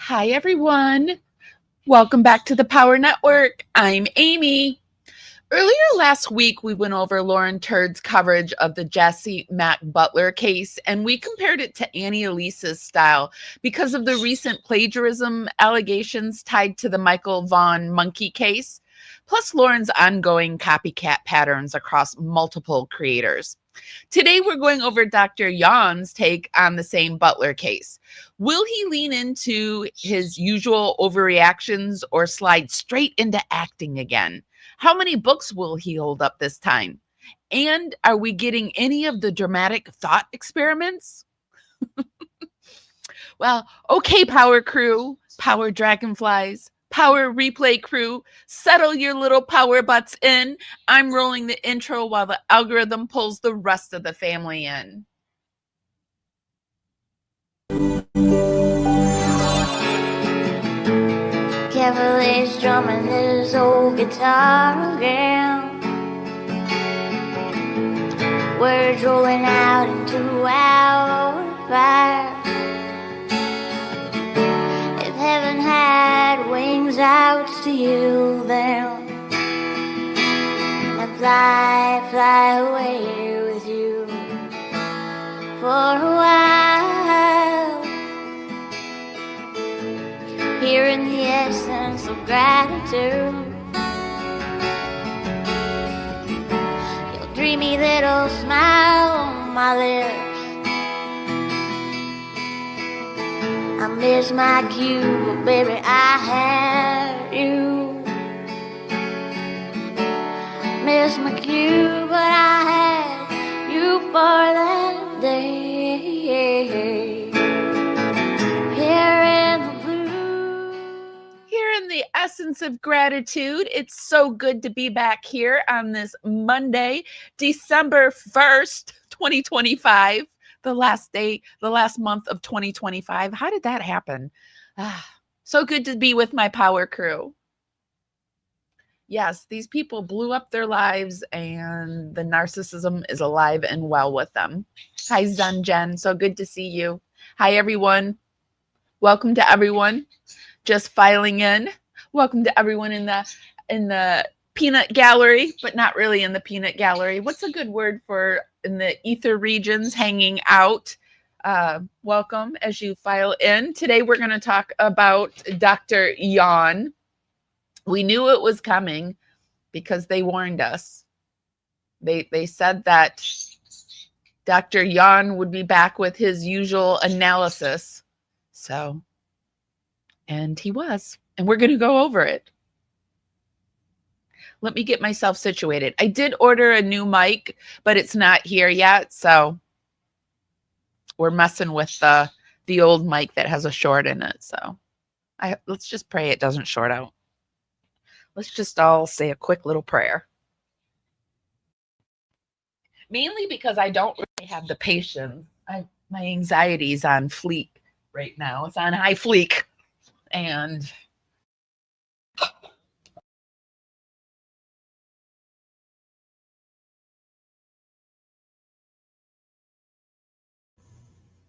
Hi, everyone. Welcome back to the Power Network. I'm Amy. Earlier last week, we went over Lauren Turd's coverage of the Jesse Mack Butler case, and we compared it to Annie Elise's style because of the recent plagiarism allegations tied to the Michael Vaughn monkey case, plus Lauren's ongoing copycat patterns across multiple creators. Today, we're going over Dr. Jawn's take on the same Butler case. Will he lean into his usual overreactions or slide straight into acting again? How many books will he hold up this time? And are we getting any of the dramatic thought experiments? Well, okay, Power Crew, Power Dragonflies, Power Replay Crew, settle your little power butts in. I'm rolling the intro while the algorithm pulls the rest of the family in. Cavalier's drumming his old guitar again. Words rolling out into our fire. If heaven had wings, I would steal them and fly away with you for a while. Hearing the essence of gratitude, your dreamy little smile on my lips. I miss my cue, but baby, I had you. Miss my cue, but I had you for that day. Here in the essence of gratitude, it's so good to be back here on this Monday, December 1st, 2025. The last day, the last month of 2025. How did that happen? So good to be with my power crew. Yes, these people blew up their lives and the narcissism is alive and well with them. Hi, Zen Jen. So good to see you. Hi, everyone. Welcome to everyone just filing in. Welcome to everyone in the peanut gallery, but not really in the peanut gallery. What's a good word for in the ether regions hanging out? Welcome as you file in. Today we're going to talk about Dr. Jawn. We knew it was coming because they warned us. They said that Dr. Jawn would be back with his usual analysis. So, and he was. And we're going to go over it. Let me get myself situated. I did order a new mic, but it's not here yet. So we're messing with the old mic that has a short in it. So let's just pray it doesn't short out. Let's just all say a quick little prayer. Mainly because I don't really have the patience. My anxiety is on fleek right now. It's on high fleek. And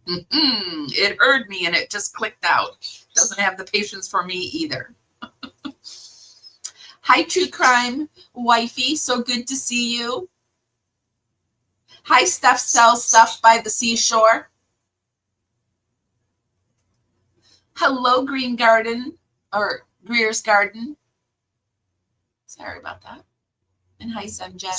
it heard me and it just clicked out. Doesn't have the patience for me either. Hi, True Crime Wifey. So good to see you. Hi, Steph sells stuff by the seashore. Hello, Green Garden or Greer's Garden. Sorry about that. And hi, Sam Jen.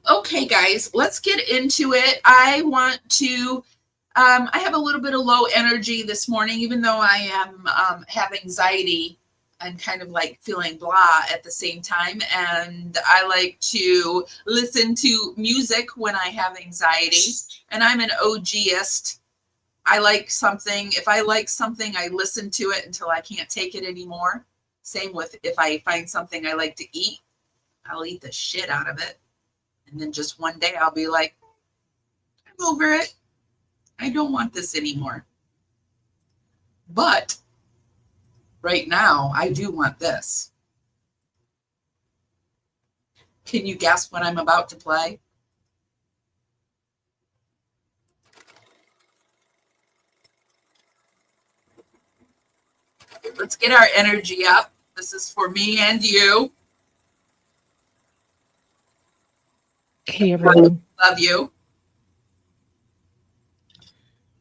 Okay, guys, let's get into it. I want to, I have a little bit of low energy this morning, even though I am have anxiety and kind of like feeling blah at the same time. And I like to listen to music when I have anxiety. And I'm an OGist. I like something. If I like something, I listen to it until I can't take it anymore. Same with if I find something I like to eat, I'll eat the shit out of it. And then just one day I'll be like, I'm over it. I don't want this anymore. But right now, I do want this. Can you guess what I'm about to play? Let's get our energy up. This is for me and you. Hey, everyone. Love you.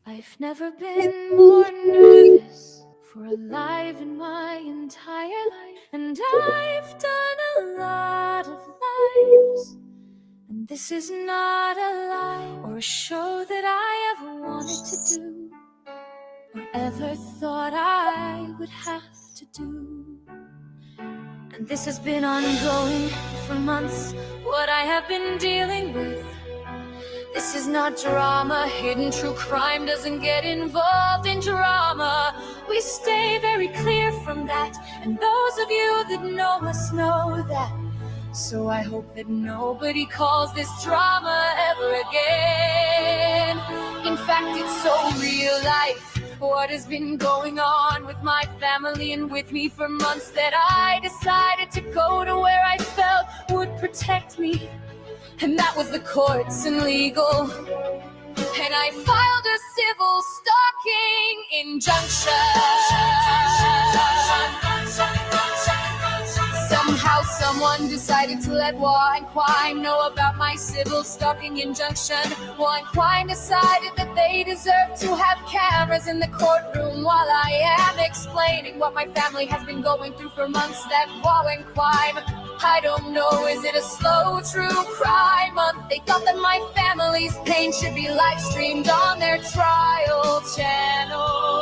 I've never been more nervous for alive in my entire life, and I've done a lot of lives, and this is not a lie or a show that I ever wanted to do or ever thought I would have to do. And this has been ongoing for months, what I have been dealing with. This is not drama, hidden true crime doesn't get involved in drama. We stay very clear from that, and those of you that know us know that. So I hope that nobody calls this drama ever again. In fact, it's so real life, what has been going on with my family and with me for months, that I decided to go to where I felt would protect me. And that was the courts and legal. And I filed a civil stalking injunction. Somehow someone decided to let Jawn and Quine know about my civil stalking injunction. Jawn and Quine decided that they deserve to have cameras in the courtroom while I am explaining what my family has been going through for months. That Jawn and Quine, I don't know, is it a slow true crime month? They thought that my family's pain should be live streamed on their trial channel.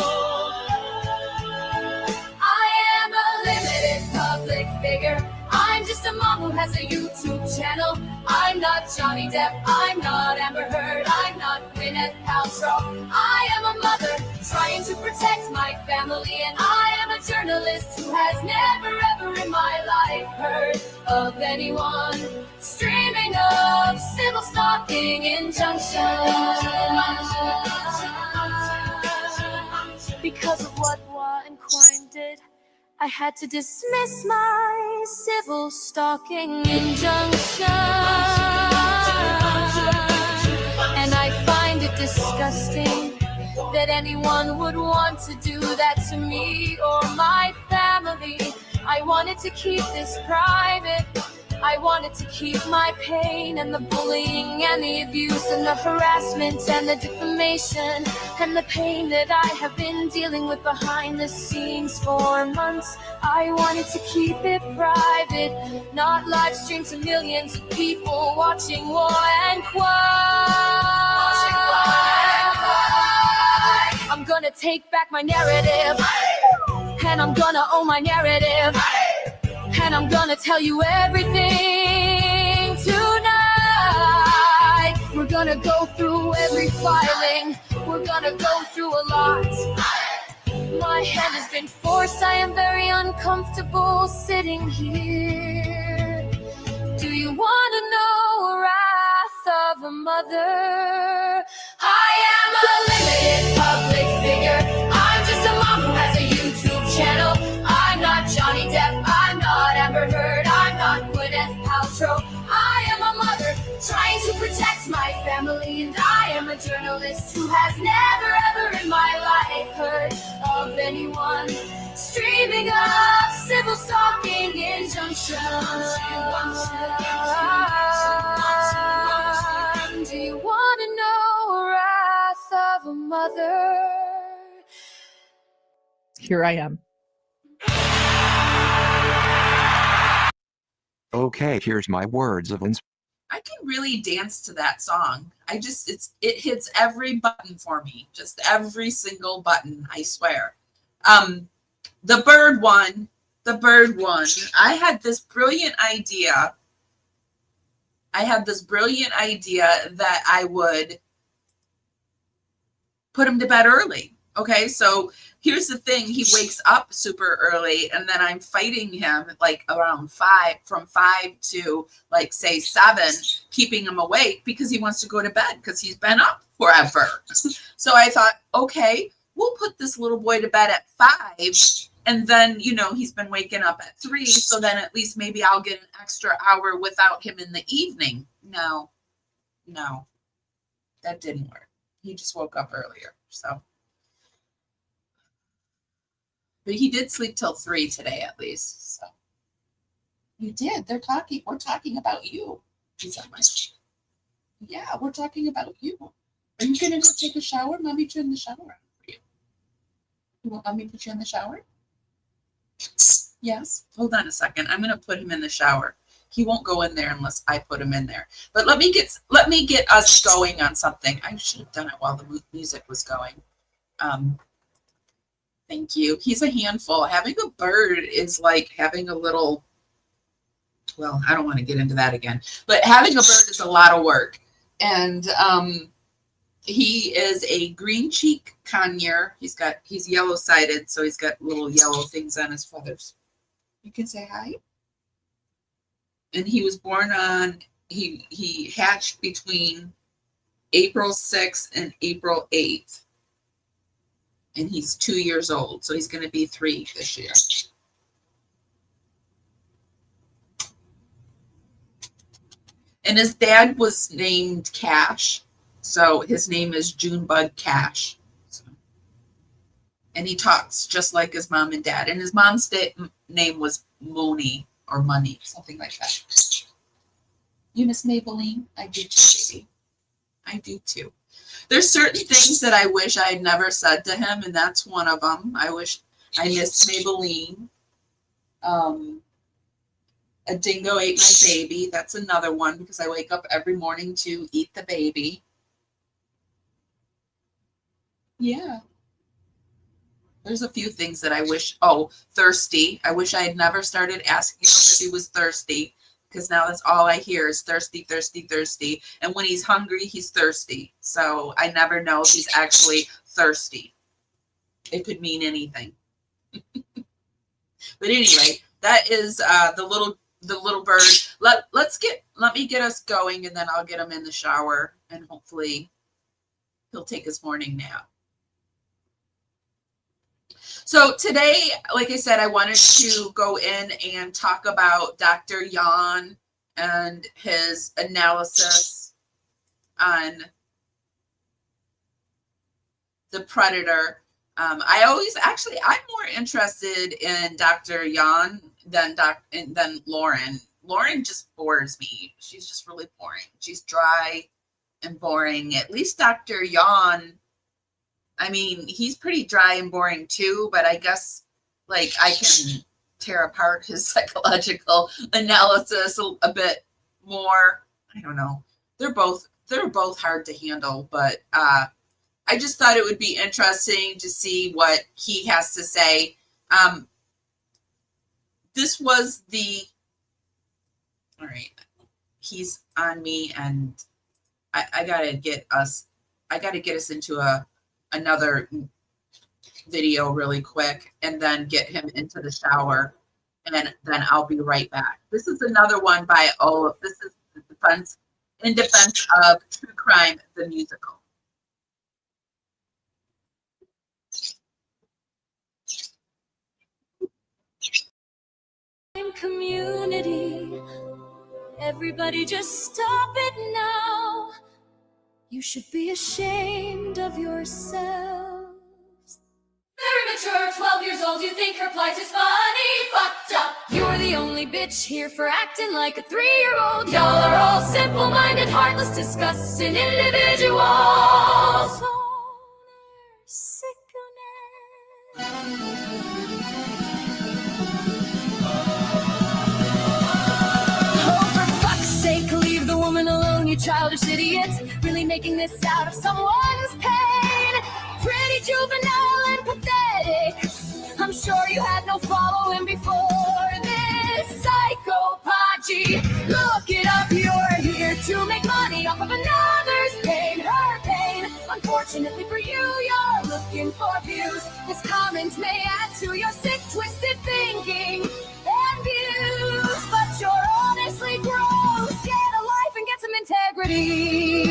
I am a limited public figure. I'm just a mom who has a YouTube channel. I'm not Johnny Depp, I'm not Amber Heard, I'm not Gwyneth Paltrow. I am a mother trying to protect my family, and I am a journalist who has never ever in my life heard of anyone streaming of civil stalking injunctions. Because of what Jawn and Quine did, I had to dismiss my civil stalking injunction. And I find it disgusting that anyone would want to do that to me or my family. I wanted to keep this private. I wanted to keep my pain and the bullying and the abuse and the harassment and the defamation and the pain that I have been dealing with behind the scenes for months. I wanted to keep it private, not live stream to millions of people watching Jawn and Quine. I'm gonna take back my narrative, and I'm gonna own my narrative. And I'm gonna tell you everything tonight. We're gonna go through every filing. We're gonna go through a lot. My hand has been forced. I am very uncomfortable sitting here. Do you wanna know wrath of a mother? I am a limited public figure. I'm just a mom who has a YouTube channel. I'm not Johnny Depp, I'm not Amber Heard, I'm not Gwyneth Paltrow. I am a mother trying to protect my family, and I am a journalist who has never ever in my life heard of anyone streaming of civil stalking injunctions. Do you want to know wrath of a mother? Here I am. Okay, here's my words of inspiration. I can really dance to that song. It hits every button for me. Just every single button, I swear. The bird one. I had this brilliant idea. That I would put him to bed early. Okay, so here's the thing. He wakes up super early, and then I'm fighting him like around 5, from 5 to like say 7, keeping him awake because he wants to go to bed because he's been up forever. So I thought, okay, we'll put this little boy to bed at 5, and then, you know, he's been waking up at 3, so then at least maybe I'll get an extra hour without him in the evening. No, that didn't work. He just woke up earlier, so. But he did sleep till 3 today at least. So you did. We're talking about you. Is that much? Yeah, we're talking about you. Are you gonna go take a shower? Mommy turn the shower on for you. You want mommy to put you in the shower? Yes. Hold on a second. I'm gonna put him in the shower. He won't go in there unless I put him in there. But let me get us going on something. I should have done it while the music was going. Thank you. He's a handful. Having a bird is like having a little, well, I don't want to get into that again, but having a bird is a lot of work. And he is a green cheek conure. He's yellow-sided, so he's got little yellow things on his feathers. You can say hi. And he was born on, he hatched between April 6th and April 8th. And he's 2 years old, so he's going to be 3 this year. And his dad was named Cash, so his name is Junebug Cash. So, and he talks just like his mom and dad. And his mom's name was Moni or Money, something like that. You miss Maybelline? I do too, baby. I do too. There's certain things that I wish I had never said to him, and that's one of them. I wish I missed Maybelline. A dingo ate my baby. That's another one because I wake up every morning to eat the baby. Yeah. There's a few things that I wish. Oh, thirsty. I wish I had never started asking him if he was thirsty, because now that's all I hear is thirsty, thirsty, thirsty. And when he's hungry, he's thirsty. So I never know if he's actually thirsty. It could mean anything. But anyway, that is the little bird. Let me get us going, and then I'll get him in the shower, and hopefully he'll take his morning nap. So today, like I said, I wanted to go in and talk about Dr. Jawn and his analysis on the predator. I'm more interested in Dr. Jawn than Lauren. Lauren just bores me. She's just really boring. She's dry and boring. At least Dr. Jawn, I mean, he's pretty dry and boring too, but I guess like I can tear apart his psychological analysis a bit more. I don't know. They're both hard to handle, but I just thought it would be interesting to see what he has to say. This was all right, he's on me, and I gotta get us into another video really quick, and then get him into the shower, and then I'll be right back. This is another one by this is in defense of True Crime, the musical. Community, everybody just stop it now. You should be ashamed of yourselves. Very mature, 12 years old, you think her plight is funny, fucked up. You're the only bitch here for acting like a 3-year-old. Y'all are all simple-minded, heartless, disgusting individuals. You childish idiots, really making this out of someone's pain. Pretty juvenile and pathetic. I'm sure you had no following before this psychopathy. Look it up, you're here to make money off of another's pain, her pain. Unfortunately for you, you're looking for views. This comment may add to your sick, twisted thinking and views, but you're honestly gross. Get a life and get some integrity.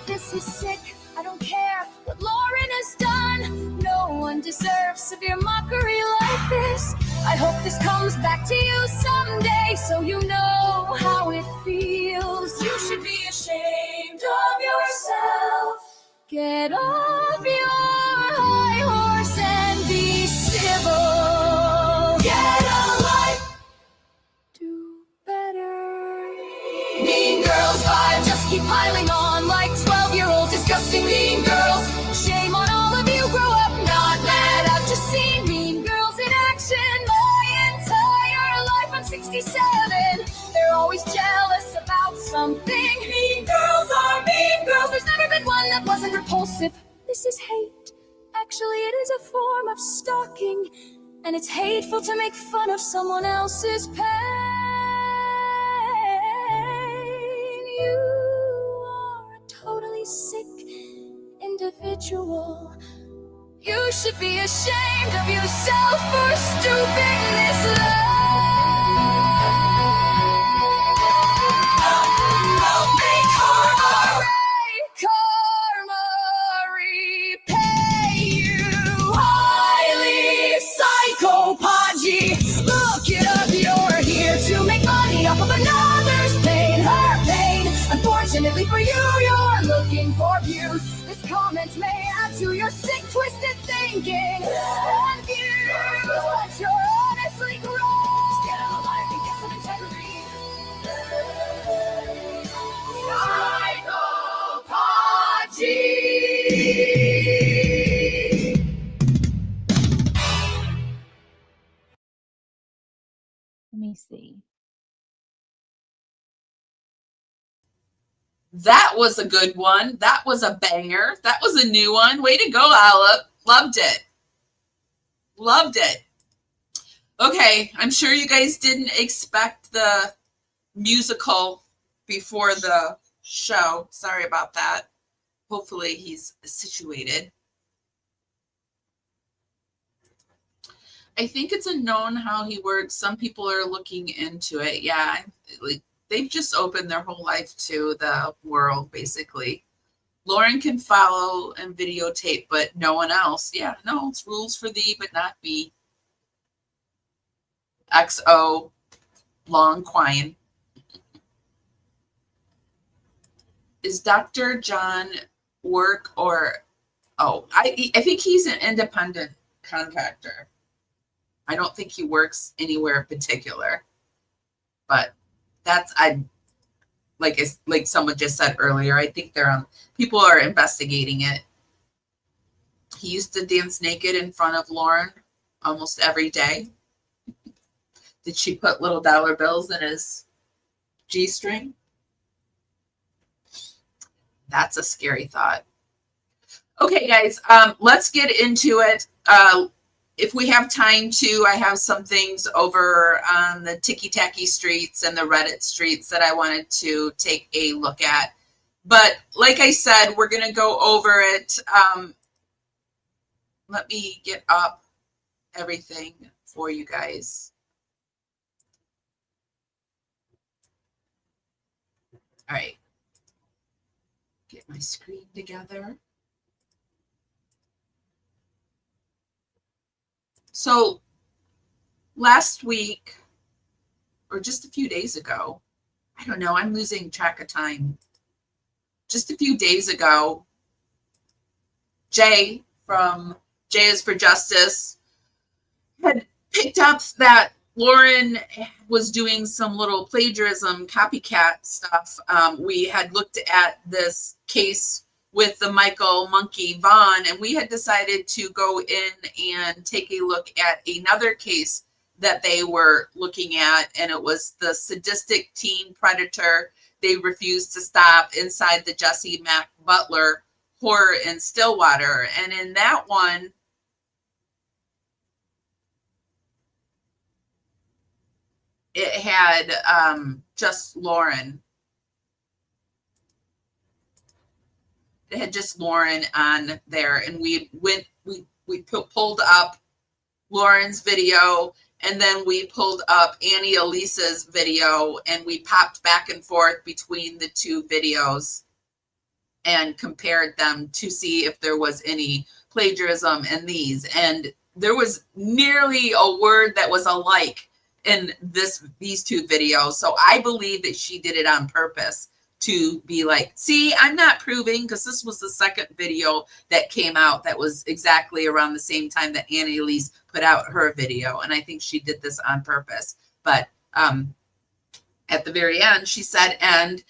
This is sick. I don't care what Lauren has done. No one deserves severe mockery like this. I hope this comes back to you someday, so you know how it feels. You should be ashamed of yourself. Get off your high horse and be civil. Get a life. Do better. Mean Girls 5 just keep piling on like 12-year-old disgusting mean girls. Shame on all of you, grow up not mad. I've just seen Mean Girls in action my entire life. I'm 67. They're always jealous about something. Mean girls are mean girls. There's never been one that wasn't repulsive. This is hate. Actually, it is a form of stalking, and it's hateful to make fun of someone else's pain. You are a totally sick individual. You should be ashamed of yourself for stooping this low. Make karma repay you. Highly psychopodgy. Look it up, you're here to make money off of another's pain, her pain. Unfortunately for you, you're looking for views. This comment may add to your sick, twisted thinking and views. But you're honestly gross. Get a life and get some integrity. Let me see. That was a good one. That was a banger. That was a new one. Way to go, Olive. Loved it. Loved it. Okay, I'm sure you guys didn't expect the musical before the show. Sorry about that. Hopefully he's situated. I think it's a known how he works. Some people are looking into it. Yeah, like they've just opened their whole life to the world, basically. Lauren can follow and videotape, but no one else. Yeah, no, it's rules for thee, but not me. XO, long quine. Is Dr. Jawn work or, oh, I think he's an independent contractor. I don't think he works anywhere in particular, but that's, like someone just said earlier, I think people are investigating it. He used to dance naked in front of Lauren almost every day. Did she put little dollar bills in his G-string? That's a scary thought. Okay, guys, let's get into it. If we have time to, I have some things over on the ticky-tacky streets and the Reddit streets that I wanted to take a look at. But like I said, we're going to go over it. Let me get up everything for you guys. All right. Get my screen together. So last week, or just a few days ago, I don't know, I'm losing track of time. Just a few days ago, Jay from Jay is for Justice had picked up that Lauren was doing some little plagiarism, copycat stuff. We had looked at this case with the Michael Monkey Vaughn, and we had decided to go in and take a look at another case that they were looking at, and it was the sadistic teen predator they refused to stop inside the Jesse Mack Butler Horror in Stillwater. And in that one, it had just Lauren. It had just Lauren on there, and we pulled up Lauren's video, and then we pulled up Annie Elisa's video, and we popped back and forth between the two videos and compared them to see if there was any plagiarism in these. And there was nearly a word that was alike in these two videos. So I believe that she did it on purpose to be like, see, I'm not proving, because this was the second video that came out that was exactly around the same time that Annie Elise put out her video. And I think she did this on purpose. But at the very end, she said, and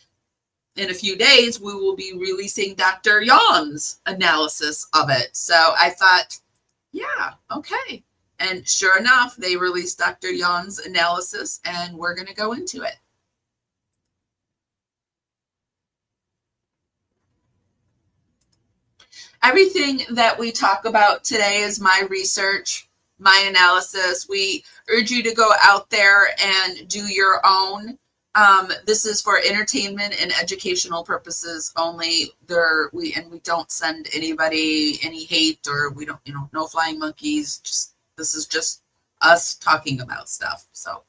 in a few days, we will be releasing Dr. Jawn's analysis of it. So I thought, yeah, okay. And sure enough, they released Dr. Jawn's analysis, and we're going to go into it. Everything that we talk about today is my research, my analysis. We urge you to go out there and do your own. This is for entertainment and educational purposes only. We don't send anybody any hate, or we don't, no flying monkeys. This is just us talking about stuff. So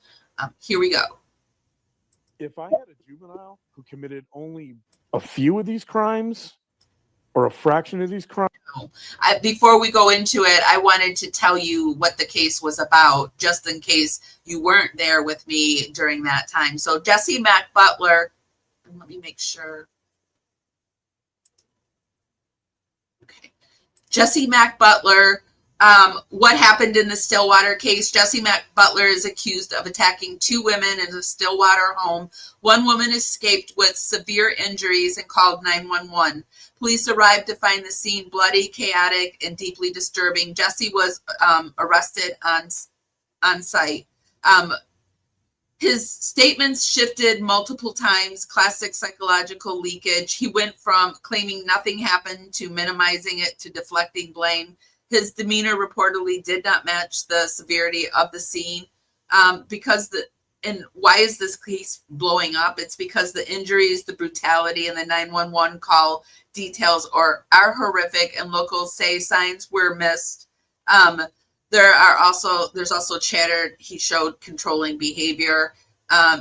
here we go. If I had a juvenile who committed only a few of these crimes, or a fraction of these crimes. Before we go into it, I wanted to tell you what the case was about, just in case you weren't there with me during that time. So Jesse Mack Butler, let me make sure. Okay. Jesse Mack Butler, what happened in the Stillwater case? Jesse Mack Butler is accused of attacking 2 women in a Stillwater home. 1 woman escaped with severe injuries and called 911. Police arrived to find the scene bloody, chaotic, and deeply disturbing. Jesse was arrested on site. His statements shifted multiple times, classic psychological leakage. He went from claiming nothing happened to minimizing it to deflecting blame. His demeanor reportedly did not match the severity of the scene and why is this case blowing up? It's because the injuries, the brutality, and the 911 call details are horrific, and locals say signs were missed. There's also chatter. He showed controlling behavior.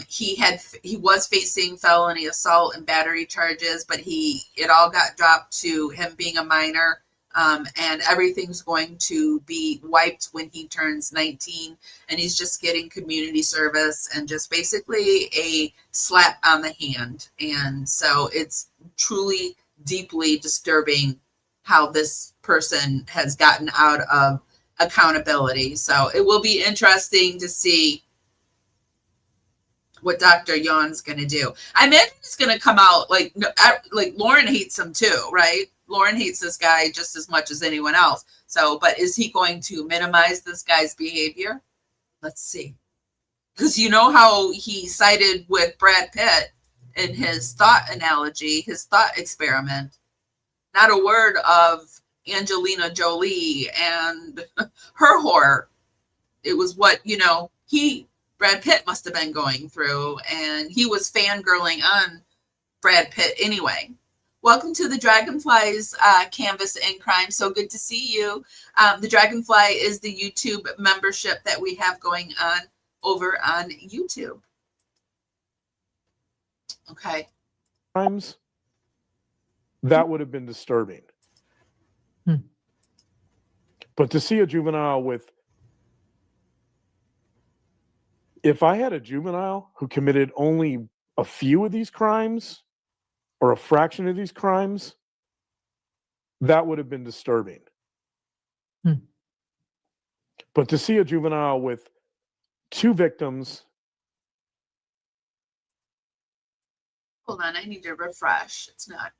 He was facing felony assault and battery charges, but it all got dropped to him being a minor. And everything's going to be wiped when he turns 19, and he's just getting community service and just basically a slap on the hand. And so it's truly deeply disturbing how this person has gotten out of accountability. So it will be interesting to see what Dr. Jawn's going to do. I imagine it's going to come out like Lauren hates him too, right? Lauren hates this guy just as much as anyone else. So, but is he going to minimize this guy's behavior? Let's see. Because you know how he sided with Brad Pitt in his thought analogy, his thought experiment. Not a word of Angelina Jolie and her horror. It was what, Brad Pitt must have been going through, and he was fangirling on Brad Pitt anyway. Welcome to the Dragonflies Canvas and Crime. So good to see you. The Dragonfly is the YouTube membership that we have going on over on YouTube. Okay. Crimes, that would have been disturbing. But to see a juvenile if I had a juvenile who committed only a few of these crimes, or a fraction of these crimes, that would have been disturbing. But to see a juvenile with 2 victims. Hold on, I need to refresh. It's not.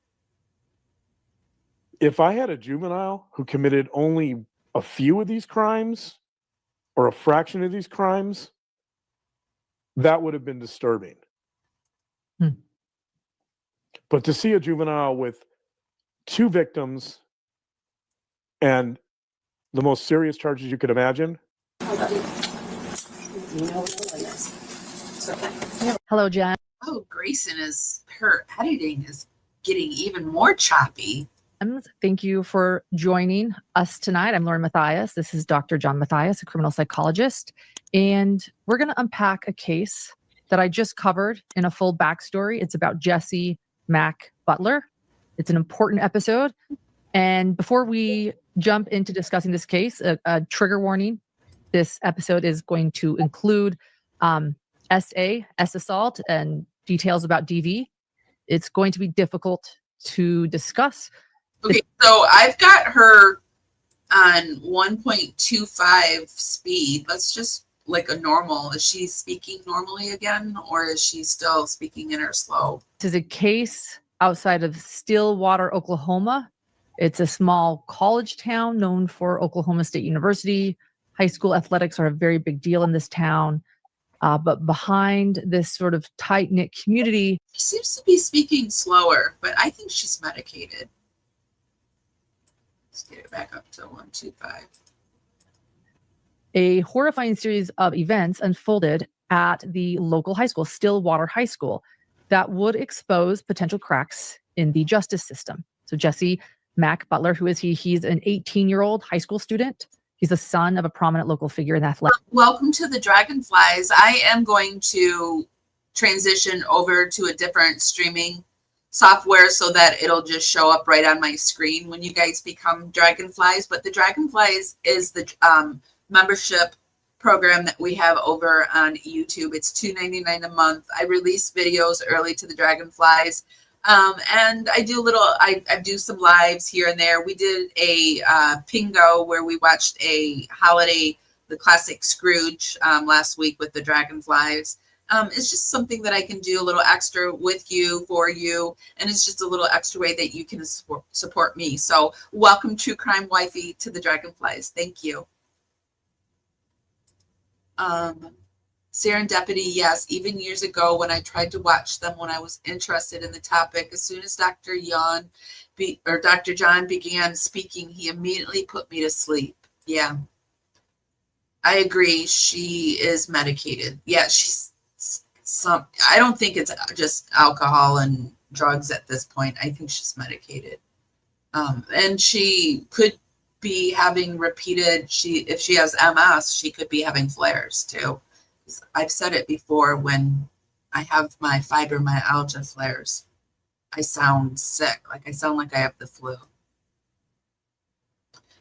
If I had a juvenile who committed only a few of these crimes, or a fraction of these crimes, that would have been disturbing. But to see a juvenile with 2 victims and the most serious charges you could imagine. Hello, Jen. Oh, Grayson her editing is getting even more choppy. Thank you for joining us tonight. I'm Lauren Mathias. This is Dr. Jawn Mathias, a criminal psychologist. And we're going to unpack a case that I just covered in a full backstory. It's about Jesse Mack Butler. It's an important episode. And before we jump into discussing this case, a trigger warning. This episode is going to include S assault, and details about DV. it's going to be difficult to discuss. Okay, so I've got her on 1.25 speed. Let's just like a normal. Is she speaking normally again, or is she still speaking in her slow? This is a case outside of Stillwater, Oklahoma. It's a small college town known for Oklahoma State University. High school athletics are a very big deal in this town. But behind this sort of tight-knit community, She seems to be speaking slower, but I think she's medicated. Let's get it back up to 125. a horrifying series of events unfolded at the local high school, Stillwater High School, that would expose potential cracks in the justice system. So Jesse Mack Butler, who is he? He's an 18-year-old high school student. He's the son of a prominent local figure in athletics. Welcome to the Dragonflies. I am going to transition over to a different streaming software so that it'll just show up right on my screen when you guys become Dragonflies. But the Dragonflies is the membership program that we have over on YouTube. It's $2.99 a month. I release videos early to the Dragonflies. And I do I do some lives here and there. We did a Pingo where we watched a holiday, the classic Scrooge, last week with the Dragonflies. It's just something that I can do a little extra with you, for you, and it's just a little extra way that you can support me. So welcome, True Crime Wifey, to the Dragonflies. Thank you. Serendipity, yes. Even years ago when I tried to watch them when I was interested in the topic, as soon as Dr. John began speaking, he immediately put me to sleep. Yeah. I agree. She is medicated. Yeah, she's I don't think it's just alcohol and drugs at this point. I think she's medicated. And she could be having repeated, if she has MS, she could be having flares too. I've said it before, when I have my fibromyalgia flares, I sound sick. Like I sound like I have the flu.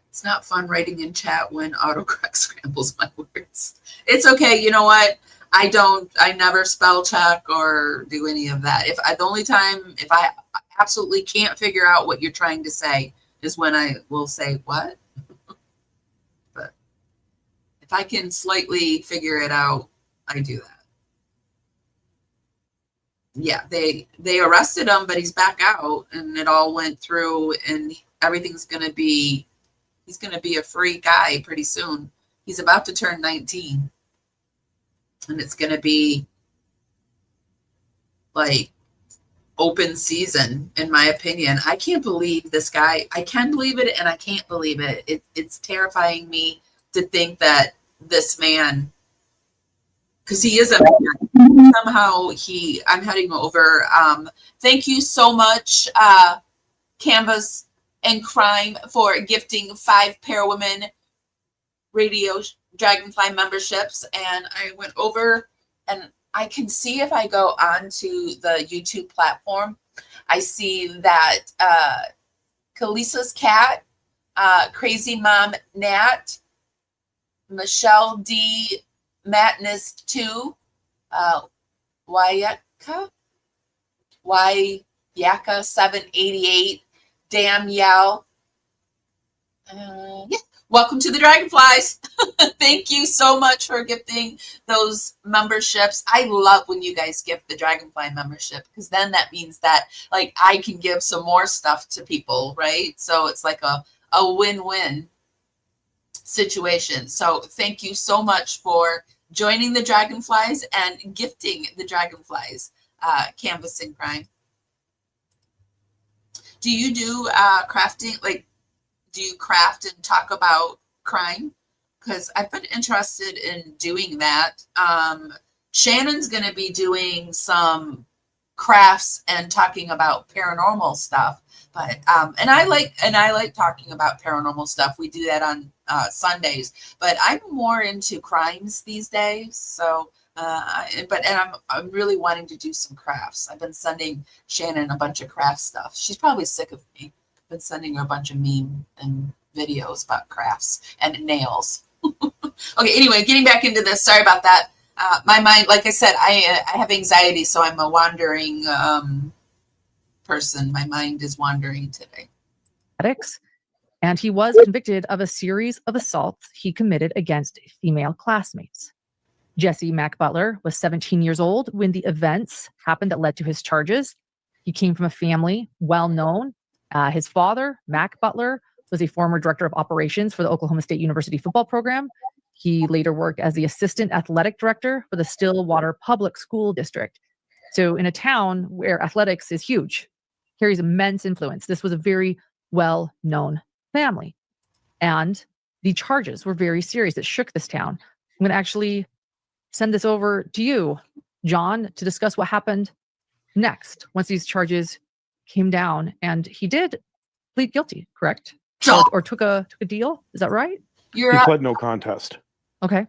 It's not fun writing in chat when autocorrect scrambles my words. It's okay. You know what? I never spell check or do any of that. The only time if I absolutely can't figure out what you're trying to say is when I will say, what? But if I can slightly figure it out, I do that. Yeah, they arrested him, but he's back out, and it all went through, and everything's he's gonna be a free guy pretty soon. He's about to turn 19, and it's gonna be like open season, in my opinion. I can't believe this guy. I can believe it, and I can't believe it. It's terrifying me to think that this man, because he is a man, somehow I'm heading over. Thank you so much, Canvas and Crime, for gifting 5 Parawomen Radio Dragonfly memberships. And I went over, and I can see, if I go onto the YouTube platform, I see that Kalisa's Cat, Crazy Mom Nat, Michelle D. Matness 2, Wayaka 788, Damn Yell. Yeah. Welcome to the Dragonflies. Thank you so much for gifting those memberships. I love when you guys gift the Dragonfly membership, because then that means that like I can give some more stuff to people, right? So it's like a win-win situation. So thank you so much for joining the Dragonflies and gifting the Dragonflies Canvas and Crime. Do you do crafting? Like, do you craft and talk about crime? Because I've been interested in doing that. Shannon's going to be doing some crafts and talking about paranormal stuff. But and I like talking about paranormal stuff. We do that on Sundays. But I'm more into crimes these days. So, I'm really wanting to do some crafts. I've been sending Shannon a bunch of craft stuff. She's probably sick of me. I've been sending her a bunch of meme and videos about crafts and nails. Okay, anyway, getting back into this. Sorry about that. My mind, like I said, I have anxiety, so I'm a wandering person. My mind is wandering today. Athletics, and he was convicted of a series of assaults he committed against female classmates. Jesse Mack Butler was 17 years old when the events happened that led to his charges. He came from a family well known. His father, Mack Butler, was a former director of operations for the Oklahoma State University football program. He later worked as the assistant athletic director for the Stillwater Public School District. So in a town where athletics is huge, carries immense influence, this was a very well-known family. And the charges were very serious. It shook this town. I'm going to actually send this over to you, John, to discuss what happened next once these charges came down. And he did plead guilty, correct? Or took a deal. Is that right? He pled no contest. Okay.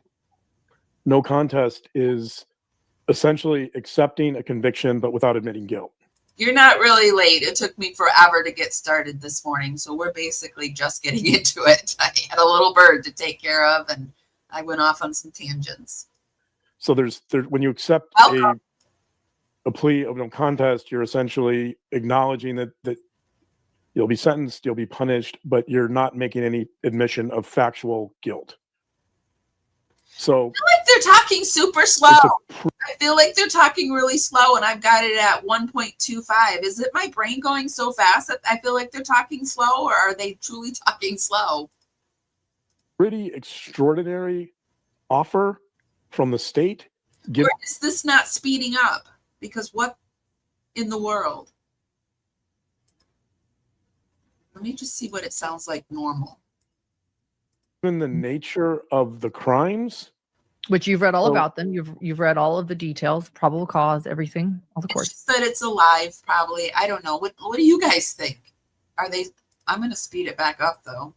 No contest is essentially accepting a conviction, but without admitting guilt. You're not really late. It took me forever to get started this morning, so we're basically just getting into it. I had a little bird to take care of, and I went off on some tangents. So there's when you accept a plea of no contest, you're essentially acknowledging that you'll be sentenced, you'll be punished, but you're not making any admission of factual guilt. So I feel like they're talking super slow. I feel like they're talking really slow, and I've got it at 1.25. Is it my brain going so fast that I feel like they're talking slow, or are they truly talking slow? Pretty extraordinary offer from the state. Or is this not speeding up? Because what in the world? Let me just see what it sounds like normal. Given the nature of the crimes, which you've read all about them, you've read all of the details, probable cause, everything, all the courts. It's just that it's alive, probably. I don't know. What do you guys think? Are they? I'm going to speed it back up though.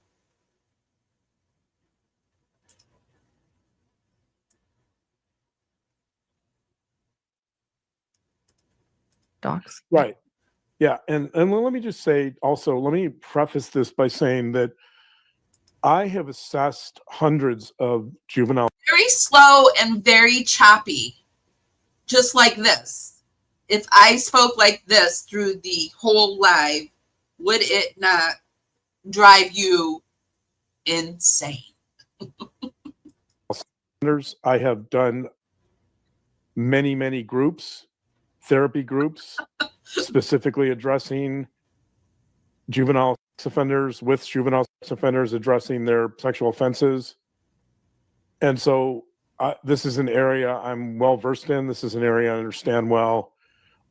Docs. Right. Yeah. And let me just say also, let me preface this by saying that I have assessed hundreds of juvenile. Very slow and very choppy, just like this. If I spoke like this through the whole live, would it not drive you insane? I have done many groups, therapy groups, specifically addressing juvenile sex offenders, with juvenile sex offenders, addressing their sexual offenses. And so this is an area I'm well versed in. This is an area I understand well.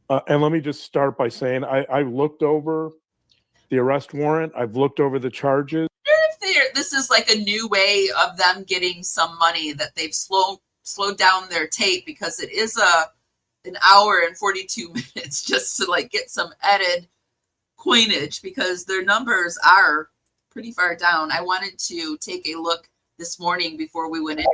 And let me just start by saying I looked over the arrest warrant. I've looked over the charges. This is like a new way of them getting some money, that they've slowed down their tape, because it is an hour and 42 minutes just to like get some added coinage, because their numbers are pretty far down. I wanted to take a look this morning before we went in.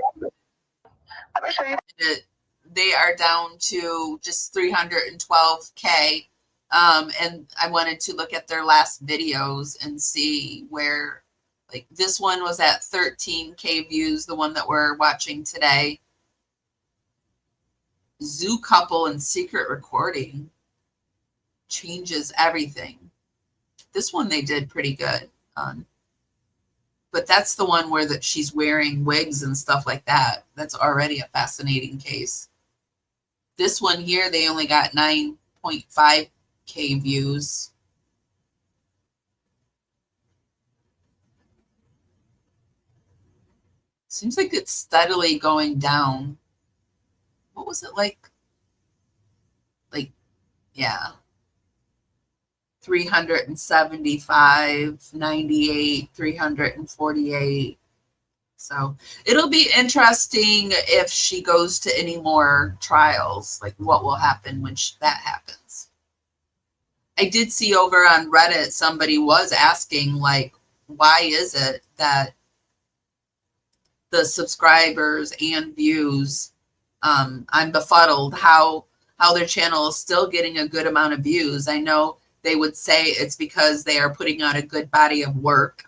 They are down to just 312K. And I wanted to look at their last videos and see where, like, this one was at 13K views, the one that we're watching today. Zoo couple and secret recording changes everything. This one they did pretty good on. But that's the one where that she's wearing wigs and stuff like that. That's already a fascinating case. This one here, they only got 9.5K views. Seems like it's steadily going down. What was it like? Like, yeah. 375, 98, 348. So it'll be interesting if she goes to any more trials, like what will happen when that happens. I did see over on Reddit, somebody was asking, like, why is it that the subscribers and views, I'm befuddled how their channel is still getting a good amount of views. I know they would say it's because they are putting out a good body of work,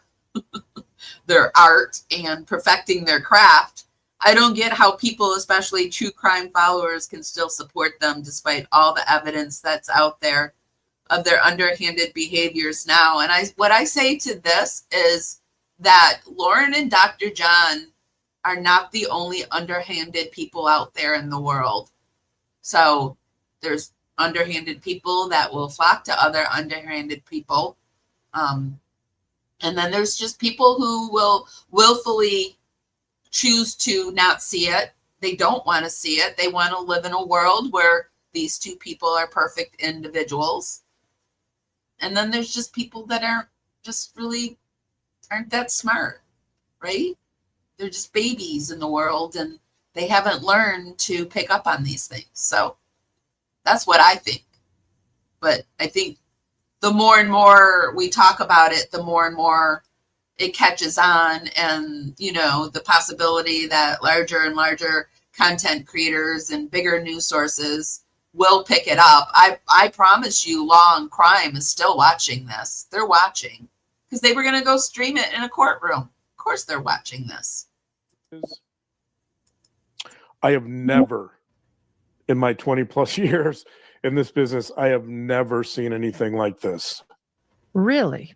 their art, and perfecting their craft. I don't get how people, especially true crime followers, can still support them despite all the evidence that's out there. of their underhanded behaviors now. And what I say to this is that Lauren and Dr. John are not the only underhanded people out there in the world. So there's underhanded people that will flock to other underhanded people. And then there's just people who will willfully choose to not see it. They don't want to see it. They want to live in a world where these two people are perfect individuals. And then there's just people that aren't that smart, right? They're just babies in the world and they haven't learned to pick up on these things. So that's what I think. But I think the more and more we talk about it, the more and more it catches on, and the possibility that larger and larger content creators and bigger news sources will pick it up. I promise you, Law and Crime is still watching this. They're watching because they were going to go stream it in a courtroom. Of course they're watching this. I have never, in my 20 plus years in this business, I have never seen anything like this. Really?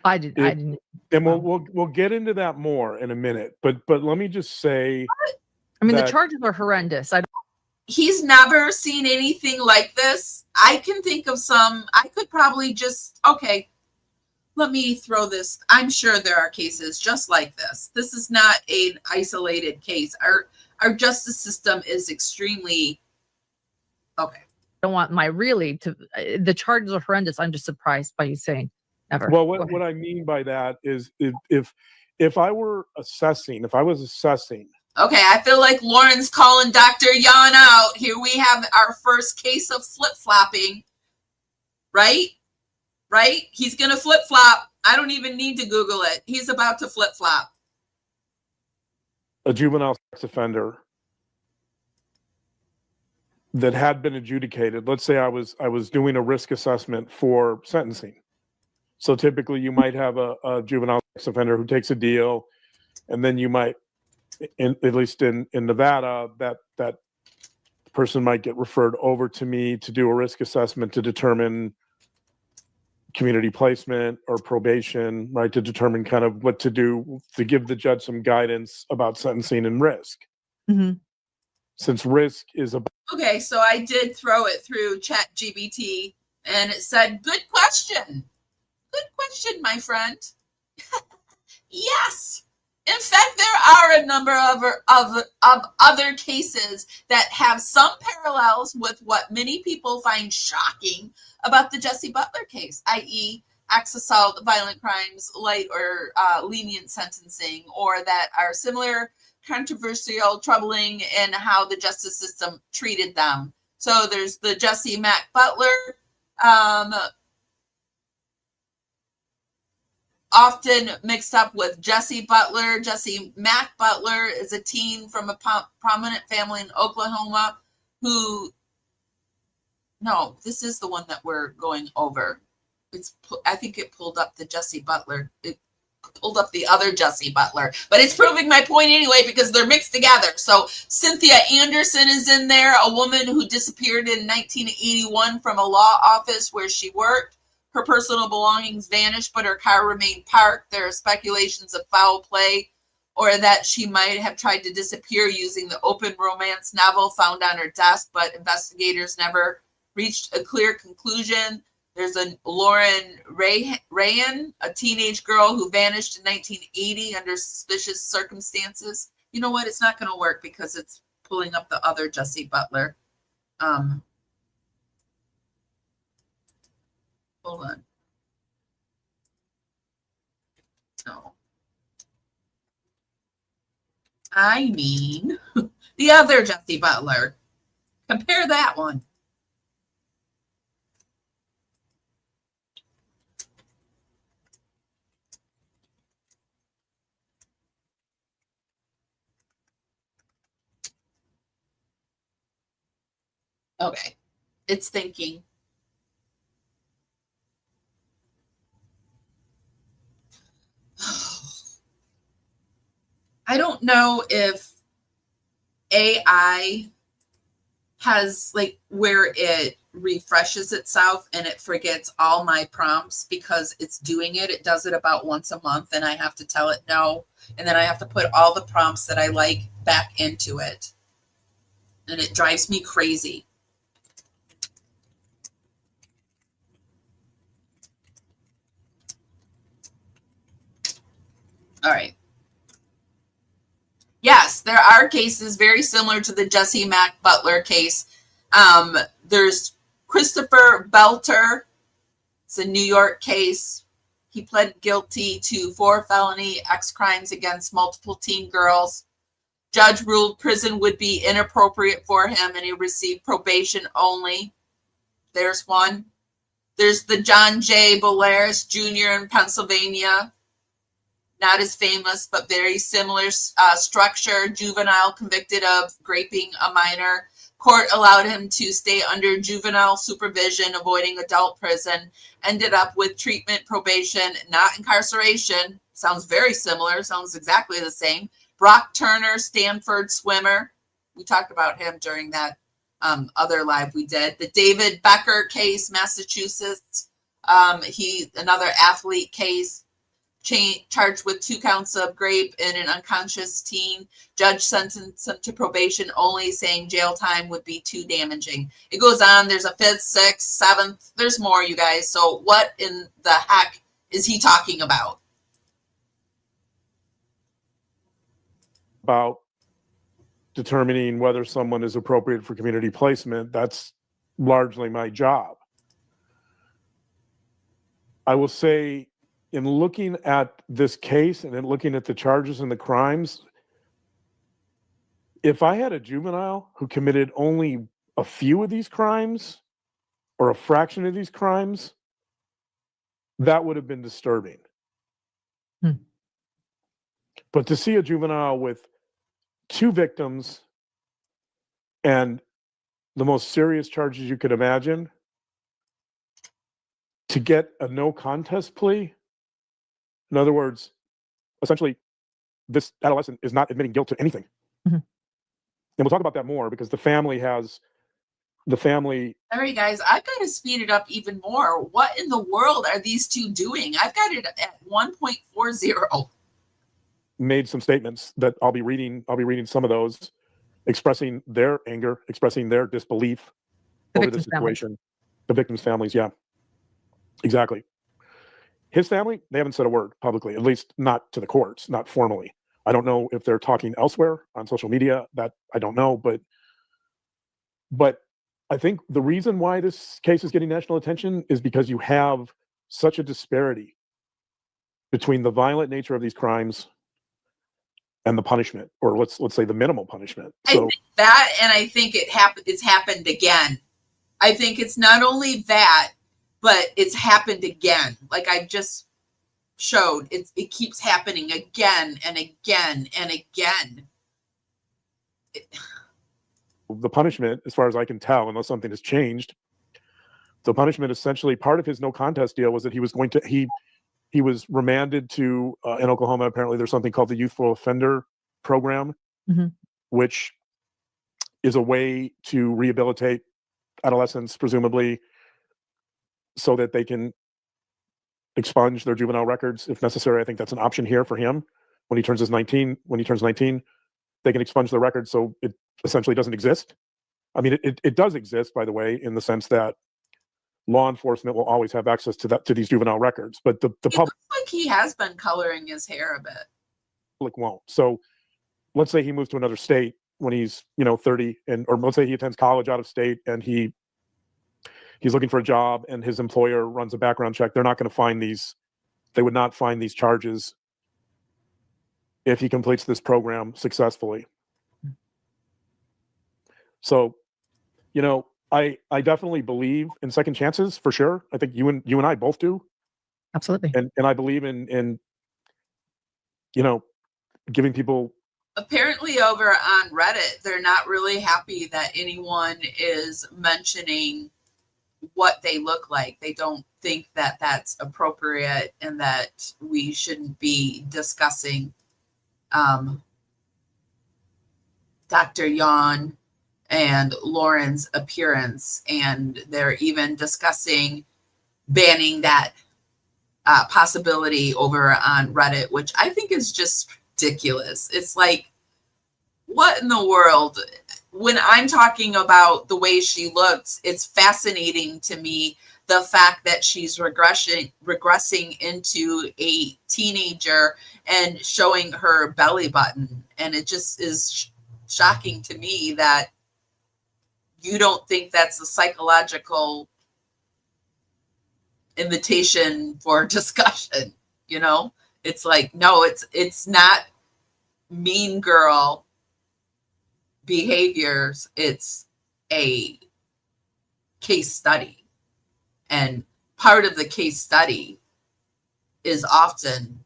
I didn't. And we'll get into that more in a minute. But let me just say, I mean, the charges are horrendous. He's never seen anything like this. I can think of some. I could probably let me throw this. I'm sure there are cases just like this. This is not an isolated case. Our justice system is extremely okay. I don't want the charges are horrendous. I'm just surprised by you saying never. Well, what I mean by that is if I was assessing. Okay, I feel like Lauren's calling Dr. Jawn out. Here we have our first case of flip-flopping, right? Right? He's going to flip-flop. I don't even need to Google it. He's about to flip-flop. A juvenile sex offender that had been adjudicated. Let's say I was doing a risk assessment for sentencing. So typically you might have a juvenile sex offender who takes a deal, and then you might, at least in Nevada, that person might get referred over to me to do a risk assessment to determine community placement or probation, right? To determine kind of what to do, to give the judge some guidance about sentencing and risk. Mm-hmm. Since risk is okay, so I did throw it through ChatGPT and it said, good question. Good question, my friend. Yes. In fact, there are a number of other cases that have some parallels with what many people find shocking about the Jesse Butler case, i.e. acts assault, violent crimes, light or lenient sentencing, or that are similar, controversial, troubling in how the justice system treated them. So there's the Jesse Mack Butler, often mixed up with Jesse Butler. Jesse Mack Butler is a teen from a prominent family in Oklahoma no, this is the one that we're going over. I think it pulled up the Jesse Butler. It pulled up the other Jesse Butler, but it's proving my point anyway because they're mixed together. So Cynthia Anderson is in there, a woman who disappeared in 1981 from a law office where she worked. Her personal belongings vanished, but her car remained parked. There are speculations of foul play or that she might have tried to disappear using the open romance novel found on her desk, but investigators never reached a clear conclusion. There's a Lauren Rayan, a teenage girl who vanished in 1980 under suspicious circumstances. You know what? It's not going to work because it's pulling up the other Jesse Butler. Hold on. No. I mean the other Jesse Butler. Compare that one. Okay, it's thinking. I don't know if AI has like where it refreshes itself and it forgets all my prompts because it's doing it. It does it about once a month and I have to tell it no. And then I have to put all the prompts that I like back into it. And it drives me crazy. All right. Yes, there are cases very similar to the Jesse Mack Butler case. There's Christopher Belter. It's a New York case. He pled guilty to 4 felony X crimes against multiple teen girls. Judge ruled prison would be inappropriate for him and he received probation only. There's one. There's the John J. Bolaris Jr. in Pennsylvania. Not as famous, but very similar structure. Juvenile convicted of raping a minor. Court allowed him to stay under juvenile supervision, avoiding adult prison. Ended up with treatment, probation, not incarceration. Sounds very similar. Sounds exactly the same. Brock Turner, Stanford swimmer. We talked about him during that other live we did. The David Becker case, Massachusetts. Another athlete case. Charged with 2 counts of rape in an unconscious teen. Judge sentenced him to probation only, saying jail time would be too damaging. It goes on. There's a 5th, 6th, 7th. There's more, you guys. So what in the heck is he talking about? About determining whether someone is appropriate for community placement. That's largely my job. I will say, in looking at this case and in looking at the charges and the crimes, if I had a juvenile who committed only a few of these crimes or a fraction of these crimes, that would have been disturbing. But to see a juvenile with 2 victims and the most serious charges you could imagine, to get a no contest plea, in other words, essentially, this adolescent is not admitting guilt to anything. And we'll talk about that more because the family. All right, guys, I've got to speed it up even more. What in the world are these 2 doing? I've got it at 1.40. Made some statements that I'll be reading some of those, expressing their anger, expressing their disbelief over the situation. Families. The victims' families, yeah. Exactly. His family, they haven't said a word publicly, at least not to the courts, not formally. I don't know if they're talking elsewhere on social media. That I don't know, but I think the reason why this case is getting national attention is because you have such a disparity between the violent nature of these crimes and the punishment, or let's say the minimal punishment. So I think that, and I think it's happened again. I think it's not only that, but it's happened again. Like I just showed, it keeps happening again and again and again. The punishment, as far as I can tell, unless something has changed, the punishment essentially, part of his no contest deal was that he was remanded to in Oklahoma. Apparently, there's something called the Youthful Offender Program, which is a way to rehabilitate adolescents, presumably, so that they can expunge their juvenile records if necessary. I think that's an option here for him when he turns 19. When he turns 19, they can expunge the record, so it essentially doesn't exist. I mean, it does exist, by the way, in the sense that law enforcement will always have access to these juvenile records, but the public, looks like he has been coloring his hair a bit. Public won't. So let's say he moves to another state when he's 30, or let's say he attends college out of state and he's looking for a job and his employer runs a background check. They're not going to find these. They would not find these charges if he completes this program successfully. So, I definitely believe in second chances for sure. I think you and I both do. Absolutely. And I believe in giving people. Apparently over on Reddit, they're not really happy that anyone is mentioning what they look like. They don't think that that's appropriate and that we shouldn't be discussing Dr. Jawn and Lauren's appearance. And they're even discussing banning that possibility over on Reddit, which I think is just ridiculous. It's like, what in the world? When I'm talking about the way she looks, it's fascinating to me the fact that she's regressing into a teenager and showing her belly button. And it just is shocking to me that you don't think that's a psychological invitation for discussion. You know, it's like, no, it's not mean girl behaviors. It's a case study, and part of the case study is often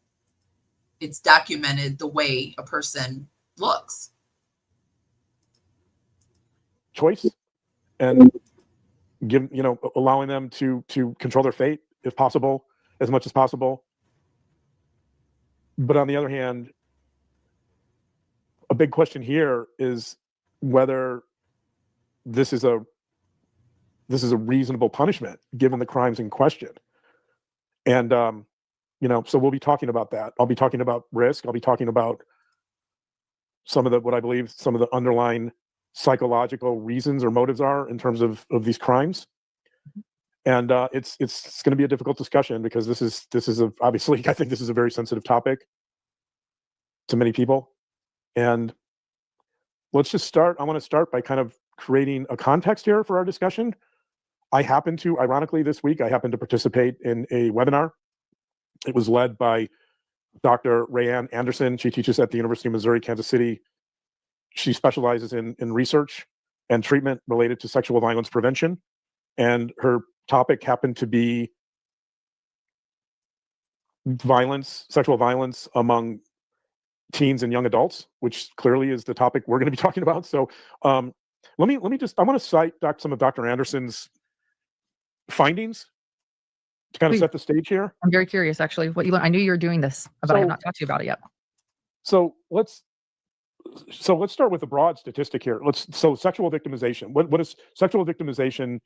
it's documented the way a person looks. Choice, and allowing them to control their fate if possible, as much as possible. But on the other hand, a big question here is whether this is a reasonable punishment given the crimes in question. And so we'll be talking about that. I'll be talking about risk. I'll be talking about some of the underlying psychological reasons or motives are in terms of these crimes. And it's going to be a difficult discussion because this is obviously, I think this is a very sensitive topic to many people. And let's just start. I want to start by kind of creating a context here for our discussion. Ironically, this week, I happened to participate in a webinar. It was led by Dr. Rayanne Anderson. She teaches at the University of Missouri, Kansas City. She specializes in research and treatment related to sexual violence prevention. And her topic happened to be sexual violence among teens and young adults, which clearly is the topic we're going to be talking about. So I want to cite some of Dr. Anderson's findings to kind of set the stage here. I'm very curious, actually, what you learned. I knew you were doing this, but I have not talked to you about it yet. So let's start with a broad statistic here. Sexual victimization. What is sexual victimization?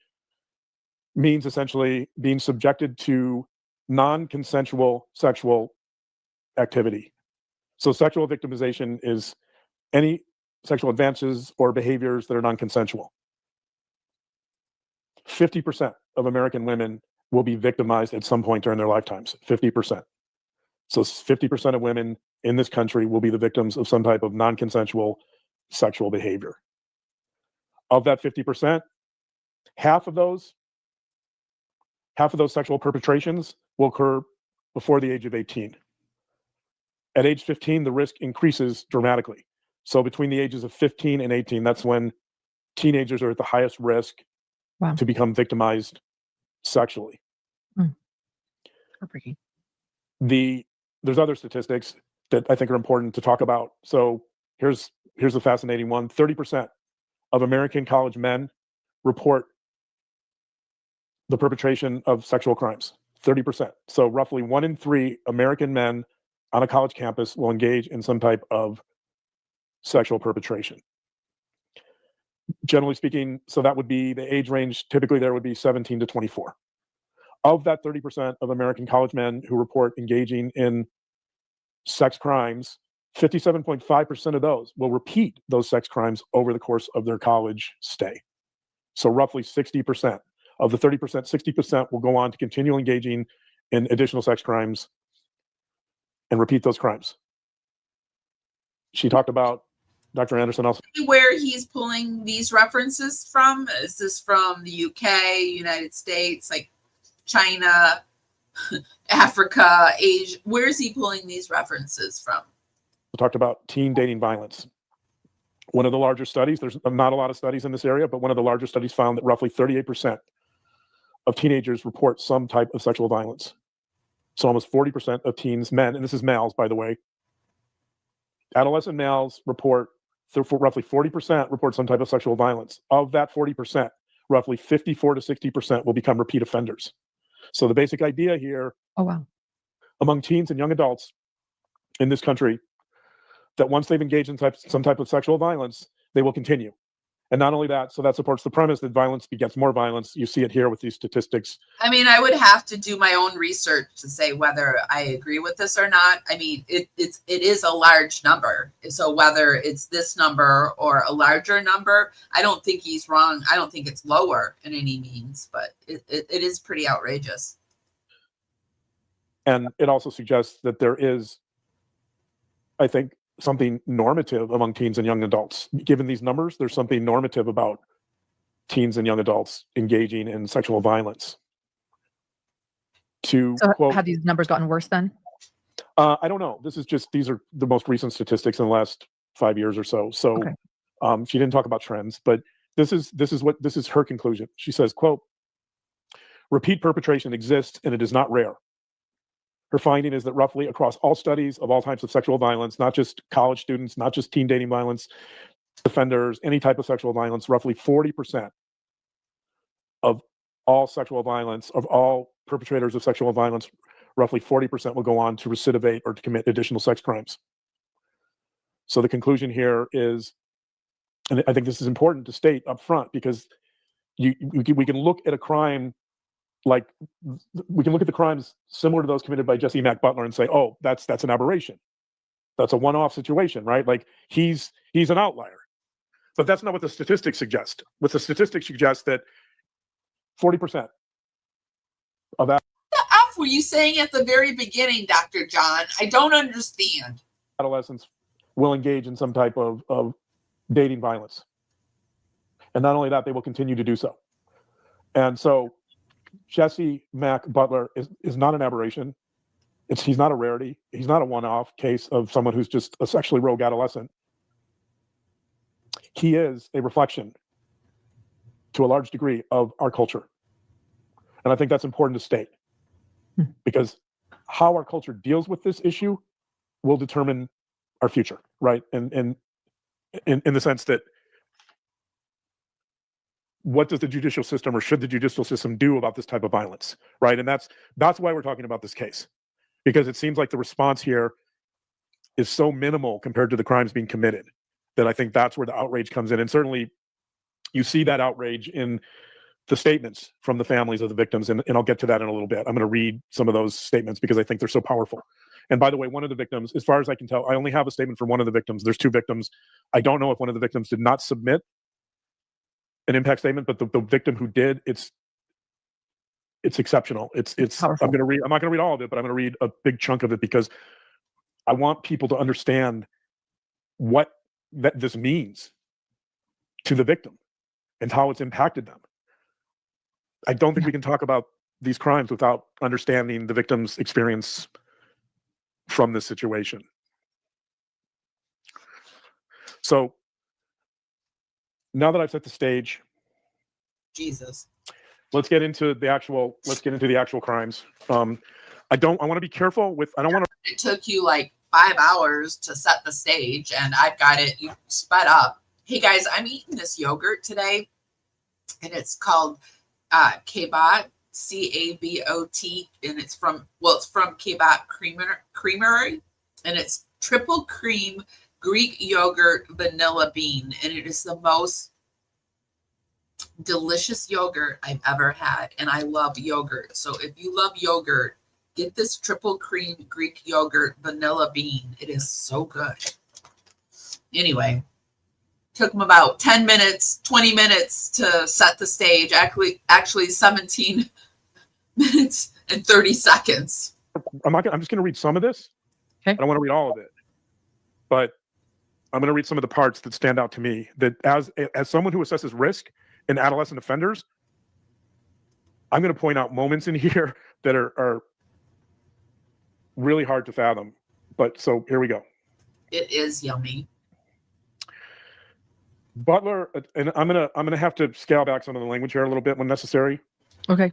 Means essentially being subjected to non-consensual sexual activity. So sexual victimization is any sexual advances or behaviors that are non-consensual. 50% of American women will be victimized at some point during their lifetimes. 50%. So 50% of women in this country will be the victims of some type of non-consensual sexual behavior. Of that 50%, half of those sexual perpetrations will occur before the age of 18. At age 15, the risk increases dramatically. So between the ages of 15 and 18, that's when teenagers are at the highest risk to become victimized sexually. Heartbreaking. There's other statistics that I think are important to talk about. So here's a fascinating one. 30% of American college men report the perpetration of sexual crimes. 30%. So roughly 1 in 3 American men on a college campus will engage in some type of sexual perpetration. Generally speaking, so that would be the age range, typically there would be 17 to 24. Of that 30% of American college men who report engaging in sex crimes, 57.5% of those will repeat those sex crimes over the course of their college stay. So roughly 60%. Of the 30%, 60% will go on to continue engaging in additional sex crimes and repeat those crimes. She talked about, Dr. Anderson also. Where he's pulling these references from? Is this from the UK, United States, like China, Africa, Asia? Where is he pulling these references from? We talked about teen dating violence. One of the larger studies, there's not a lot of studies in this area, but one of the larger studies found that roughly 38% of teenagers report some type of sexual violence. So almost 40% of teens, men, and this is males, by the way, adolescent males report, roughly 40% report some type of sexual violence. Of that 40%, roughly 54 to 60% will become repeat offenders. So the basic idea here, among teens and young adults in this country, that once they've engaged in some type of sexual violence, they will continue. And not only that, so that supports the premise that violence begets more violence. You see it here with these statistics. I mean, I would have to do my own research to say whether I agree with this or not. I mean, it is a large number. So whether it's this number or a larger number, I don't think he's wrong. I don't think it's lower in any means, but it is pretty outrageous. And it also suggests that there is, I think, something normative among teens and young adults. Given these numbers, there's something normative about teens and young adults engaging in sexual violence. So have these numbers gotten worse then? I don't know. These are the most recent statistics in the last 5 years or so. So okay. She didn't talk about trends, but this is her conclusion. She says, quote, repeat perpetration exists and it is not rare. Her finding is that roughly across all studies of all types of sexual violence, not just college students, not just teen dating violence, offenders, any type of sexual violence, roughly 40% of all sexual violence, of all perpetrators of sexual violence, roughly 40% will go on to recidivate or to commit additional sex crimes. So the conclusion here is, and I think this is important to state up front, because we can look at a crime like, we can look at the crimes similar to those committed by Jesse Mack Butler and say, oh, that's an aberration. That's a one-off situation, right? Like he's an outlier. But that's not what the statistics suggest. What the statistics suggest that 40% of that. What the F were you saying at the very beginning, Dr. John? I don't understand. Adolescents will engage in some type of dating violence. And not only that, they will continue to do so. And so Jesse Mack Butler is not an aberration. He's not a rarity. He's not a one-off case of someone who's just a sexually rogue adolescent. He is a reflection, to a large degree, of our culture. And I think that's important to state, because how our culture deals with this issue will determine our future, right? And in the sense that, what does the judicial system, or should the judicial system, do about this type of violence, right? And that's why we're talking about this case, because it seems like the response here is so minimal compared to the crimes being committed that I think that's where the outrage comes in. And certainly you see that outrage in the statements from the families of the victims, and I'll get to that in a little bit. I'm going to read some of those statements because I think they're so powerful. And by the way, one of the victims, as far as I can tell, I only have a statement from one of the victims. There's two victims. I don't know if one of the victims did not submit an impact statement, but the victim who did, it's exceptional. It's powerful. I'm not going to read all of it, but I'm going to read a big chunk of it because I want people to understand what this means to the victim and how it's impacted them. I don't think we can talk about these crimes without understanding the victim's experience from this situation. So now that I've set the stage, Jesus, let's get into the actual crimes. I want to be careful with, I don't want to. It took you like 5 hours to set the stage, and I've got it. You sped up. Hey guys, I'm eating this yogurt today, and it's called Cabot, C-A-B-O-T, and it's from Cabot Creamery, and it's triple cream Greek yogurt vanilla bean, and it is the most delicious yogurt I've ever had, and I love yogurt. So if you love yogurt, get this triple cream Greek yogurt vanilla bean. It is so good. Anyway, took them about 10 minutes, 20 minutes to set the stage. Actually 17 minutes and 30 seconds. I'm just going to read some of this. Okay. I don't want to read all of it, but I'm going to read some of the parts that stand out to me, that as someone who assesses risk in adolescent offenders, I'm going to point out moments in here that are really hard to fathom. But so here we go. It is yummy. Butler, and I'm gonna have to scale back some of the language here a little bit when necessary. Okay.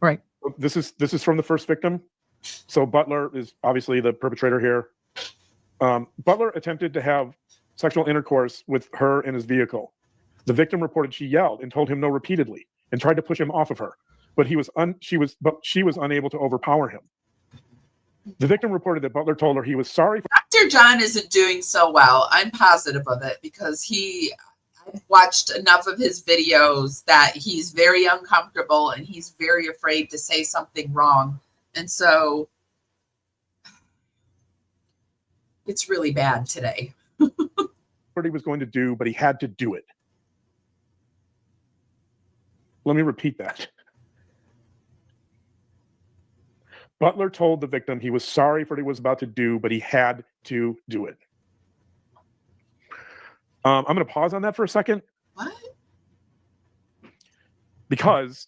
All right. This is from the first victim. So Butler is obviously the perpetrator here. Butler attempted to have sexual intercourse with her in his vehicle. The victim reported she yelled and told him no repeatedly and tried to push him off of her, but she was unable to overpower him. The victim reported that Butler told her he was sorry. Dr. John isn't doing so well. I'm positive of it because I've watched enough of his videos that he's very uncomfortable and he's very afraid to say something wrong. And so it's really bad today. What he was going to do, but he had to do it. Let me repeat that. Butler told the victim he was sorry for what he was about to do, but he had to do it. I'm going to pause on that for a second. What? Because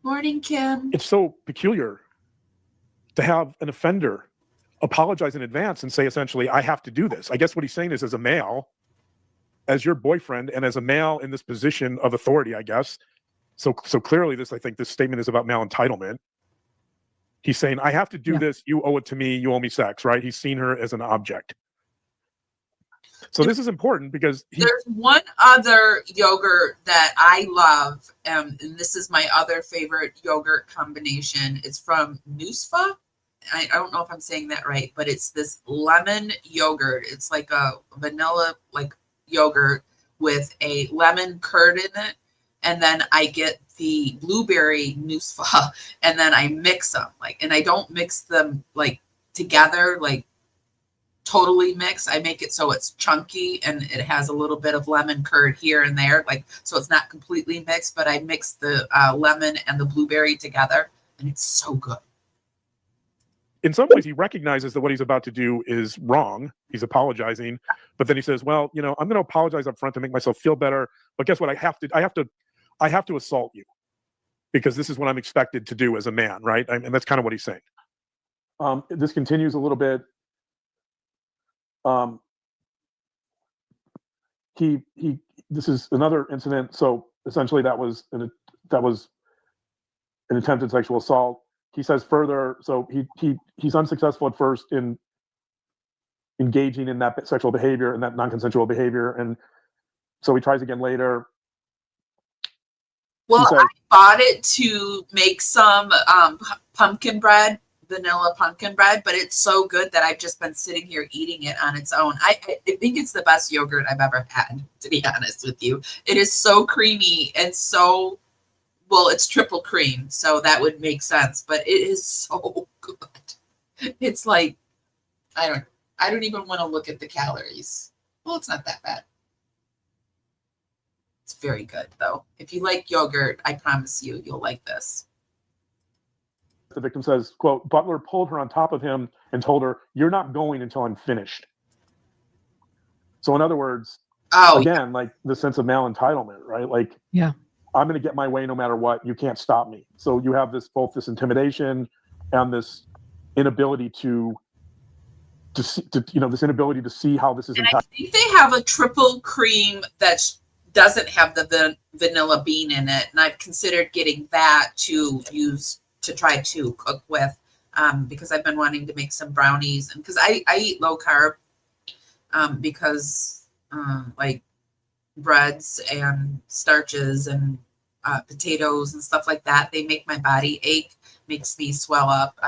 Morning, Kim. it's so peculiar to have an offender apologize in advance and say, essentially, I have to do this. I guess what he's saying is, as a male, as your boyfriend, and as a male in this position of authority, I guess. So clearly I think this statement is about male entitlement. He's saying, I have to do this. You owe it to me. You owe me sex, right? He's seen her as an object. So this is important because there's one other yogurt that I love, and this is my other favorite yogurt combination. It's from Nusfa. I don't know if I'm saying that right, but it's this lemon yogurt. It's like a vanilla like yogurt with a lemon curd in it, and then I get the blueberry Nusfa, and then I mix them and I don't mix them together totally mix. I make it so it's chunky and it has a little bit of lemon curd here and there, so it's not completely mixed, but I mix the lemon and the blueberry together, and it's so good. In some ways, he recognizes that what he's about to do is wrong. He's apologizing, but then he says, "Well, I'm going to apologize up front to make myself feel better. But guess what? I have to assault you because this is what I'm expected to do as a man, right?" And that's kind of what he's saying. This continues a little bit. This is another incident. So essentially, that was an attempted sexual assault. He says further, so he's unsuccessful at first in engaging in that sexual behavior and that non-consensual behavior, and so he tries again later. Well, I bought it to make some pumpkin bread, vanilla pumpkin bread, but it's so good that I've just been sitting here eating it on its own. I think it's the best yogurt I've ever had, to be honest with you. It is so creamy and so, well, it's triple cream, so that would make sense, but it is so good. It's I don't even want to look at the calories. Well, it's not that bad. It's very good, though. If you like yogurt, I promise you'll like this. The victim says, quote, Butler pulled her on top of him and told her, "You're not going until I'm finished." So in other words, again, the sense of male entitlement, right? Yeah, I'm going to get my way no matter what. You can't stop me. So you have both this intimidation and this inability to this inability to see how this is impacting. I think they have a triple cream that doesn't have the vanilla bean in it, and I've considered getting that to use to try to cook with, because I've been wanting to make some brownies, and because I eat low carb, because breads and starches and potatoes and stuff like that, they make my body ache, makes me swell up.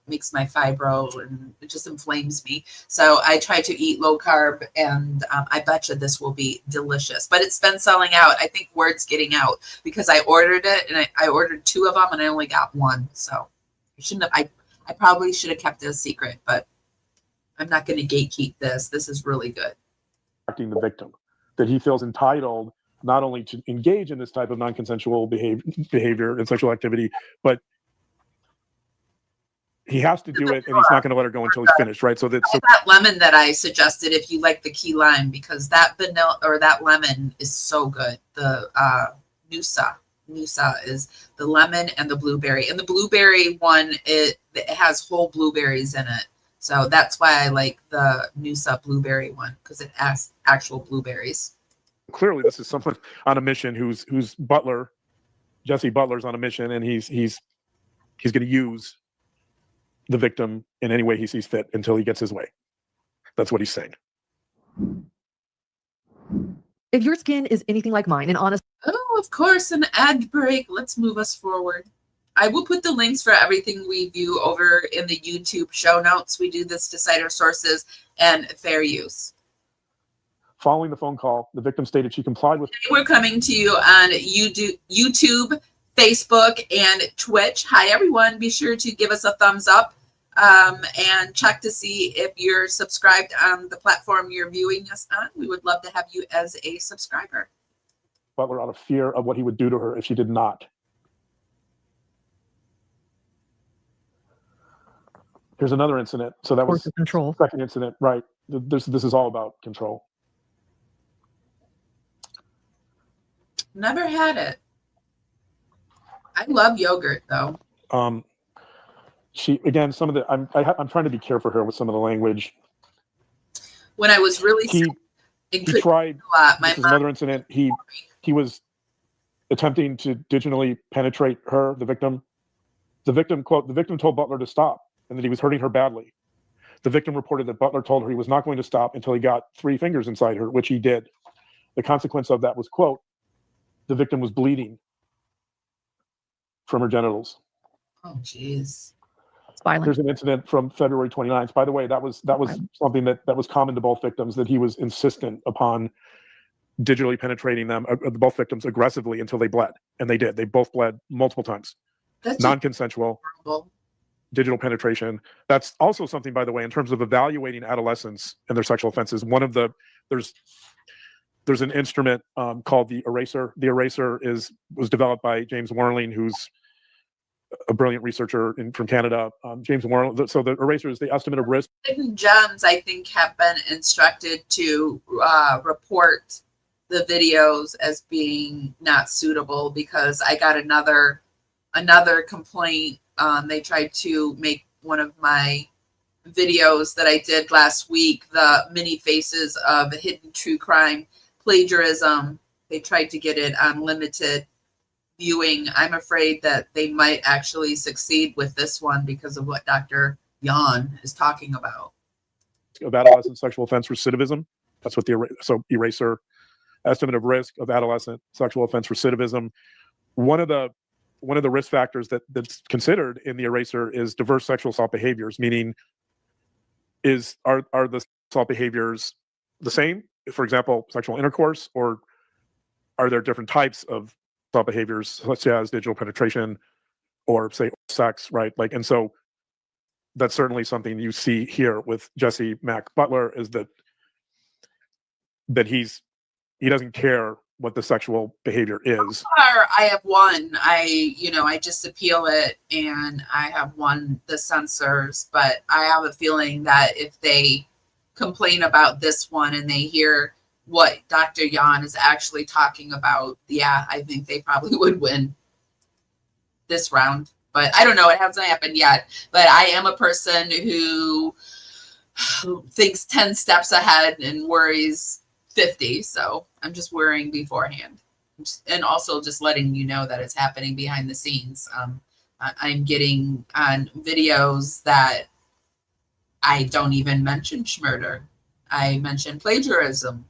Makes my fibro, and it just inflames me. So I try to eat low carb, and I bet you this will be delicious. But it's been selling out. I think word's getting out because I ordered it, and I ordered 2 of them, and I only got 1. So I shouldn't have. I probably should have kept it a secret, but I'm not going to gatekeep this. This is really good. The victim, that he feels entitled not only to engage in this type of non-consensual behavior and sexual activity, but he has to do it, and he's not going to let her go until he's finished, right? So that lemon that I suggested, if you like the key lime, because that vanilla or that lemon is so good. The Nusa is the lemon and the blueberry, and the blueberry one it has whole blueberries in it, so that's why I like the Nusa blueberry one, because it has actual blueberries. Clearly, this is someone on a mission who's Butler, Jesse Butler's on a mission, and he's going to use the victim in any way he sees fit until he gets his way. That's what he's saying. If your skin is anything like mine, and honestly, of course, an ad break. Let's move us forward. I will put the links for everything we view over in the YouTube show notes. We do this to cite our sources and fair use. Following the phone call, the victim stated she complied with. We're coming to you on YouTube, Facebook, and Twitch. Hi, everyone. Be sure to give us a thumbs up and check to see if you're subscribed on the platform you're viewing us on. We would love to have you as a subscriber. Butler out of fear of what he would do to her if she did not. Here's another incident. So that was control. Second incident, right? This is all about control. Never had it. I love yogurt though. She again, some of the I'm trying to be careful here with some of the language. When I was really sick, he tried. A lot. This is another incident. He was attempting to digitally penetrate her, the victim. The victim, quote, the victim told Butler to stop and that he was hurting her badly. The victim reported that Butler told her he was not going to stop until he got 3 fingers inside her, which he did. The consequence of that was, quote, the victim was bleeding from her genitals. Oh, jeez. It's violent. There's an incident from February 29th. By the way, that was something that was common to both victims, that he was insistent upon digitally penetrating them, both victims, aggressively until they bled. And they did. They both bled multiple times. That's non-consensual digital penetration. That's also something, by the way, in terms of evaluating adolescents and their sexual offenses. There's an instrument called the eraser. The eraser was developed by James Warling, who's a brilliant researcher from Canada. James Warling. So the eraser is the estimate of risk. Hidden gems, I think, have been instructed to report the videos as being not suitable because I got another complaint. They tried to make one of my videos that I did last week, the many faces of hidden true crime plagiarism. They tried to get it on limited viewing. I'm afraid that they might actually succeed with this one because of what Dr. Jawn is talking about. Of adolescent sexual offense recidivism. That's what the eraser estimate of risk of adolescent sexual offense recidivism. One of the risk factors that's considered in the eraser is diverse sexual assault behaviors, meaning are the assault behaviors the same? For example, sexual intercourse, or are there different types of assault behaviors, such as digital penetration or say sex, right? And so that's certainly something you see here with Jesse Mack Butler, is that he doesn't care what the sexual behavior is. I have won. I just appeal it and I have won the censors, but I have a feeling that if they complain about this one and they hear what Dr. Jawn is actually talking about, yeah, I think they probably would win this round. But I don't know. It hasn't happened yet. But I am a person who thinks 10 steps ahead and worries 50. So I'm just worrying beforehand. And also just letting you know that it's happening behind the scenes. I'm getting on videos that I don't even mention murder. I mention plagiarism.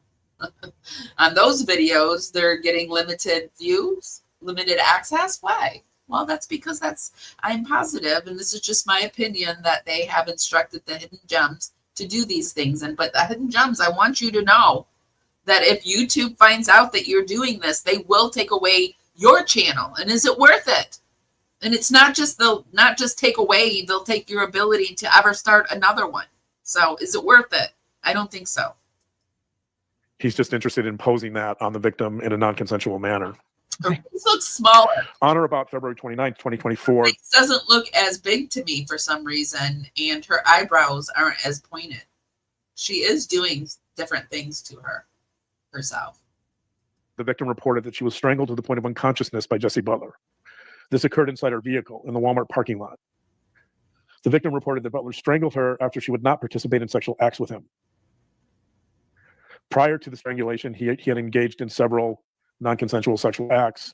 On those videos, they're getting limited views, limited access. Why? Well, that's because I'm positive, and this is just my opinion, that they have instructed the hidden gems to do these things. But the hidden gems, I want you to know that if YouTube finds out that you're doing this, they will take away your channel. And is it worth it? And it's not just take away, they'll take your ability to ever start another one. So is it worth it? I don't think so. He's just interested in imposing that on the victim in a non-consensual manner. This looks smaller. On or about February 29th, 2024. It doesn't look as big to me for some reason, and her eyebrows aren't as pointed. She is doing different things to herself. The victim reported that she was strangled to the point of unconsciousness by Jesse Butler. This occurred inside her vehicle in the Walmart parking lot. The victim reported that Butler strangled her after she would not participate in sexual acts with him. Prior to the strangulation, he had engaged in several non-consensual sexual acts.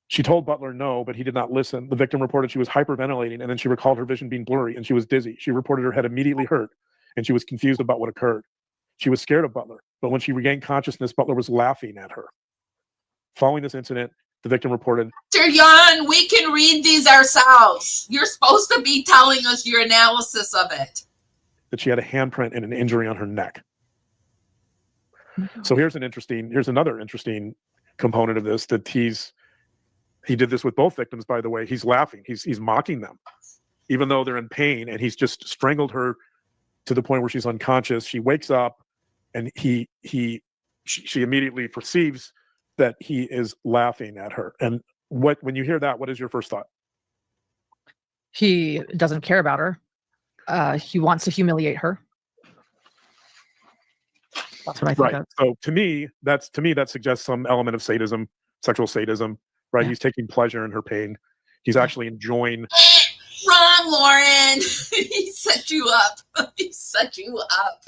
She told Butler no, but he did not listen. The victim reported she was hyperventilating, and then she recalled her vision being blurry, and she was dizzy. She reported her head immediately hurt, and she was confused about what occurred. She was scared of Butler, but when she regained consciousness, Butler was laughing at her. Following this incident, the victim reported, Dr. Jawn, we can read these ourselves. You're supposed to be telling us your analysis of it. that she had a handprint and an injury on her neck. So here's another interesting component of this, that he did this with both victims, by the way. He's laughing. He's mocking them, even though they're in pain, and he's just strangled her to the point where she's unconscious. She wakes up, and she immediately perceives that he is laughing at her. And when you hear that, what is your first thought? He doesn't care about her. He wants to humiliate her. That's what I think of. So to me, that suggests some element of sadism, sexual sadism, right? Yeah. He's taking pleasure in her pain. He's actually enjoying. Wrong, Lauren. He set you up. He set you up.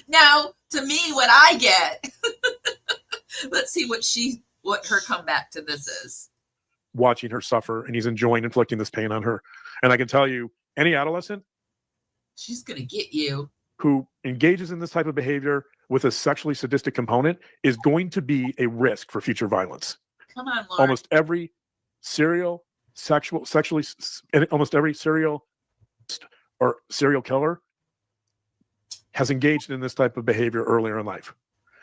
Now, to me, what I get. Let's see what her comeback to this is. Watching her suffer, and he's enjoying inflicting this pain on her. And I can tell you, any adolescent, she's gonna get you, who engages in this type of behavior with a sexually sadistic component is going to be a risk for future violence. Come on, Lauren. Almost every serial or serial killer has engaged in this type of behavior earlier in life.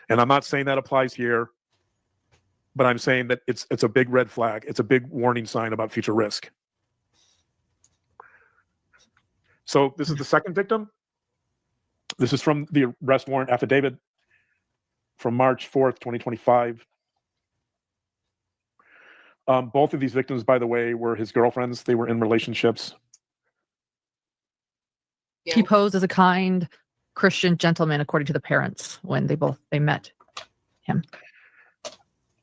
And I'm not saying that applies here, but I'm saying that it's a big red flag. It's a big warning sign about future risk. So this is the second victim. This is from the arrest warrant affidavit from March 4th, 2025. Both of these victims, by the way, were his girlfriends. They were in relationships. He posed as a kind Christian gentleman, according to the parents, when they met him.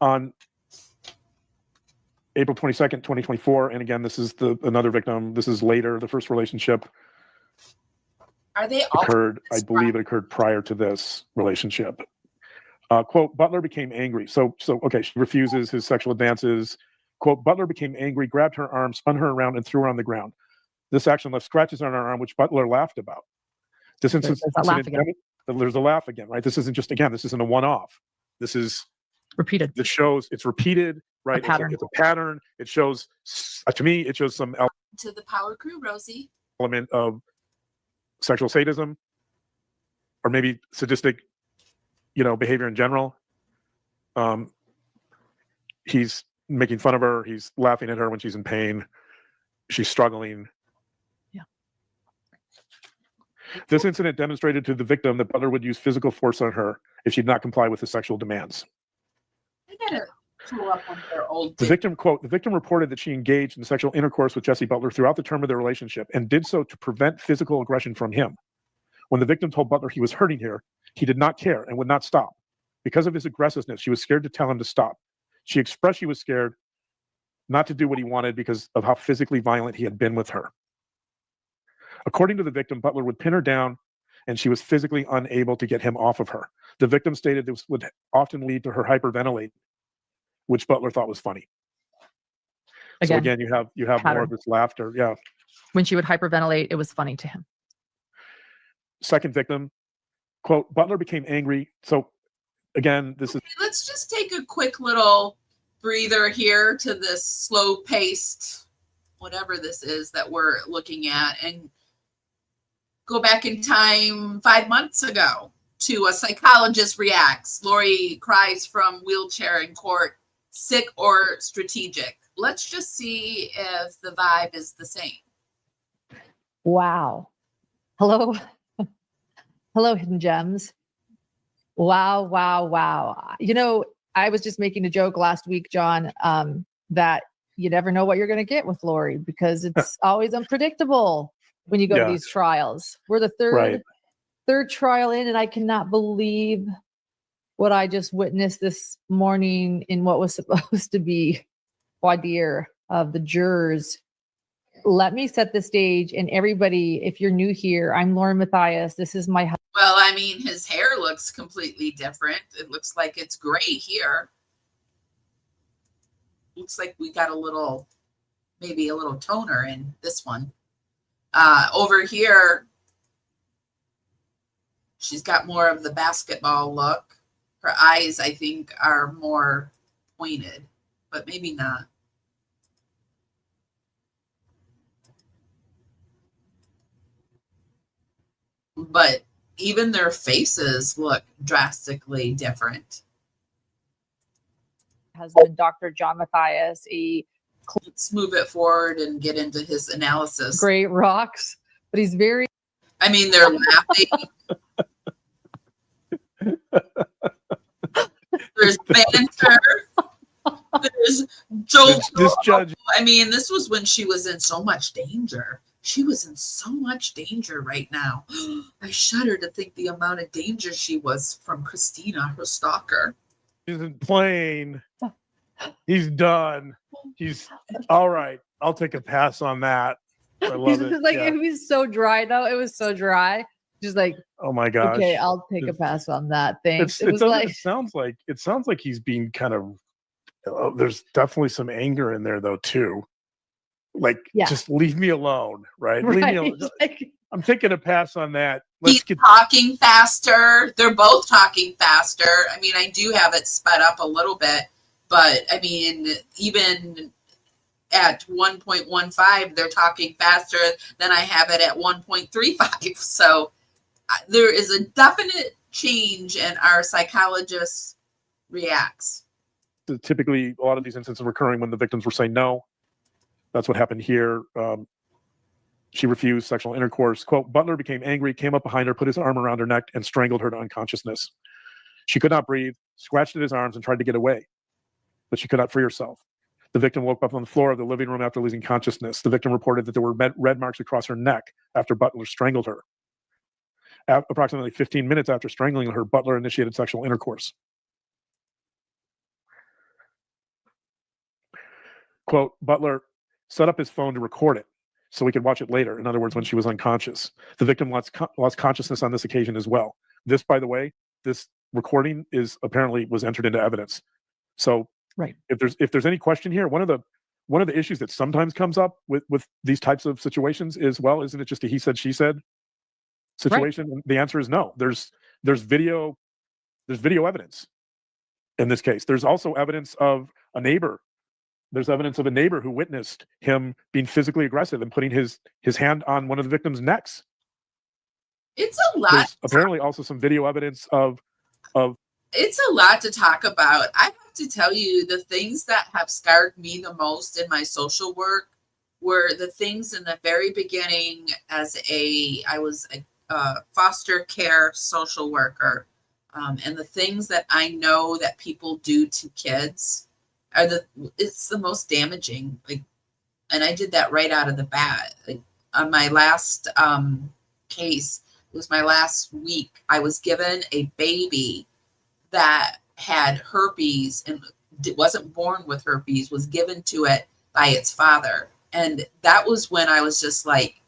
On April 22nd, 2024, and again, this is another victim. This is later. The first relationship occurred, I believe it occurred prior to this relationship. Quote, Butler became angry. So okay, she refuses his sexual advances. Quote, Butler became angry, grabbed her arm, spun her around, and threw her on the ground. This action left scratches on her arm, which Butler laughed about. This incident, there's a laugh again, right? This isn't a one-off. This is repeated. It's repeated, right? It's a pattern. It shows, to me, it shows some to the power crew, Rosie, element of sexual sadism, or maybe sadistic, behavior in general. He's making fun of her. He's laughing at her when she's in pain. She's struggling. Yeah. This incident demonstrated to the victim that Butler would use physical force on her if she did not comply with his sexual demands. I gotta pull up on their old. The victim, quote, the victim reported that she engaged in sexual intercourse with Jesse Butler throughout the term of their relationship and did so to prevent physical aggression from him. When the victim told Butler he was hurting her, he did not care and would not stop. Because of his aggressiveness, she was scared to tell him to stop. She expressed she was scared not to do what he wanted because of how physically violent he had been with her. According to the victim, Butler would pin her down and she was physically unable to get him off of her. The victim stated this would often lead to her hyperventilating, which Butler thought was funny. So again, you have more of this laughter. Yeah. When she would hyperventilate, it was funny to him. Second victim, quote, Butler became angry. So again, this is. Let's just take a quick little breather here to this slow paced, whatever this is that we're looking at, and go back in time 5 months ago to a psychologist reacts. Lori cries from wheelchair in court, sick or strategic. Let's just see if the vibe is the same. Wow. Hello. Hello, Hidden Gems. Wow, wow, wow. I was just making a joke last week, John, that you never know what you're going to get with Lori because it's always unpredictable when you go to these trials. We're the third trial in, and I cannot believe what I just witnessed this morning in what was supposed to be voir dire of the jurors. Let me set the stage, and everybody, if you're new here, I'm Lauren Matthias. This is my husband. Well, I mean, his hair looks completely different. It looks like it's gray here. Looks like we got maybe a little toner in this one. Over here, she's got more of the basketball look. Her eyes, I think, are more pointed, but maybe not. But even their faces look drastically different. Husband, Dr. John Matthias, Let's move it forward and get into his analysis. great rocks, but he's very. I mean, they're laughing. There's banter. There's Joe. This judge. I mean, this was when she was in so much danger. She was in so much danger right now. I shudder to think the amount of danger she was from Christina, her stalker. Isn't playing. He's done. He's all right. I'll take a pass on that. I love it. Like Yeah. it was so dry though. It was so dry. Just like, Oh my gosh. okay, I'll take a pass on that. Thanks. It was like, it sounds like he's being kind of. There's definitely some anger in there though too. Like, just leave me alone, right? Leave me alone. Like, I'm taking a pass on that. He's talking faster. They're both talking faster. I mean, I do have it sped up a little bit, but I mean, even at 1.15, they're talking faster than I have it at 1.35. So there is a definite change in our psychologist reacts. Typically, a lot of these incidents are occurring when the victims were saying no. That's what happened here. She refused sexual intercourse. Quote, Butler became angry, came up behind her, put his arm around her neck, and strangled her to unconsciousness. She could not breathe, scratched at his arms, and tried to get away, but she could not free herself. The victim woke up on the floor of the living room after losing consciousness. The victim reported that there were red marks across her neck after Butler strangled her. Approximately 15 minutes after strangling her, Butler initiated sexual intercourse. Quote, Butler set up his phone to record it so we could watch it later. In other words, when she was unconscious. The victim lost consciousness on this occasion as well. This, by the way, this recording was entered into evidence. So right. If there's any question here, one of the issues that sometimes comes up with these types of situations is, well, isn't it just a he said, she said situation? Right. The answer is no. There's video evidence in this case. There's also evidence of a neighbor. There's evidence of a neighbor who witnessed him being physically aggressive and putting his hand on one of the victims' necks. It's a lot. There's apparently also some video evidence of. It's a lot to talk about. I have to tell you, the things that have scarred me the most in my social work were the things in the very beginning I was a foster care social worker. And the things that I know that people do to kids it's the most damaging. Like, and I did that right out of the bat. Like, on my last case, it was my last week, I was given a baby that had herpes and wasn't born with herpes, was given to it by its father. And that was when I was just like,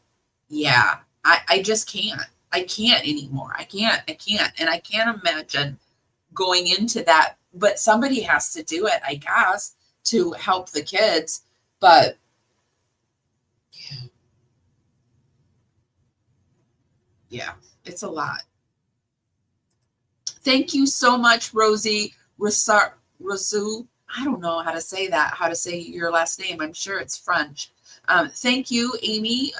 yeah, I just can't. I can't anymore. I can't. And I can't imagine going into that. But somebody has to do it, I guess, to help the kids. But yeah, it's a lot. Thank you so much, Rosie Razou. I don't know how to say your last name. I'm sure it's French. Thank you, Amy.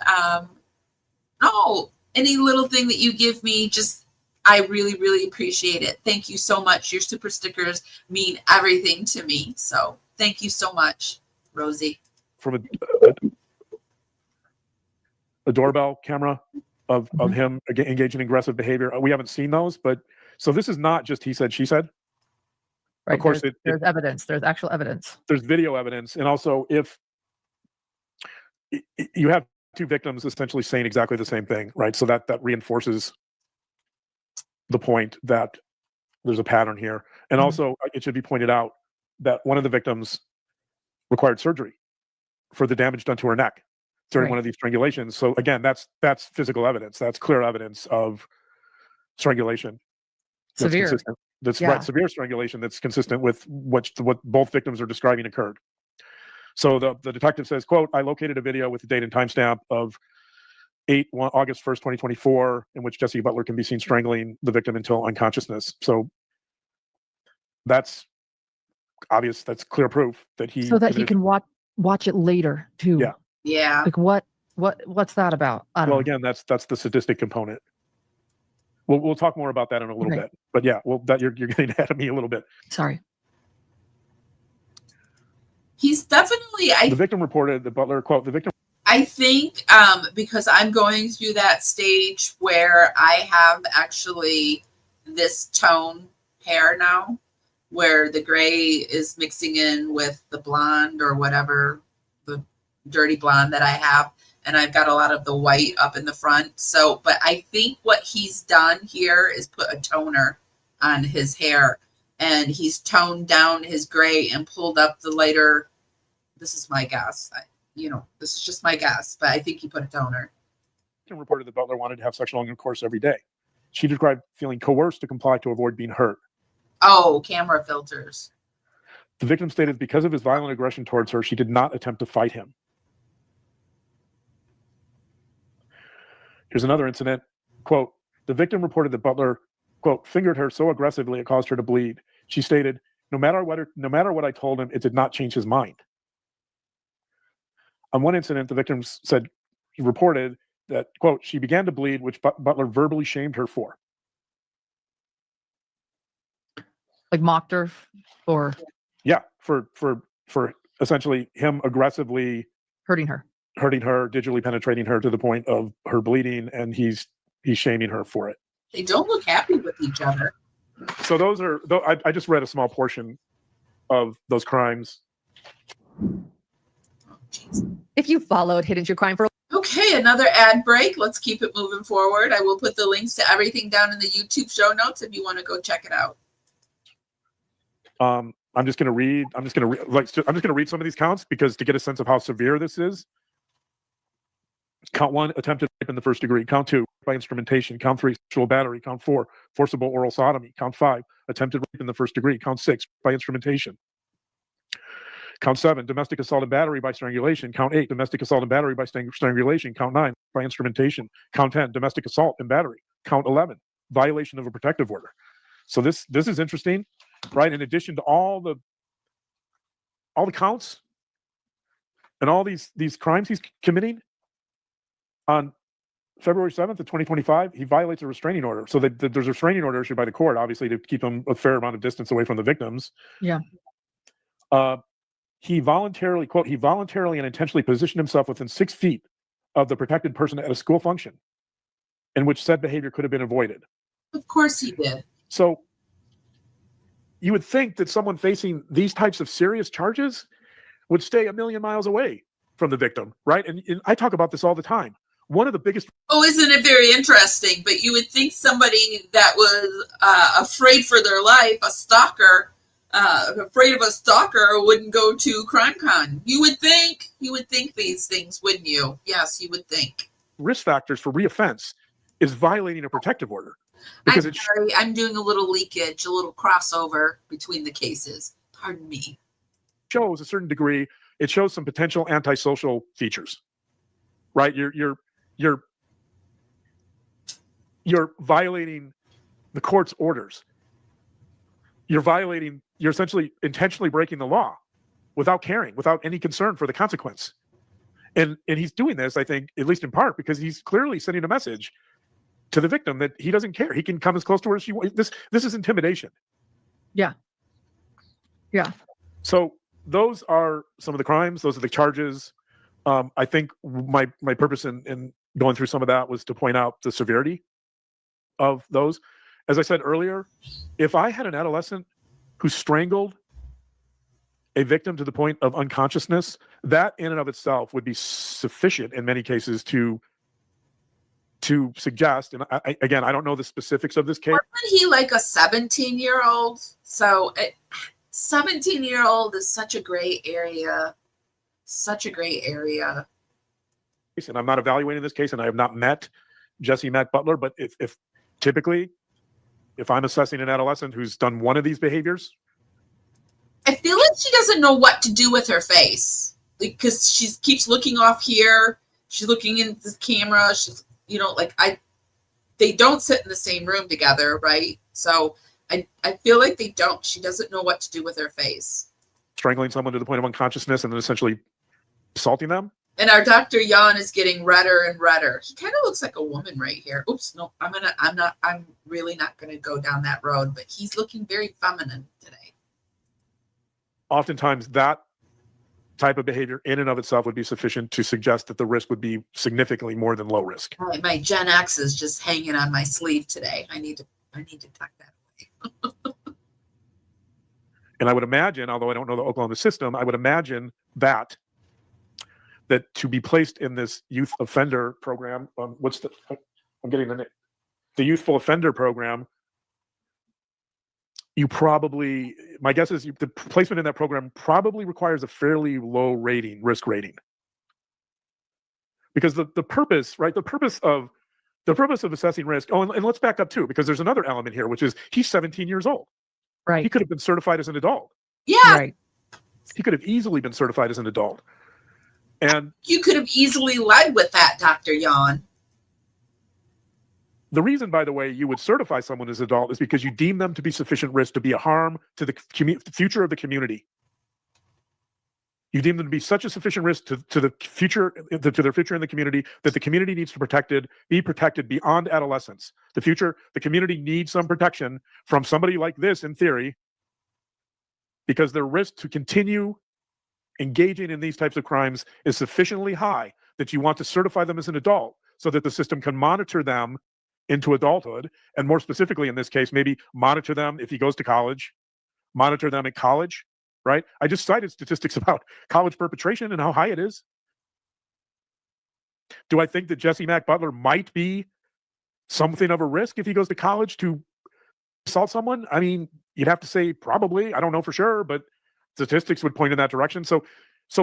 Any little thing that you give me, I really, really appreciate it. Thank you so much. Your super stickers mean everything to me. So thank you so much, Rosie. From a doorbell camera of him engaging in aggressive behavior. We haven't seen those, but so this is not just he said, she said. Right. Of course, there's evidence. There's actual evidence. There's video evidence. And also, if you have two victims essentially saying exactly the same thing, right? So that reinforces the point that there's a pattern here. And also, it should be pointed out that one of the victims required surgery for the damage done to her neck during one of these strangulations. So again, that's physical evidence. That's clear evidence of strangulation. Severe. Right, severe strangulation that's consistent with what both victims are describing occurred. So the detective says, quote, I located a video with the date and timestamp of August 1st, 2024, in which Jesse Butler can be seen strangling the victim until unconsciousness. So that's obvious. That's clear proof that he... So that he can watch it later, too. Yeah. Yeah. Like what's that about? Well, again, that's the sadistic component. We'll talk more about that in a little bit. But yeah, well, that you're getting ahead of me a little bit. Sorry. He's definitely, The victim reported that Butler, quote, the victim. I think because I'm going through that stage where I have actually this tone hair now, where the gray is mixing in with the blonde or whatever, the dirty blonde that I have. And I've got a lot of the white up in the front. So, but I think what he's done here is put a toner on his hair, and he's toned down his gray and pulled up the lighter. This is my guess. This is just my guess, but I think he put a toner. Reported that Butler wanted to have sexual intercourse every day. She described feeling coerced to comply to avoid being hurt. Oh, camera filters. The victim stated because of his violent aggression towards her, she did not attempt to fight him. Here's another incident. Quote, the victim reported that Butler, quote, fingered her so aggressively it caused her to bleed. She stated, no matter what I told him, it did not change his mind. On one incident, the victim reported that, quote, she began to bleed, which Butler verbally shamed her for. Like mocked her or? Yeah, for essentially him aggressively hurting her, digitally penetrating her to the point of her bleeding, and he's shaming her for it. They don't look happy with each other. So those are, I just read a small portion of those crimes. If you followed Hidden True Crime for Okay, another ad break. Let's keep it moving forward. I will put the links to everything down in the YouTube show notes if you want to go check it out. I'm just going to read some of these counts because to get a sense of how severe this is. Count 1, attempted rape in the first degree. Count 2, by instrumentation. Count 3, sexual battery. Count 4, forcible oral sodomy. Count 5, attempted rape in the first degree. Count 6, by instrumentation. Count 7, domestic assault and battery by strangulation. Count 8, domestic assault and battery by strangulation. Count 9, by instrumentation. Count 10, domestic assault and battery. Count 11, violation of a protective order. So this is interesting, right? In addition to all the counts and all these crimes he's committing, on February 7th of 2025, he violates a restraining order. So there's a restraining order issued by the court, obviously, to keep him a fair amount of distance away from the victims. Yeah. He voluntarily and intentionally positioned himself within 6 feet of the protected person at a school function in which said behavior could have been avoided. Of course he did. So you would think that someone facing these types of serious charges would stay a million miles away from the victim, right? And I talk about this all the time. One of the biggest... Oh, isn't it very interesting? But you would think somebody that was afraid for their life, a stalker, afraid of a stalker, wouldn't go to CrimeCon. You would think these things, wouldn't you? Yes, you would think. Risk factors for reoffense is violating a protective order. Because I'm doing a little leakage, a little crossover between the cases. Pardon me. Shows a certain degree, it shows some potential antisocial features, right? You're violating the court's orders. You're essentially intentionally breaking the law without caring, without any concern for the consequence. And he's doing this, I think, at least in part, because he's clearly sending a message to the victim that he doesn't care. He can come as close to her as she wants. This is intimidation. Yeah. Yeah. So those are some of the crimes. Those are the charges. I think my purpose in going through some of that was to point out the severity of those. As I said earlier, if I had an adolescent who strangled a victim to the point of unconsciousness, that in and of itself would be sufficient in many cases to suggest, and I don't know the specifics of this case. Wasn't he like a 17-year-old? So 17-year-old is such a gray area. Such a gray area. And I'm not evaluating this case, and I have not met Jesse Mack Butler, but if typically, if I'm assessing an adolescent who's done one of these behaviors, I feel like she doesn't know what to do with her face because she keeps looking off here. She's looking into the camera. She's, they don't sit in the same room together, right? So I feel like she doesn't know what to do with her face. Strangling someone to the point of unconsciousness and then essentially assaulting them. And our Dr. Jawn is getting redder and redder. He kind of looks like a woman right here. Oops, no, I'm really not gonna go down that road, but he's looking very feminine today. Oftentimes that type of behavior in and of itself would be sufficient to suggest that the risk would be significantly more than low risk. My Gen X is just hanging on my sleeve today. I need to tuck that away. And I would imagine, although I don't know the Oklahoma system, I would imagine that to be placed in this youth offender program, I'm getting the name, the youthful offender program, my guess is the placement in that program probably requires a fairly low risk rating. Because the purpose, right, the purpose of assessing risk, and let's back up too, because there's another element here, which is he's 17 years old. Right. He could have been certified as an adult. Yeah. Right. He could have easily been certified as an adult. And you could have easily led with that, Dr. Jawn. The reason, by the way, you would certify someone as an adult is because you deem them to be sufficient risk to be a harm to the future of the community. You deem them to be such a sufficient risk to their future in the community that the community needs to be protected beyond adolescence. The community needs some protection from somebody like this, in theory, because their risk to continue engaging in these types of crimes is sufficiently high that you want to certify them as an adult so that the system can monitor them into adulthood, and more specifically in this case, maybe monitor them if he goes to college, monitor them at college, right? I just cited statistics about college perpetration and how high it is. Do I think that Jesse Mack Butler might be something of a risk if he goes to college to assault someone? I mean, you'd have to say probably. I don't know for sure, but statistics would point in that direction. So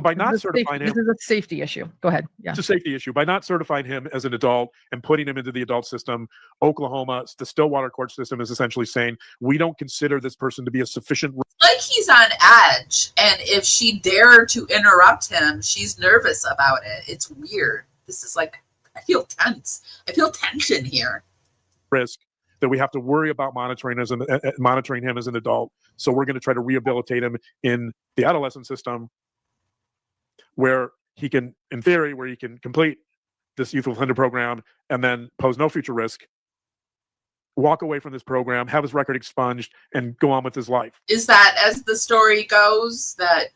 by not certifying him, this is a safety issue. Go ahead. Yeah, it's a safety issue. By not certifying him as an adult and putting him into the adult system, Oklahoma, the Stillwater court system is essentially saying we don't consider this person to be a sufficient. Like he's on edge, and if she dared to interrupt him, she's nervous about it. It's weird. This is like, I feel tense. I feel tension here. Risk that we have to worry about monitoring him as an adult. So we're going to try to rehabilitate him in the adolescent system, where he can, in theory, where he can complete this youth offender program and then pose no future risk, walk away from this program, have his record expunged, and go on with his life. Is that, as the story goes, that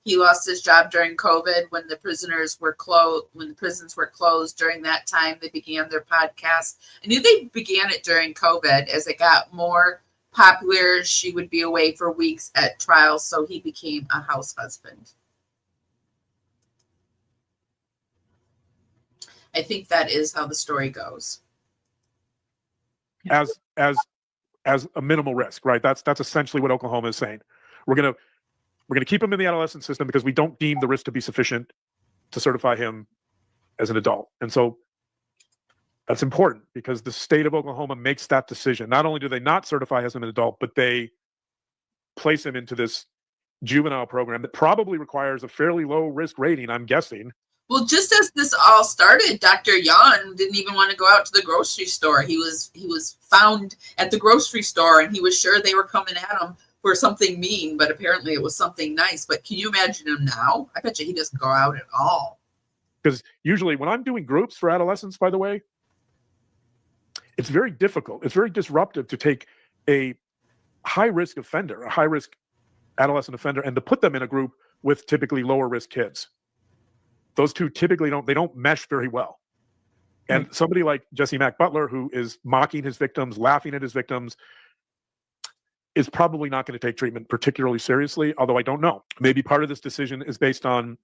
he lost his job during COVID when the prisons were closed during that time? They began their podcast. I knew they began it during COVID. As it got more popular, she would be away for weeks at trials, so he became a house husband. I think that is how the story goes. As a minimal risk, right? That's essentially what Oklahoma is saying. We're gonna keep him in the adolescent system because we don't deem the risk to be sufficient to certify him as an adult. And so that's important because the state of Oklahoma makes that decision. Not only do they not certify as an adult, but they place him into this juvenile program that probably requires a fairly low risk rating, I'm guessing. Well, just as this all started, Dr. Jawn didn't even want to go out to the grocery store. He was found at the grocery store, and he was sure they were coming at him for something mean, but apparently it was something nice. But can you imagine him now? I bet you he doesn't go out at all. Because usually when I'm doing groups for adolescents, by the way, it's very difficult. It's very disruptive to take a high-risk offender, a high-risk adolescent offender, and to put them in a group with typically lower-risk kids. Those two typically don't mesh very well. And somebody like Jesse Mack Butler, who is mocking his victims, laughing at his victims, is probably not going to take treatment particularly seriously, although I don't know. Maybe part of this decision is based on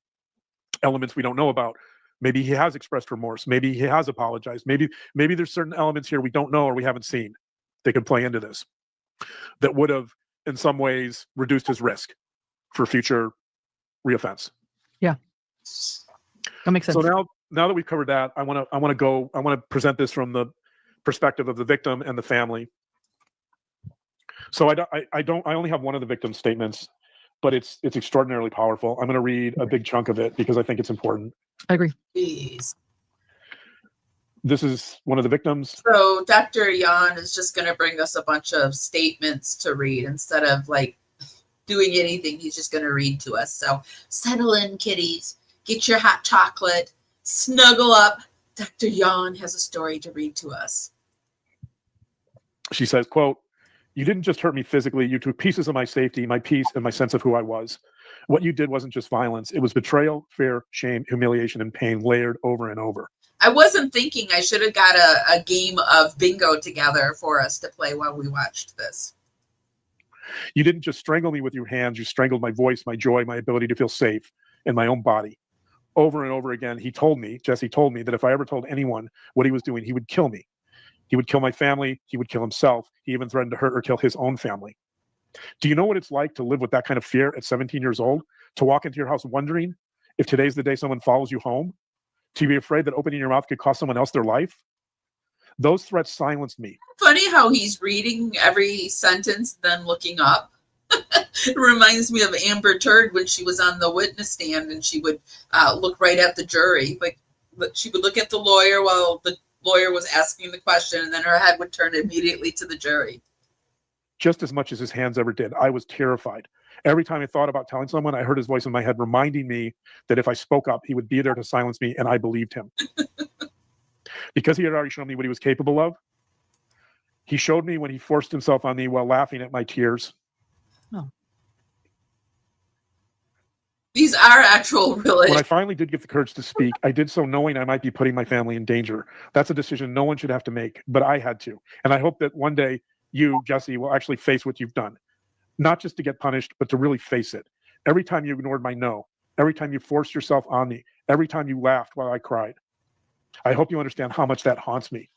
elements we don't know about. Maybe he has expressed remorse. Maybe he has apologized. Maybe there's certain elements here we don't know or we haven't seen that can play into this that would have, in some ways, reduced his risk for future reoffense. Yeah. That makes sense. So now that we've covered that, I want to present this from the perspective of the victim and the family. So I only have one of the victim's statements, but it's extraordinarily powerful. I'm going to read a big chunk of it because I think it's important. I agree. Please. This is one of the victims. So Dr. Jawn is just going to bring us a bunch of statements to read instead of like doing anything. He's just going to read to us. So settle in, kiddies. get your hot chocolate, snuggle up. Dr. Jawn has a story to read to us. She says, quote, "You didn't just hurt me physically. You took pieces of my safety, my peace, and my sense of who I was. What you did wasn't just violence. It was betrayal, fear, shame, humiliation, and pain layered over and over." I wasn't thinking I should have got a game of bingo together for us to play while we watched this. "You didn't just strangle me with your hands. You strangled my voice, my joy, my ability to feel safe in my own body. Over and over again, Jesse told me that if I ever told anyone what he was doing, he would kill me. He would kill my family. He would kill himself. He even threatened to hurt or kill his own family. Do you know what it's like to live with that kind of fear at 17 years old? To walk into your house wondering if today's the day someone follows you home? To be afraid that opening your mouth could cost someone else their life? Those threats silenced me." Funny how he's reading every sentence, then looking up. It reminds me of Amber Turd when she was on the witness stand and she would look right at the jury. Like she would look at the lawyer while the lawyer was asking the question, and then her head would turn immediately to the jury. Just as much as his hands ever did, I was terrified. Every time I thought about telling someone, I heard his voice in my head reminding me that if I spoke up, he would be there to silence me, and I believed him. Because he had already shown me what he was capable of, he showed me when he forced himself on me while laughing at my tears. Oh. These are actual real. When I finally did get the courage to speak, I did so knowing I might be putting my family in danger. That's a decision no one should have to make, but I had to. And I hope that one day you, Jesse, will actually face what you've done. Not just to get punished, but to really face it. Every time you ignored my no, every time you forced yourself on me, every time you laughed while I cried. I hope you understand how much that haunts me.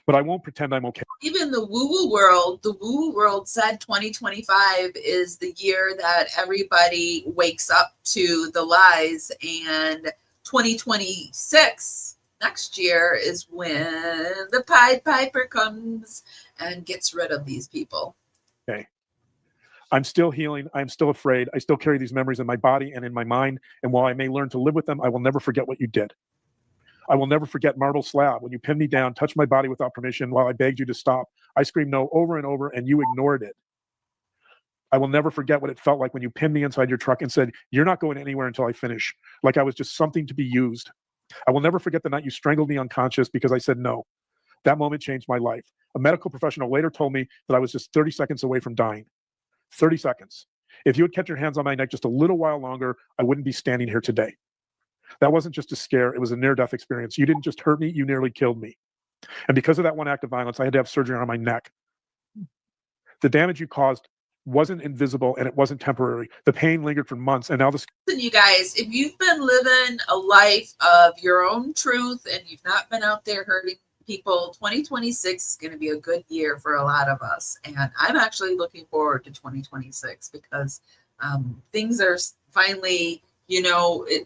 But I won't pretend I'm okay. Even the woo-woo world said 2025 is the year that everybody wakes up to the lies, and 2026, next year, is when the Pied Piper comes and gets rid of these people. Okay. I'm still healing. I'm still afraid. I still carry these memories in my body and in my mind. And while I may learn to live with them, I will never forget what you did. I will never forget Marble Slab when you pinned me down, touched my body without permission while I begged you to stop. I screamed no over and over, and you ignored it. I will never forget what it felt like when you pinned me inside your truck and said, "You're not going anywhere until I finish," like I was just something to be used. I will never forget the night you strangled me unconscious because I said no. That moment changed my life. A medical professional later told me that I was just 30 seconds away from dying. 30 seconds. If you had kept your hands on my neck just a little while longer, I wouldn't be standing here today. That wasn't just a scare. It was a near-death experience. You didn't just hurt me. You nearly killed me. And because of that one act of violence, I had to have surgery on my neck. The damage you caused wasn't invisible, and it wasn't temporary. The pain lingered for months, and now the... Listen, you guys, if you've been living a life of your own truth and you've not been out there hurting people, 2026 is going to be a good year for a lot of us. And I'm actually looking forward to 2026 because things are finally, the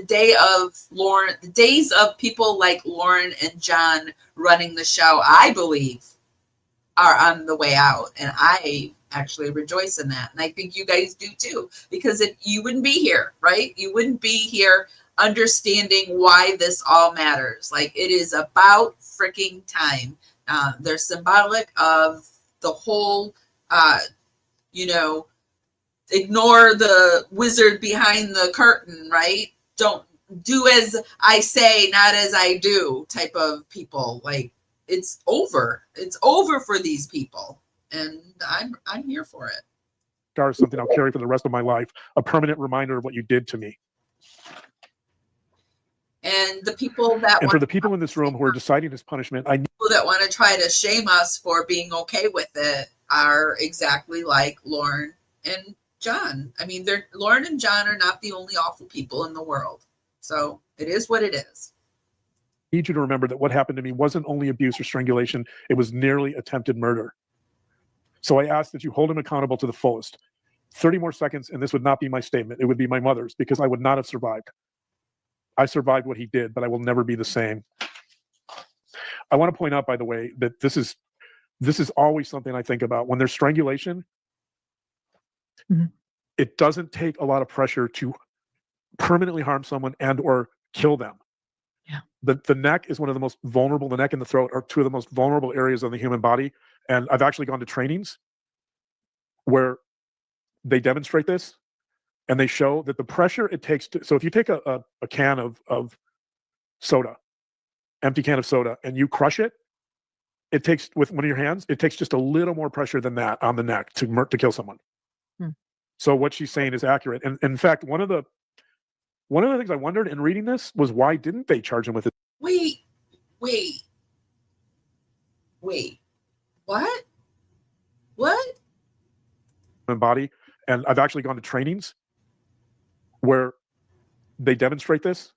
day of Lauren, the days of people like Lauren and John running the show, I believe, are on the way out. And I actually rejoice in that. And I think you guys do too, because you wouldn't be here, right? You wouldn't be here understanding why this all matters. Like, it is about freaking time. They're symbolic of the whole, ignore the wizard behind the curtain, right? Don't do as I say, not as I do type of people. Like, it's over. It's over for these people. And I'm here for it. Scar is something I'll carry for the rest of my life, a permanent reminder of what you did to me. And the people that and for the people in this room who are deciding this punishment, I people that want to try to shame us for being okay with it are exactly like Lauren and John. I mean, Lauren and John are not the only awful people in the world. So it is what it is. need you to remember that what happened to me wasn't only abuse or strangulation, it was nearly attempted murder. So I ask that you hold him accountable to the fullest. 30 more seconds, and this would not be my statement. It would be my mother's, because I would not have survived. I survived what he did, but I will never be the same. I want to point out, by the way, that this is always something I think about. When there's strangulation, it doesn't take a lot of pressure to permanently harm someone and or kill them. Yeah. The neck is one of the most vulnerable. The neck and the throat are two of the most vulnerable areas of the human body. And I've actually gone to trainings where they demonstrate this, and they show that the pressure it takes to, so if you take a can of soda, empty can of soda, and you crush it, it takes, with one of your hands, it takes just a little more pressure than that on the neck to kill someone. So what she's saying is accurate. And in fact, one of the things I wondered in reading this was, why didn't they charge him with it? Wait. What? Body. And I've actually gone to trainings where they demonstrate this,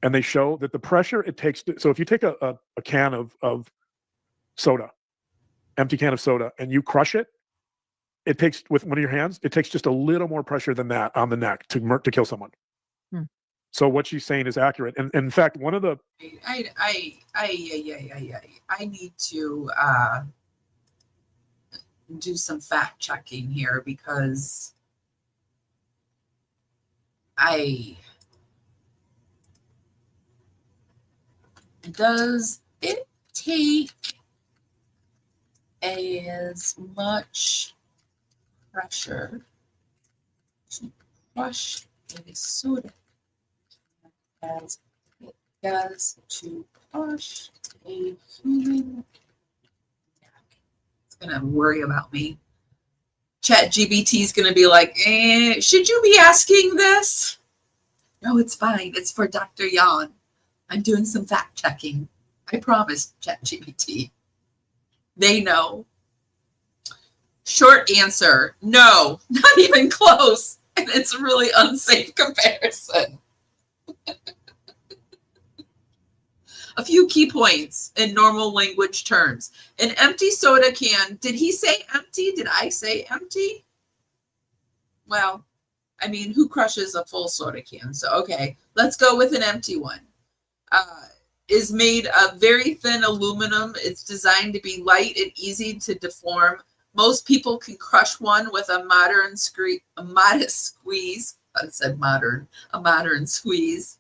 and they show that the pressure it takes to, so if you take a can of soda, empty can of soda, and you crush it, it takes, with one of your hands, it takes just a little more pressure than that on the neck to kill someone. So what she's saying is accurate. And in fact, one of the, I need to do some fact checking here, because does it take as much pressure to crush a soda as it does to crush a human neck? It's gonna worry about me. ChatGPT is gonna be like, should you be asking this? No, it's fine. It's for Dr. Jawn. I'm doing some fact checking. I promise, ChatGPT. They know. Short answer, no, not even close. And it's a really unsafe comparison. A few key points in normal language terms. An empty soda can, did he say empty? Did I say empty? Well, I mean, who crushes a full soda can? So, okay, let's go with an empty one. Is made of very thin aluminum. It's designed to be light and easy to deform. Most people can crush one with a modest squeeze. I said modern, a modern squeeze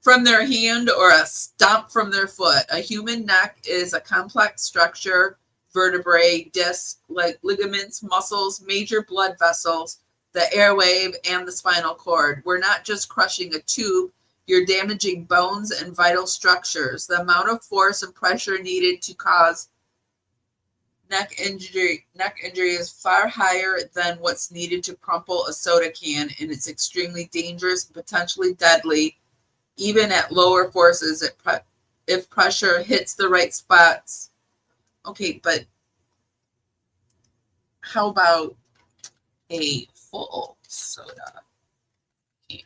from their hand or a stomp from their foot. A human neck is a complex structure, vertebrae, discs, like ligaments, muscles, major blood vessels, the airway, and the spinal cord. We're not just crushing a tube. You're damaging bones and vital structures. The amount of force and pressure needed to cause neck injury is far higher than what's needed to crumple a soda can, and it's extremely dangerous and potentially deadly, even at lower forces if pressure hits the right spots. Okay, but how about a full soda can?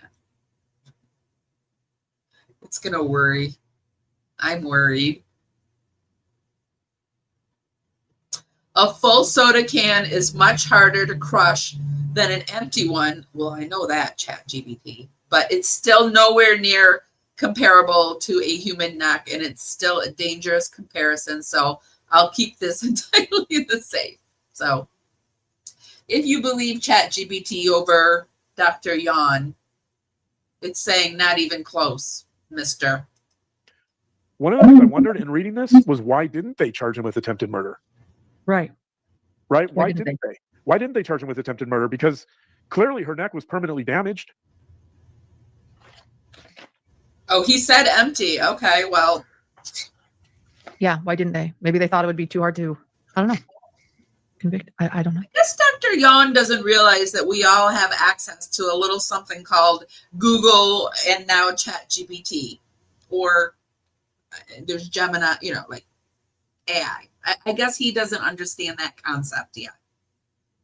It's going to worry. I'm worried. A full soda can is much harder to crush than an empty one. Well, I know that, ChatGPT, but it's still nowhere near comparable to a human neck, and it's still a dangerous comparison. So I'll keep this entirely in the safe. So if you believe ChatGPT over Dr. Jawn, it's saying not even close, mister. One of the things I wondered in reading this was, why didn't they charge him with attempted murder? Right. Why didn't they? Why didn't they charge him with attempted murder? Because clearly her neck was permanently damaged. Oh, he said empty. Okay, well. Yeah, why didn't they? Maybe they thought it would be too hard to, I don't know, convict. I don't know. I guess Dr. Jawn doesn't realize that we all have access to a little something called Google and now ChatGPT. Or there's Gemini, like AI. I guess he doesn't understand that concept yet.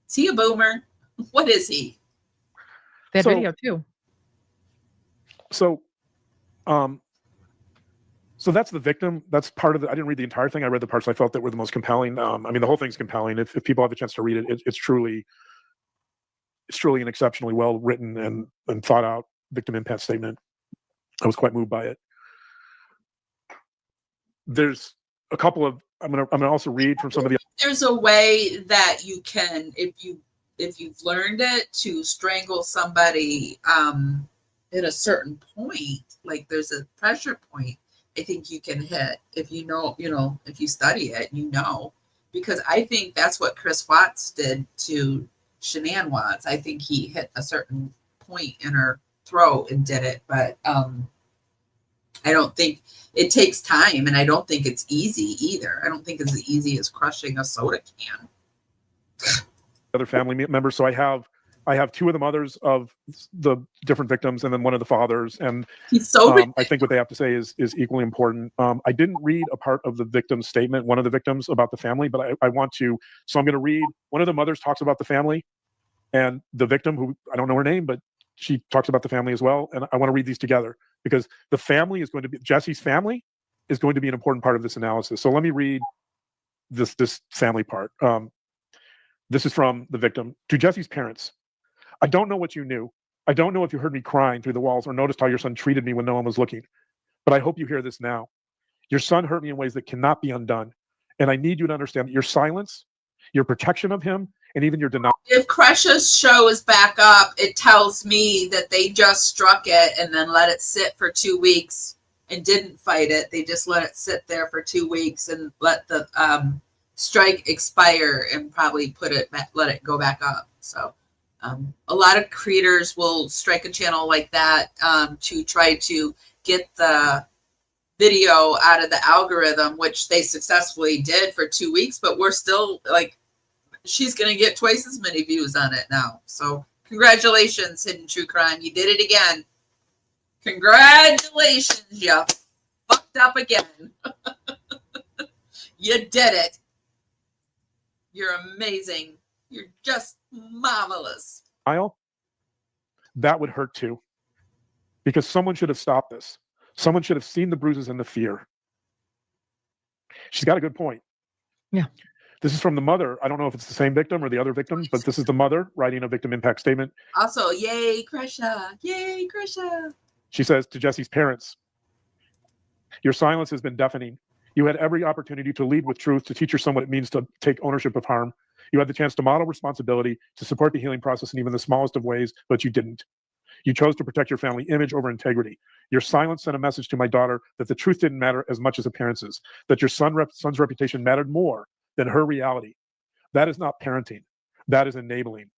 Is he a boomer? What is he? They had video too. So that's the victim. That's part of the, I didn't read the entire thing. I read the parts I felt that were the most compelling. I mean, the whole thing's compelling. If people have a chance to read it, it's truly an exceptionally well written and thought out victim impact statement. I was quite moved by it. There's a couple of, I'm gonna also read from some of the. There's a way that you can, if you've learned it, to strangle somebody at a certain point. Like there's a pressure point I think you can hit if you know, if you study it, because I think that's what Chris Watts did to shenanigans. I think he hit a certain point in her throat and did it, but I don't think it takes time, and I don't think it's easy either. I don't think it's as easy as crushing a soda can. Other family members. So I have two of the mothers of the different victims, and then one of the fathers. And He's so I think what they have to say is equally important. I didn't read a part of the victim's statement, one of the victims, about the family, but I want to. So I'm going to read. One of the mothers talks about the family, and the victim, who I don't know her name, but she talks about the family as well. And I want to read these together because the family is going to be, Jesse's family is going to be an important part of this analysis. So let me read this family part. This is from the victim. To Jesse's parents, I don't know what you knew. I don't know if you heard me crying through the walls or noticed how your son treated me when no one was looking. But I hope you hear this now. Your son hurt me in ways that cannot be undone. And I need you to understand that your silence, your protection of him, and even your denial. If Crush's show is back up, it tells me that they just struck it and then let it sit for 2 weeks and didn't fight it. They just let it sit there for 2 weeks and let the strike expire and probably let it go back up. So a lot of creators will strike a channel like that to try to get the video out of the algorithm, which they successfully did for 2 weeks, but we're still like, she's going to get twice as many views on it now. So congratulations, Hidden True Crime. You did it again. Congratulations. You fucked up again. You did it. You're amazing. You're just marvelous. That would hurt too. Because someone should have stopped this. Someone should have seen the bruises and the fear. She's got a good point. Yeah. This is from the mother. I don't know if it's the same victim or the other victim, but this is the mother writing a victim impact statement. Also, yay, Krusha. Yay, Krusha. She says to Jesse's parents, your silence has been deafening. You had every opportunity to lead with truth, to teach your son what it means to take ownership of harm. You had the chance to model responsibility, to support the healing process in even the smallest of ways, but you didn't. You chose to protect your family image over integrity. Your silence sent a message to my daughter that the truth didn't matter as much as appearances, that your son's reputation mattered more than her reality. That is not parenting. That is enabling.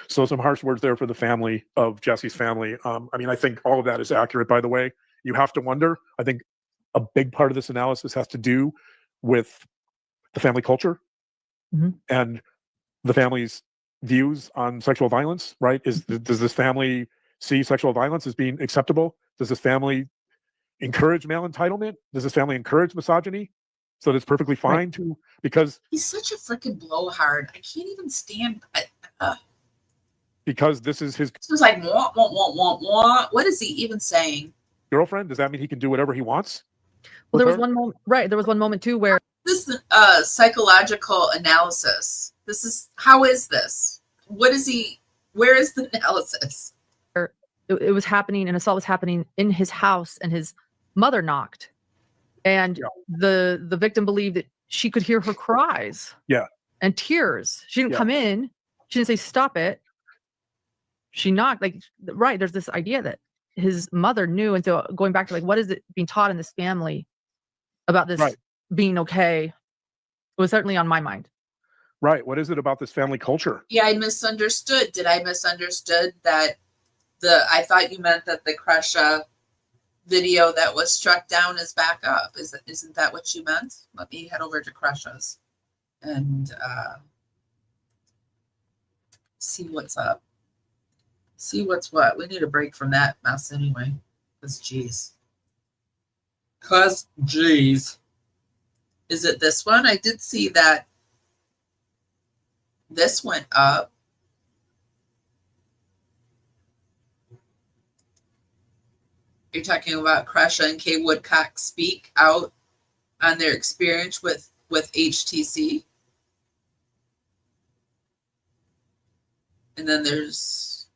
So some harsh words there for the family of Jesse's family. I think all of that is accurate, by the way. You have to wonder. I think a big part of this analysis has to do with the family culture and the family's views on sexual violence, right? Does this family see sexual violence as being acceptable? Does this family encourage male entitlement? Does this family encourage misogyny? So that's perfectly fine to, because he's such a freaking blowhard. I can't even stand. Because this is his. This was like what is he even saying? Girlfriend? Does that mean he can do whatever he wants? Well, there was one moment, right? There was one moment too where this is psychological analysis. How is this? What is he? Where is the analysis? It was happening, an assault was happening in his house, and his mother knocked, and the victim believed that she could hear her cries, and tears. She didn't come in. She didn't say stop it. She knocked. There's this idea that his mother knew, and so going back to what is it being taught in this family about this being okay? It was certainly on my mind. Right. What is it about this family culture? Yeah, I misunderstood. Did I misunderstood that I thought you meant that the Krusha video that was struck down is back up. Isn't that what you meant? Let me head over to Krusha's and see what's up. See what's what. We need a break from that mess anyway. Cause geez. Is it this one? I did see that this went up. You're talking about Krusha and Kay Woodcock speak out on their experience with HTC. And then there's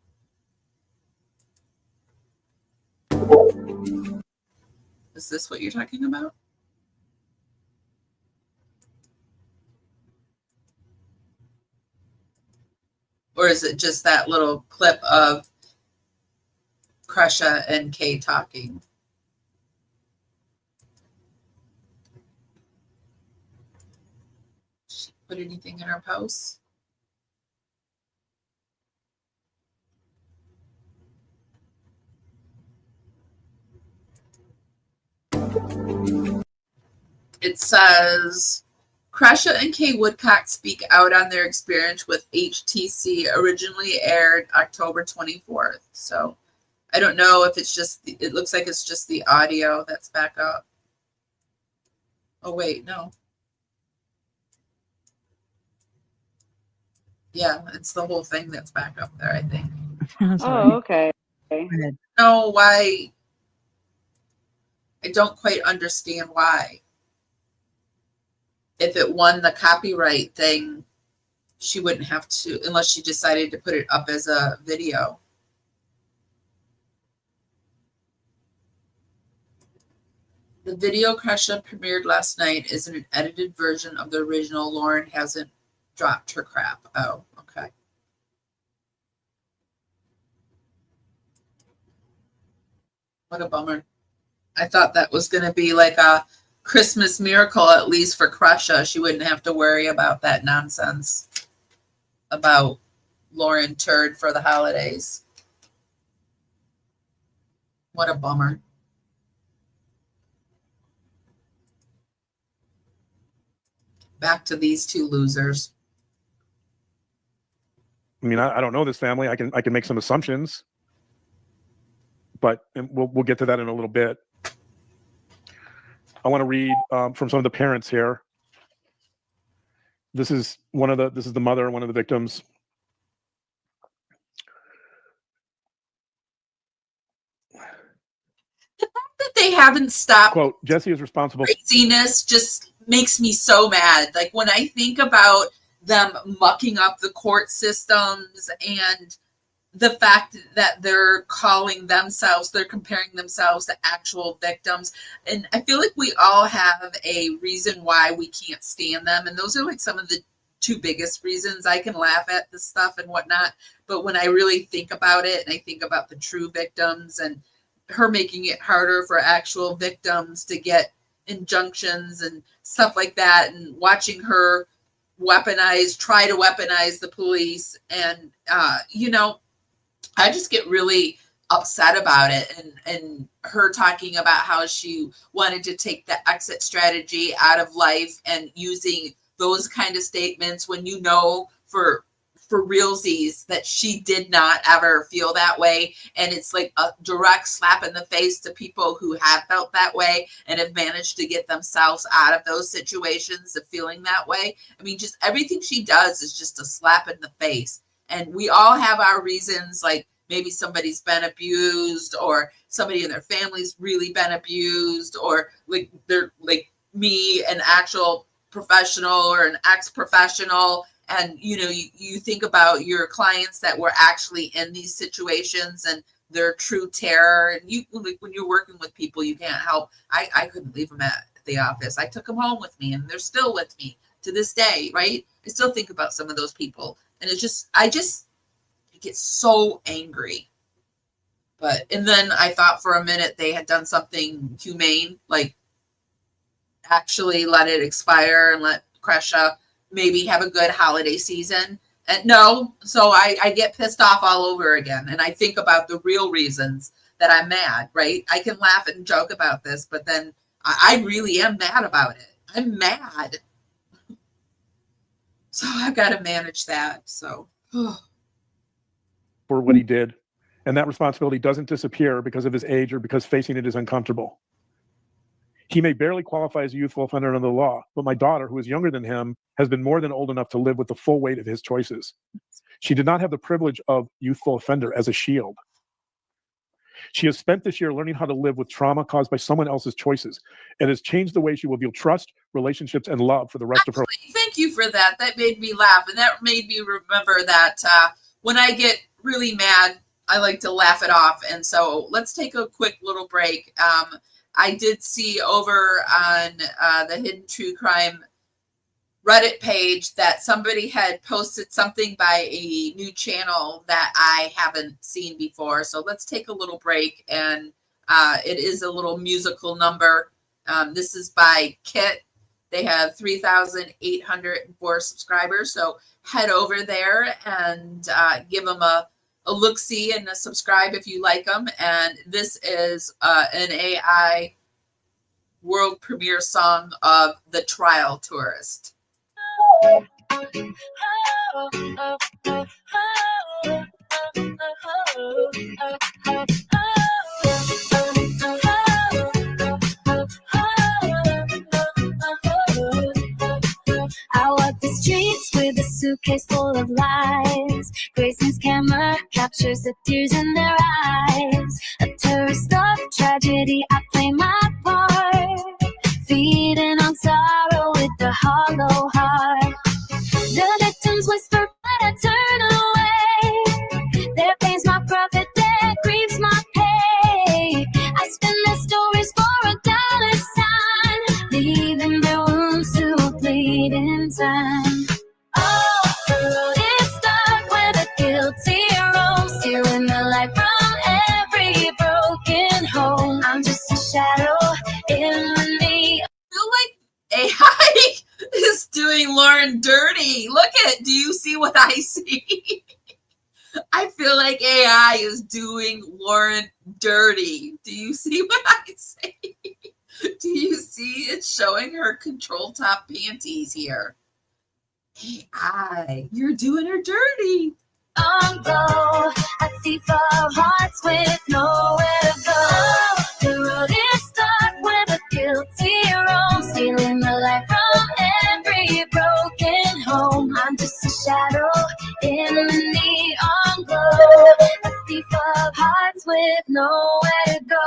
is this what you're talking about? Or is it just that little clip of Krusha and Kay talking? Did she put anything in her post? It says, Kresha and Kay Woodcock speak out on their experience with HTC, originally aired October 24th. So I don't know if it's just, it looks like it's just the audio that's back up. Oh, wait, no. Yeah, it's the whole thing that's back up there, I think. Oh, okay. No, why? I don't quite understand why. If it won the copyright thing, she wouldn't have to, unless she decided to put it up as a video. The video Kresha premiered last night is an edited version of the original. Lauren hasn't dropped her crap. Oh, okay. What a bummer. I thought that was going to be like a Christmas miracle, at least for Kresha. She wouldn't have to worry about that nonsense about Lauren Turd for the holidays. What a bummer. Back to these two losers. I mean, I don't know this family. I can make some assumptions, but we'll get to that in a little bit. I want to read from some of the parents here. This is the mother, one of the victims. The fact that they haven't stopped, quote, Jesse is responsible. Craziness just makes me so mad. Like when I think about them mucking up the court systems and the fact that they're calling themselves, they're comparing themselves to actual victims. And I feel like we all have a reason why we can't stand them. And those are like some of the two biggest reasons. I can laugh at this stuff and whatnot, but when I really think about it and I think about the true victims and her making it harder for actual victims to get injunctions and stuff like that, and watching her try to weaponize the police. And, I just get really upset about it. And her talking about how she wanted to take the exit strategy out of life and using those kind of statements when for realsies that she did not ever feel that way. And it's like a direct slap in the face to people who have felt that way and have managed to get themselves out of those situations of feeling that way. I mean, just everything she does is just a slap in the face. And we all have our reasons, like maybe somebody's been abused or somebody in their family's really been abused, or like they're like me, an actual professional or an ex-professional. And, you think about your clients that were actually in these situations and their true terror. And when you're working with people, you can't help. I couldn't leave them at the office. I took them home with me and they're still with me to this day, right? I still think about some of those people. And I get so angry. And then I thought for a minute they had done something humane, like actually let it expire and let Kresha maybe have a good holiday season. And no, so I get pissed off all over again. And I think about the real reasons that I'm mad, right? I can laugh and joke about this, but then I really am mad about it. I'm mad. So I've got to manage that. So For what he did. And that responsibility doesn't disappear because of his age or because facing it is uncomfortable. He may barely qualify as a youthful offender under the law, but my daughter, who is younger than him, has been more than old enough to live with the full weight of his choices. She did not have the privilege of youthful offender as a shield. She has spent this year learning how to live with trauma caused by someone else's choices. It has changed the way she will view trust, relationships, and love for the rest of her life. Thank you for that. That made me laugh. And that made me remember that when I get really mad, I like to laugh it off. And so let's take a quick little break. I did see over on the Hidden True Crime Reddit page that somebody had posted something by a new channel that I haven't seen before. So let's take a little break. And it is a little musical number. This is by Kit. They have 3,804 subscribers. So head over there and give them a look-see and a subscribe if you like them. And this is an AI world premiere song of The Trial Tourist. I walk the streets with a suitcase full of lies. Grayson's camera captures the tears in their eyes. A tourist of tragedy, I play my part, feeding on sorrow with the hollow heart. The victims whisper, but I turn away. Their pain's my profit, their grief's my pay. I spin their stories for a dollar sign, leaving their wounds to bleed in time. Oh, the road is dark where the guilty roam, stealing the light from every broken home. I'm just a shadow in the knee. I feel like AI is doing Lauren dirty. Look do you see what I see? I feel like AI is doing Lauren dirty. Do you see what I see? Do you see it's showing her control top panties here? AI, you're doing her dirty. Go, a thief of hearts with nowhere to go. The road is dark where the guilty roam, stealing the light from every broken home. I'm just a shadow in the neon glow, a thief of hearts with nowhere to go.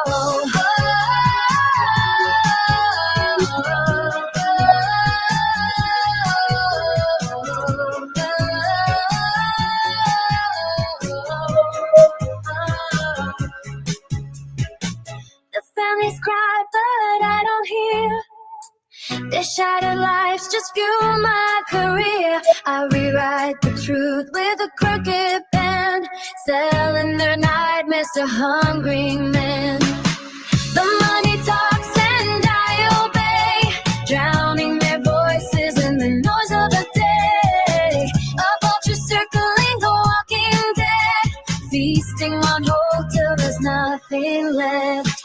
The families cry, but I don't hear. Their shattered lives just fuel my career. I rewrite the truth with a crooked pen, selling their nightmares to hungry men. The money talks and I obey, drowning their voices in the noise of the day. A vulture circling the walking dead, feasting on hope till there's nothing left.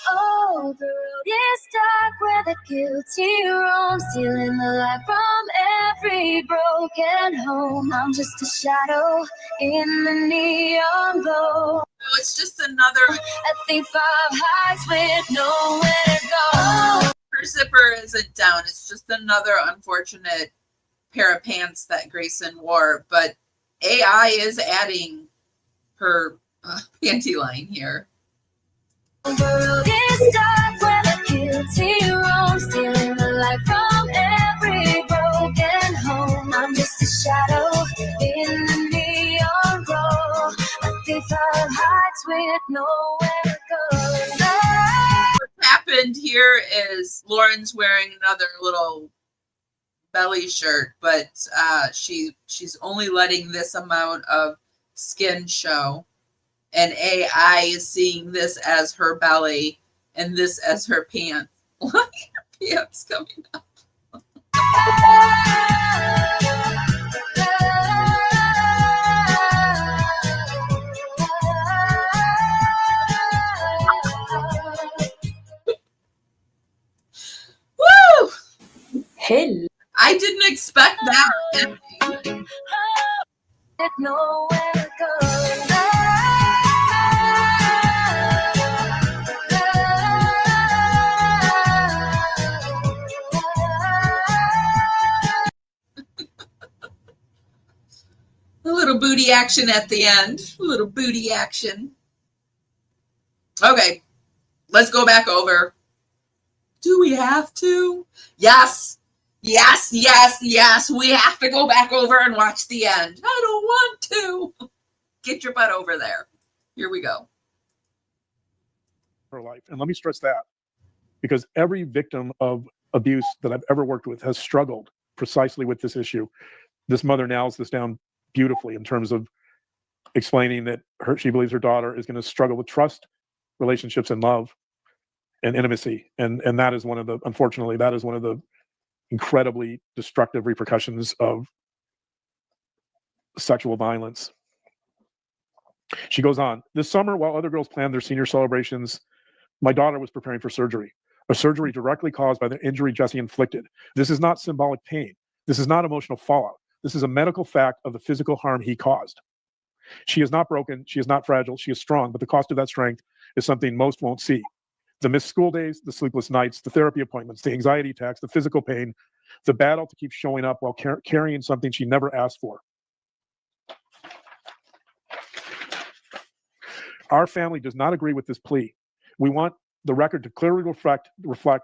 Oh, the road is dark where the guilty roam, stealing the light from every broken home. I'm just a shadow in the neon glow. Oh, it's just another. A thief of hearts with nowhere to go. Her zipper isn't down. It's just another unfortunate pair of pants that Grayson wore. But AI is adding her panty line here. The road is dark where the guilty roam, stealing the light from every broken home. I'm just a shadow in the neon glow, a thief of hearts with nowhere to go. What happened here is Lauren's wearing another little belly shirt, but she's only letting this amount of skin show. And AI is seeing this as her belly and this as her pants. Look at her pants coming up. Woo! Hello. I didn't expect that. Nowhere to go. A little booty action at the end. A little booty action. Okay, let's go back over. Do we have to? Yes. Yes, yes, yes. We have to go back over and watch the end. I don't want to. Get your butt over there. Here we go. Her life. And let me stress that, because every victim of abuse that I've ever worked with has struggled precisely with this issue. This mother nails this down beautifully in terms of explaining that she believes her daughter is going to struggle with trust, relationships, and love and intimacy. And that is one of the, unfortunately, that is one of the incredibly destructive repercussions of sexual violence. She goes on, this summer, while other girls planned their senior celebrations, my daughter was preparing for surgery. a surgery directly caused by the injury Jesse inflicted. This is not symbolic pain. This is not emotional fallout. This is a medical fact of the physical harm he caused. She is not broken. She is not fragile. She is strong, but the cost of that strength is something most won't see. The missed school days, the sleepless nights, the therapy appointments, the anxiety attacks, the physical pain, the battle to keep showing up while carrying something she never asked for. Our family does not agree with this plea. We want the record to clearly reflect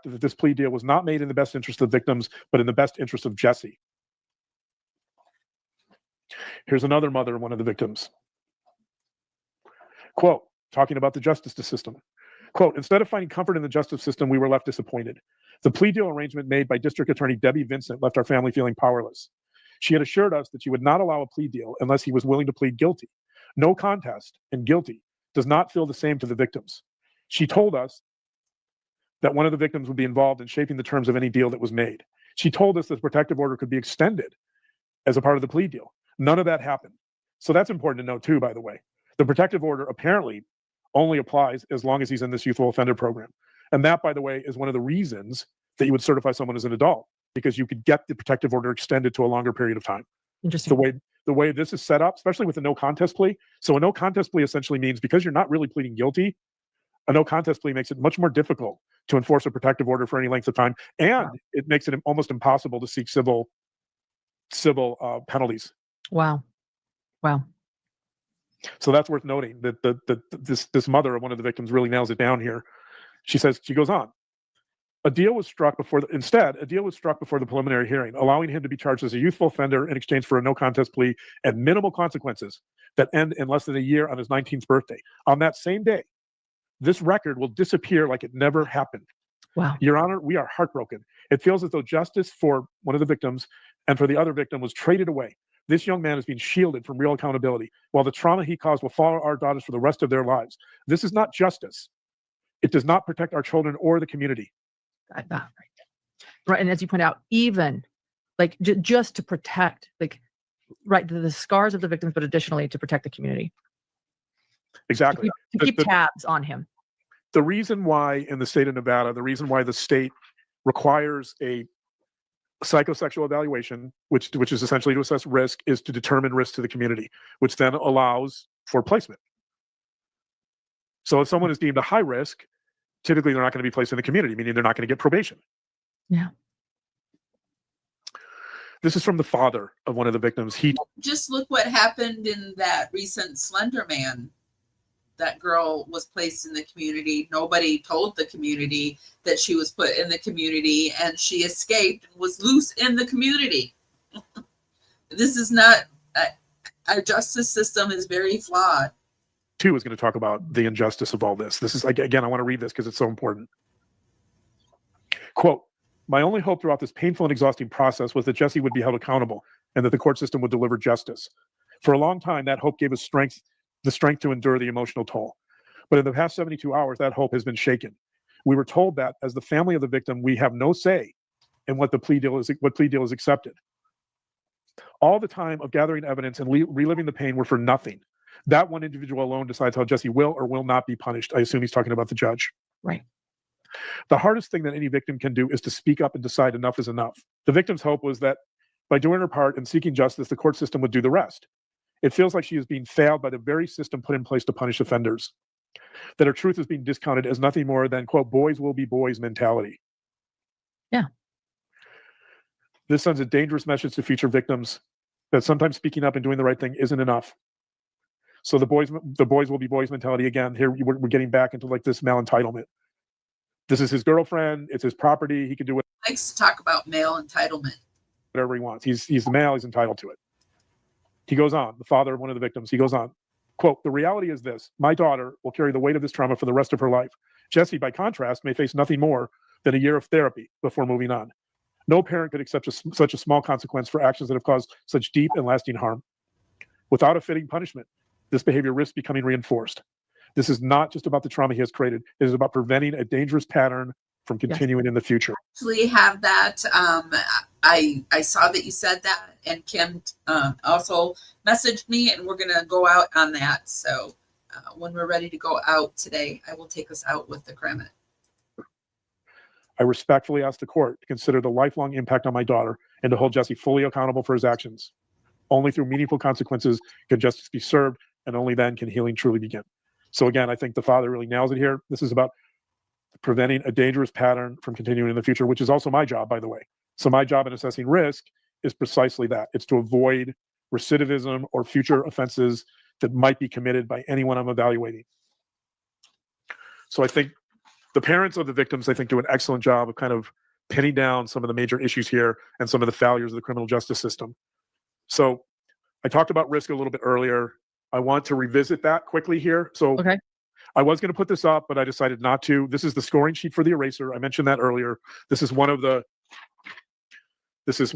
that this plea deal was not made in the best interest of the victims, but in the best interest of Jesse. Here's another mother of one of the victims. Quote, talking about the justice system. Quote, instead of finding comfort in the justice system, we were left disappointed. The plea deal arrangement made by District Attorney Debbie Vincent left our family feeling powerless. She had assured us that she would not allow a plea deal unless he was willing to plead guilty. No contest and guilty does not feel the same to the victims. She told us that one of the victims would be involved in shaping the terms of any deal that was made. She told us that the protective order could be extended as a part of the plea deal. None of that happened. So that's important to note too, by the way. The protective order apparently only applies as long as he's in this youthful offender program. And that, by the way, is one of the reasons that you would certify someone as an adult, because you could get the protective order extended to a longer period of time. Interesting. The way this is set up, especially with a no contest plea. So a no contest plea essentially means, because you're not really pleading guilty, a no contest plea makes it much more difficult to enforce a protective order for any length of time. And it makes it almost impossible to seek civil penalties. Wow. So that's worth noting that this mother of one of the victims really nails it down here. She goes on. A deal was struck before the preliminary hearing, allowing him to be charged as a youthful offender in exchange for a no contest plea and minimal consequences that end in less than a year on his 19th birthday. On that same day, this record will disappear like it never happened. Wow. Your Honor, we are heartbroken. It feels as though justice for one of the victims and for the other victim was traded away. This young man is being shielded from real accountability, while the trauma he caused will follow our daughters for the rest of their lives. This is not justice. It does not protect our children or the community. Right. And as you point out, even like just to protect, like, right, the scars of the victims, but additionally to protect the community. Exactly. To keep tabs on him. The reason why in the state of Nevada, the reason why the state requires a psychosexual evaluation, which is essentially to assess risk, is to determine risk to the community, which then allows for placement. So if someone is deemed a high risk, typically they're not going to be placed in the community, meaning they're not going to get probation. Yeah. This is from the father of one of the victims. Just look what happened in that recent Slender Man. That girl was placed in the community. Nobody told the community that she was put in the community, and she escaped and was loose in the community. This is not, our justice system is very flawed. Too is going to talk about the injustice of all this. This is, again, I want to read this because it's so important. Quote, my only hope throughout this painful and exhausting process was that Jesse would be held accountable and that the court system would deliver justice. For a long time, that hope gave us the strength to endure the emotional toll. But in the past 72 hours, that hope has been shaken. We were told that as the family of the victim, we have no say in what plea deal is accepted. All the time of gathering evidence and reliving the pain were for nothing. That one individual alone decides how Jesse will or will not be punished. I assume he's talking about the judge. Right. The hardest thing that any victim can do is to speak up and decide enough is enough. The victim's hope was that by doing her part and seeking justice, the court system would do the rest. It feels like she is being failed by the very system put in place to punish offenders. That her truth is being discounted as nothing more than, quote, boys will be boys mentality. Yeah. This sends a dangerous message to future victims that sometimes speaking up and doing the right thing isn't enough. So the boys will be boys mentality again. Here we're getting back into like this malentitlement. This is his girlfriend. It's his property. He can do what He likes to talk about male entitlement. Whatever he wants. He's the male. He's entitled to it. He goes on, the father of one of the victims, he goes on, quote, the reality is this, my daughter will carry the weight of this trauma for the rest of her life. Jesse, by contrast, may face nothing more than a year of therapy before moving on. No parent could accept such a small consequence for actions that have caused such deep and lasting harm. Without a fitting punishment, this behavior risks becoming reinforced. This is not just about the trauma he has created. It is about preventing a dangerous pattern from continuing in the future. Actually have that. I saw that you said that, and Kim also messaged me, and we're going to go out on that. So when we're ready to go out today, I will take us out with the credit. I respectfully ask the court to consider the lifelong impact on my daughter and to hold Jesse fully accountable for his actions. Only through meaningful consequences can justice be served, and only then can healing truly begin. So again, I think the father really nails it here. This is about preventing a dangerous pattern from continuing in the future, which is also my job, by the way. So my job in assessing risk is precisely that. It's to avoid recidivism or future offenses that might be committed by anyone I'm evaluating. So I think the parents of the victims, I think, do an excellent job of kind of pinning down some of the major issues here and some of the failures of the criminal justice system. So I talked about risk a little bit earlier. I want to revisit that quickly here. So Okay. I was going to put this up, but I decided not to. This is the scoring sheet for the eraser. I mentioned that earlier. This is one of the, it's a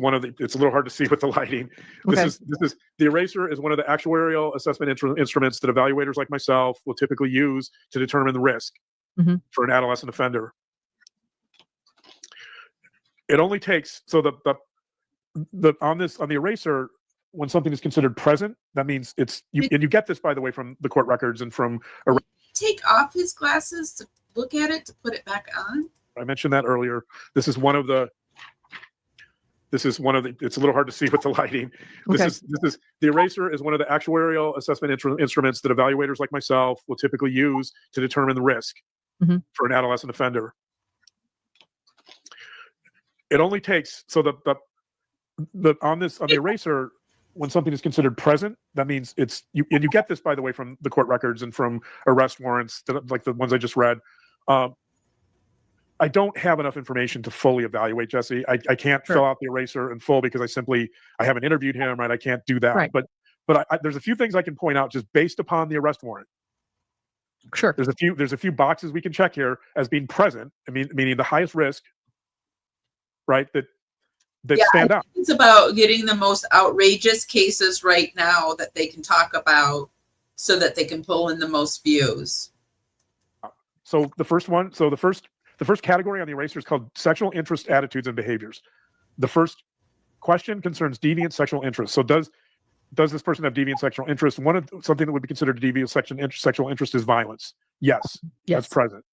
little hard to see with the lighting. Okay. This is the eraser is one of the actuarial assessment instruments that evaluators like myself will typically use to determine the risk for an adolescent offender. It only takes, so on the eraser, when something is considered present, that means and you get this, by the way, from the court records and from Take off his glasses to look at it, to put it back on. I mentioned that earlier. This is one of the, it's a little hard to see with the lighting. This is the eraser is one of the actuarial assessment instruments that evaluators like myself will typically use to determine the risk for an adolescent offender. It only takes, so on the eraser, when something is considered present, that means and you get this, by the way, from the court records and from arrest warrants, like the ones I just read. I don't have enough information to fully evaluate Jesse. I can't fill out the eraser in full because I haven't interviewed him, right? I can't do that. Right. But there's a few things I can point out just based upon the arrest warrant. Sure. There's a few boxes we can check here as being present. Meaning the highest risk, right? That stand out. It's about getting the most outrageous cases right now that they can talk about so that they can pull in the most views. So the first category on the eraser is called sexual interest, attitudes, and behaviors. The first question concerns deviant sexual interest. So does this person have deviant sexual interest? Something that would be considered deviant sexual interest is violence. Yes, that's present.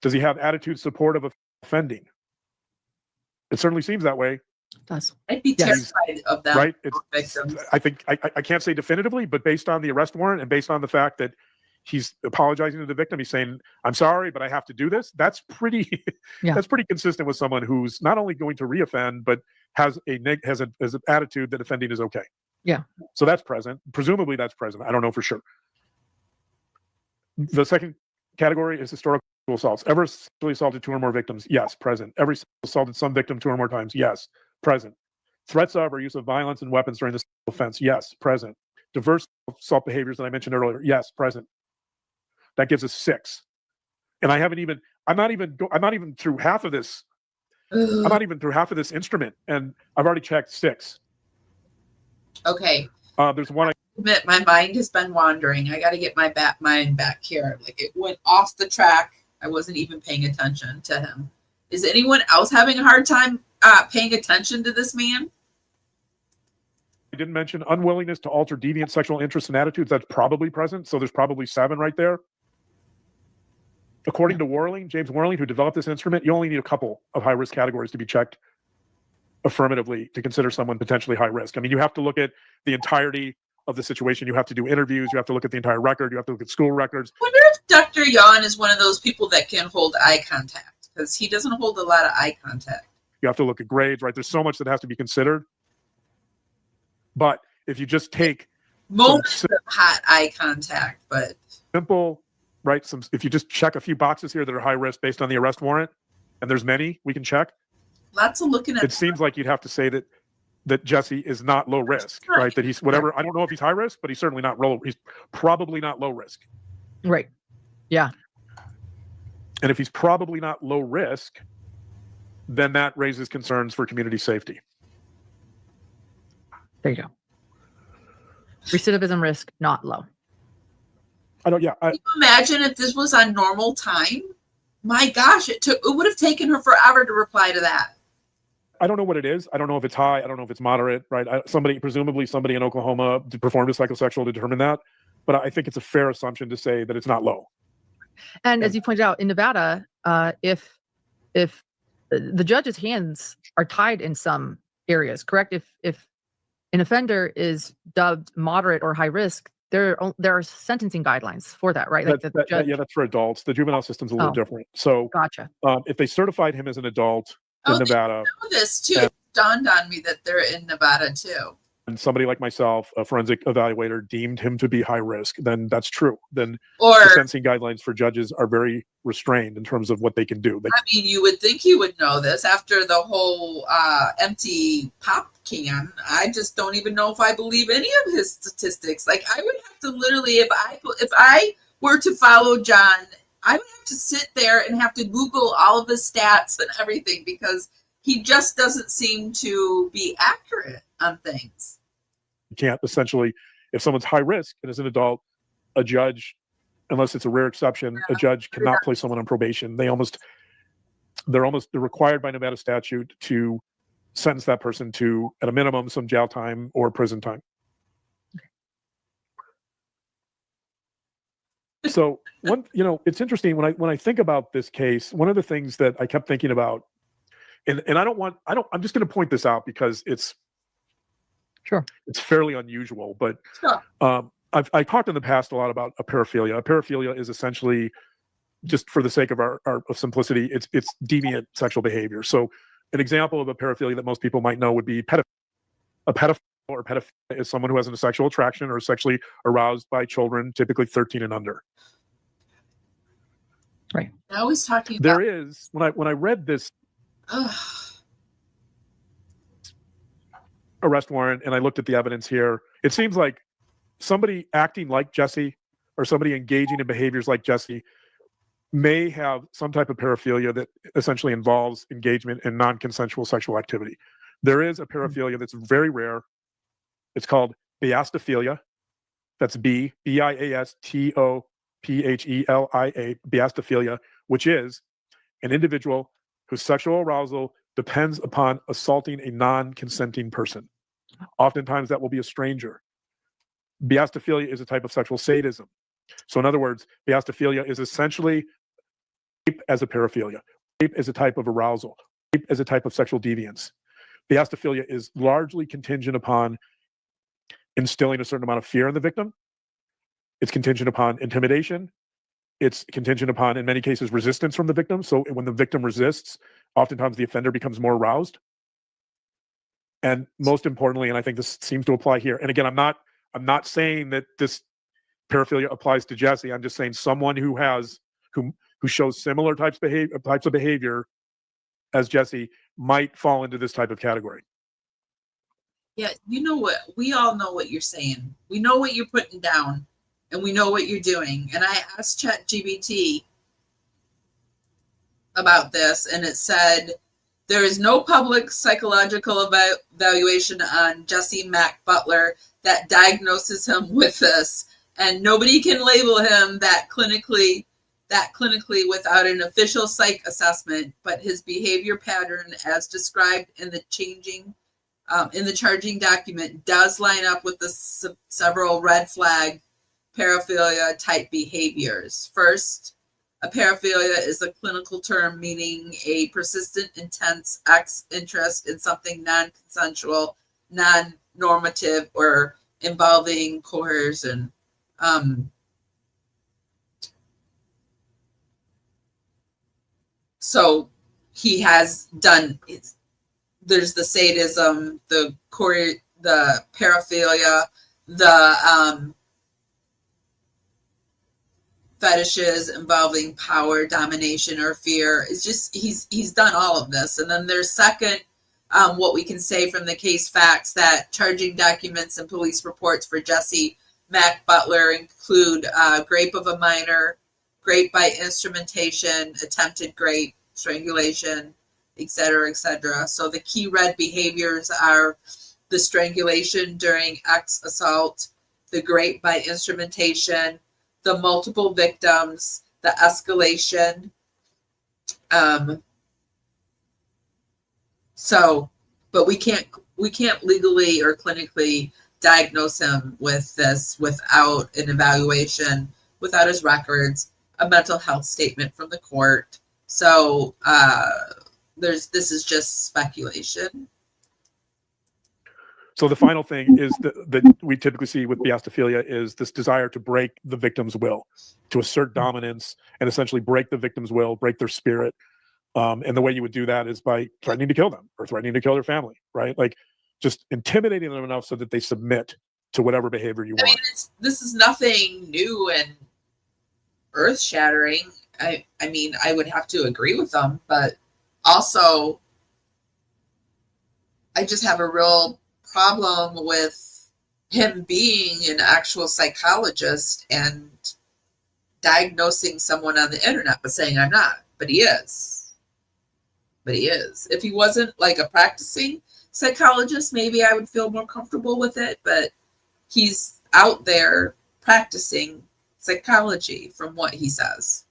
Does he have attitudes supportive of offending? It certainly seems that way. It does. I'd be terrified of that. Right? Victims. I think I can't say definitively, but based on the arrest warrant and based on the fact that he's apologizing to the victim, he's saying, "I'm sorry, but I have to do this." That's pretty consistent with someone who's not only going to reoffend, but has an attitude that offending is okay. Yeah. So that's present. Presumably that's present. I don't know for sure. The second category is historical assaults. Ever sexually assaulted 2 or more victims? Yes, present. Ever assaulted some victim 2 or more times? Yes, present. Threats of or use of violence and weapons during this offense? Yes, present. Diverse assault behaviors that I mentioned earlier? Yes, present. That gives us 6. And I'm not even through half of this. I'm not even through half of this instrument, and I've already checked 6. Okay. There's one. Admit my mind has been wandering. I got to get my mind back here. Like, it went off the track. I wasn't even paying attention to him. Is anyone else having a hard time paying attention to this man? I didn't mention unwillingness to alter deviant sexual interests and attitudes. That's probably present. So there's probably 7 right there. According to James Worling, who developed this instrument, you only need a couple of high-risk categories to be checked affirmatively to consider someone potentially high risk. You have to look at the entirety of the situation. You have to do interviews. You have to look at the entire record. You have to look at school records. I wonder if Dr. Jawn is one of those people that can hold eye contact, because he doesn't hold a lot of eye contact. You have to look at grades, right? There's so much that has to be considered. But if you just take moments of hot eye contact, but simple, right? If you just check a few boxes here that are high risk based on the arrest warrant, and there's many we can check. Lots of looking at. It seems like you'd have to say that Jesse is not low risk, right? That he's whatever. I don't know if he's high risk, but he's certainly not low. He's probably not low risk. Right. Yeah. And if he's probably not low risk, then that raises concerns for community safety. There you go. Recidivism risk, not low. Can you imagine if this was on normal time? My gosh, it would have taken her forever to reply to that. I don't know what it is. I don't know if it's high. I don't know if it's moderate, right? Presumably somebody in Oklahoma performed a psychosexual to determine that. But I think it's a fair assumption to say that it's not low. And as you pointed out, in Nevada, if the judge's hands are tied in some areas, correct? If an offender is dubbed moderate or high risk, there are sentencing guidelines for that, right? Like that's for adults. The juvenile system's a little different. So gotcha. If they certified him as an adult in Nevada, know this too. It dawned on me that they're in Nevada too. And somebody like myself, a forensic evaluator, deemed him to be high risk, then that's true. Then the sentencing guidelines for judges are very restrained in terms of what they can do. You would think you would know this after the whole empty pop can. I just don't even know if I believe any of his statistics. Like, I would have to literally, if I were to follow John, I would have to sit there and have to Google all of his stats and everything, because he just doesn't seem to be accurate on things. You can't essentially, if someone's high risk and is an adult, a judge, unless it's a rare exception, a judge cannot place someone on probation. They're required by Nevada statute to sentence that person to, at a minimum, some jail time or prison time. So it's interesting when I think about this case. One of the things that I kept thinking about, and I'm just going to point this out because it's fairly unusual, but I've talked in the past a lot about a paraphilia. A paraphilia is essentially, just for the sake of our simplicity, it's deviant sexual behavior. So an example of a paraphilia that most people might know would be pedophilia. A pedophile or pedophilia is someone who has a sexual attraction or is sexually aroused by children, typically 13 and under. Right. I was talking about. There is, when I read this arrest warrant and I looked at the evidence here, it seems like somebody acting like Jesse or somebody engaging in behaviors like Jesse may have some type of paraphilia that essentially involves engagement in non-consensual sexual activity. There is a paraphilia that's very rare. It's called biastophilia. That's B-I-A-S-T-O-P-H-E-L-I-A, biastophilia, which is an individual whose sexual arousal depends upon assaulting a non-consenting person. Oftentimes that will be a stranger. Biastophilia is a type of sexual sadism. So in other words, biastophilia is essentially rape as a paraphilia. Rape is a type of arousal. Rape as a type of sexual deviance. Biastophilia is largely contingent upon instilling a certain amount of fear in the victim. It's contingent upon intimidation. It's contingent upon, in many cases, resistance from the victim. So when the victim resists, oftentimes the offender becomes more aroused. And most importantly, and I think this seems to apply here, and again, I'm not saying that this paraphilia applies to Jesse. I'm just saying someone who shows similar types of behavior as Jesse might fall into this type of category. Yeah, you know what? We all know what you're saying. We know what you're putting down, and we know what you're doing. And I asked ChatGPT about this, and it said there is no public psychological evaluation on Jesse Mack Butler that diagnoses him with this, and nobody can label him that clinically without an official psych assessment. But his behavior pattern, as described in the charging document, does line up with the several red flag paraphilia type behaviors. First, a paraphilia is a clinical term meaning a persistent, intense interest in something non-consensual, non-normative, or involving coercion. So he has done. There's the sadism, the paraphilia, the fetishes involving power, domination, or fear. It's just he's done all of this. And then there's second, what we can say from the case facts, that charging documents and police reports for Jesse Mack Butler include rape of a minor, rape by instrumentation, attempted rape, strangulation, etc., etc. So the key red behaviors are the strangulation during assault, the rape by instrumentation, the multiple victims, the escalation. But we can't legally or clinically diagnose him with this without an evaluation, without his records, a mental health statement from the court, So this is just speculation. So the final thing is that we typically see with biastophilia is this desire to break the victim's will, to assert dominance and essentially break the victim's will, break their spirit. And the way you would do that is by threatening to kill them or threatening to kill their family, right? Like just intimidating them enough so that they submit to whatever behavior you want. I mean, this is nothing new and earth-shattering. I mean, I would have to agree with them, but also I just have a real problem with him being an actual psychologist and diagnosing someone on the internet but saying I'm not, but he is. If he wasn't like a practicing psychologist, maybe I would feel more comfortable with it, but he's out there practicing psychology from what he says.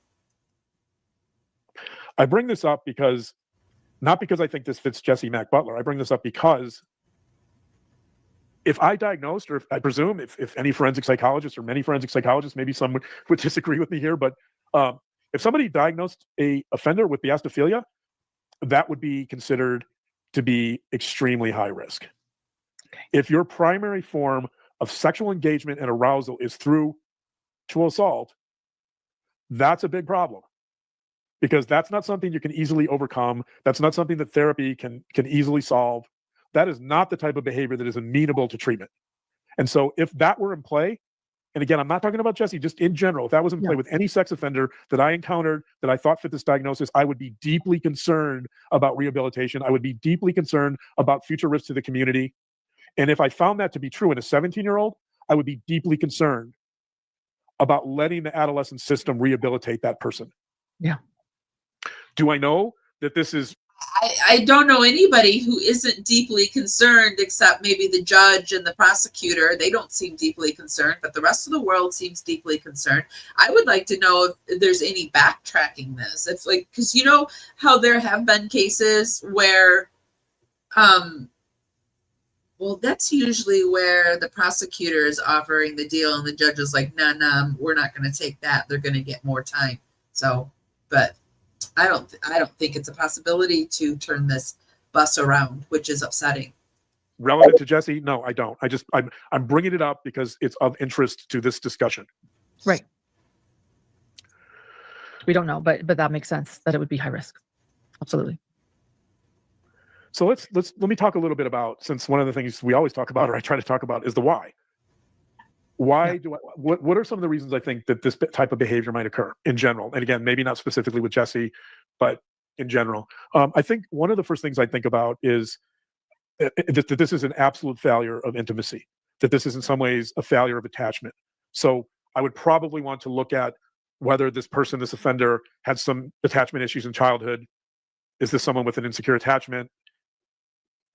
I bring this up because, not because I think this fits Jesse Mack Butler. I bring this up because if I diagnosed, or if, I presume if any forensic psychologist or many forensic psychologists, maybe some would disagree with me here, but if somebody diagnosed a offender with biastophilia, that would be considered to be extremely high risk. Okay. If your primary form of sexual engagement and arousal is through sexual assault, that's a big problem, because that's not something you can easily overcome. That's not something that therapy can easily solve. That is not the type of behavior that is amenable to treatment. And so if that were in play, and again, I'm not talking about Jesse, just in general, if that was in play with any sex offender that I encountered that I thought fit this diagnosis, I would be deeply concerned about rehabilitation. I would be deeply concerned about future risks to the community. And if I found that to be true in a 17-year-old, I would be deeply concerned about letting the adolescent system rehabilitate that person. Yeah. Do I know that this is... I don't know anybody who isn't deeply concerned, except maybe the judge and the prosecutor. They don't seem deeply concerned, but the rest of the world seems deeply concerned. I would like to know if there's any backtracking this. It's like, because you know how there have been cases where, well, that's usually where the prosecutor is offering the deal and the judge is like, nah, we're not going to take that. They're going to get more time. So, but I don't think it's a possibility to turn this bus around, which is upsetting. Relevant to Jesse? No, I don't. I'm bringing it up because it's of interest to this discussion. Right. We don't know, but that makes sense that it would be high risk. Absolutely. So let me talk a little bit about, since one of the things we always talk about, or I try to talk about, is the why. Why do I, what are some of the reasons I think that this type of behavior might occur in general? And again, maybe not specifically with Jesse, but in general. I think one of the first things I think about is that this is an absolute failure of intimacy, that this is in some ways a failure of attachment. So I would probably want to look at whether this person, this offender, had some attachment issues in childhood. Is this someone with an insecure attachment?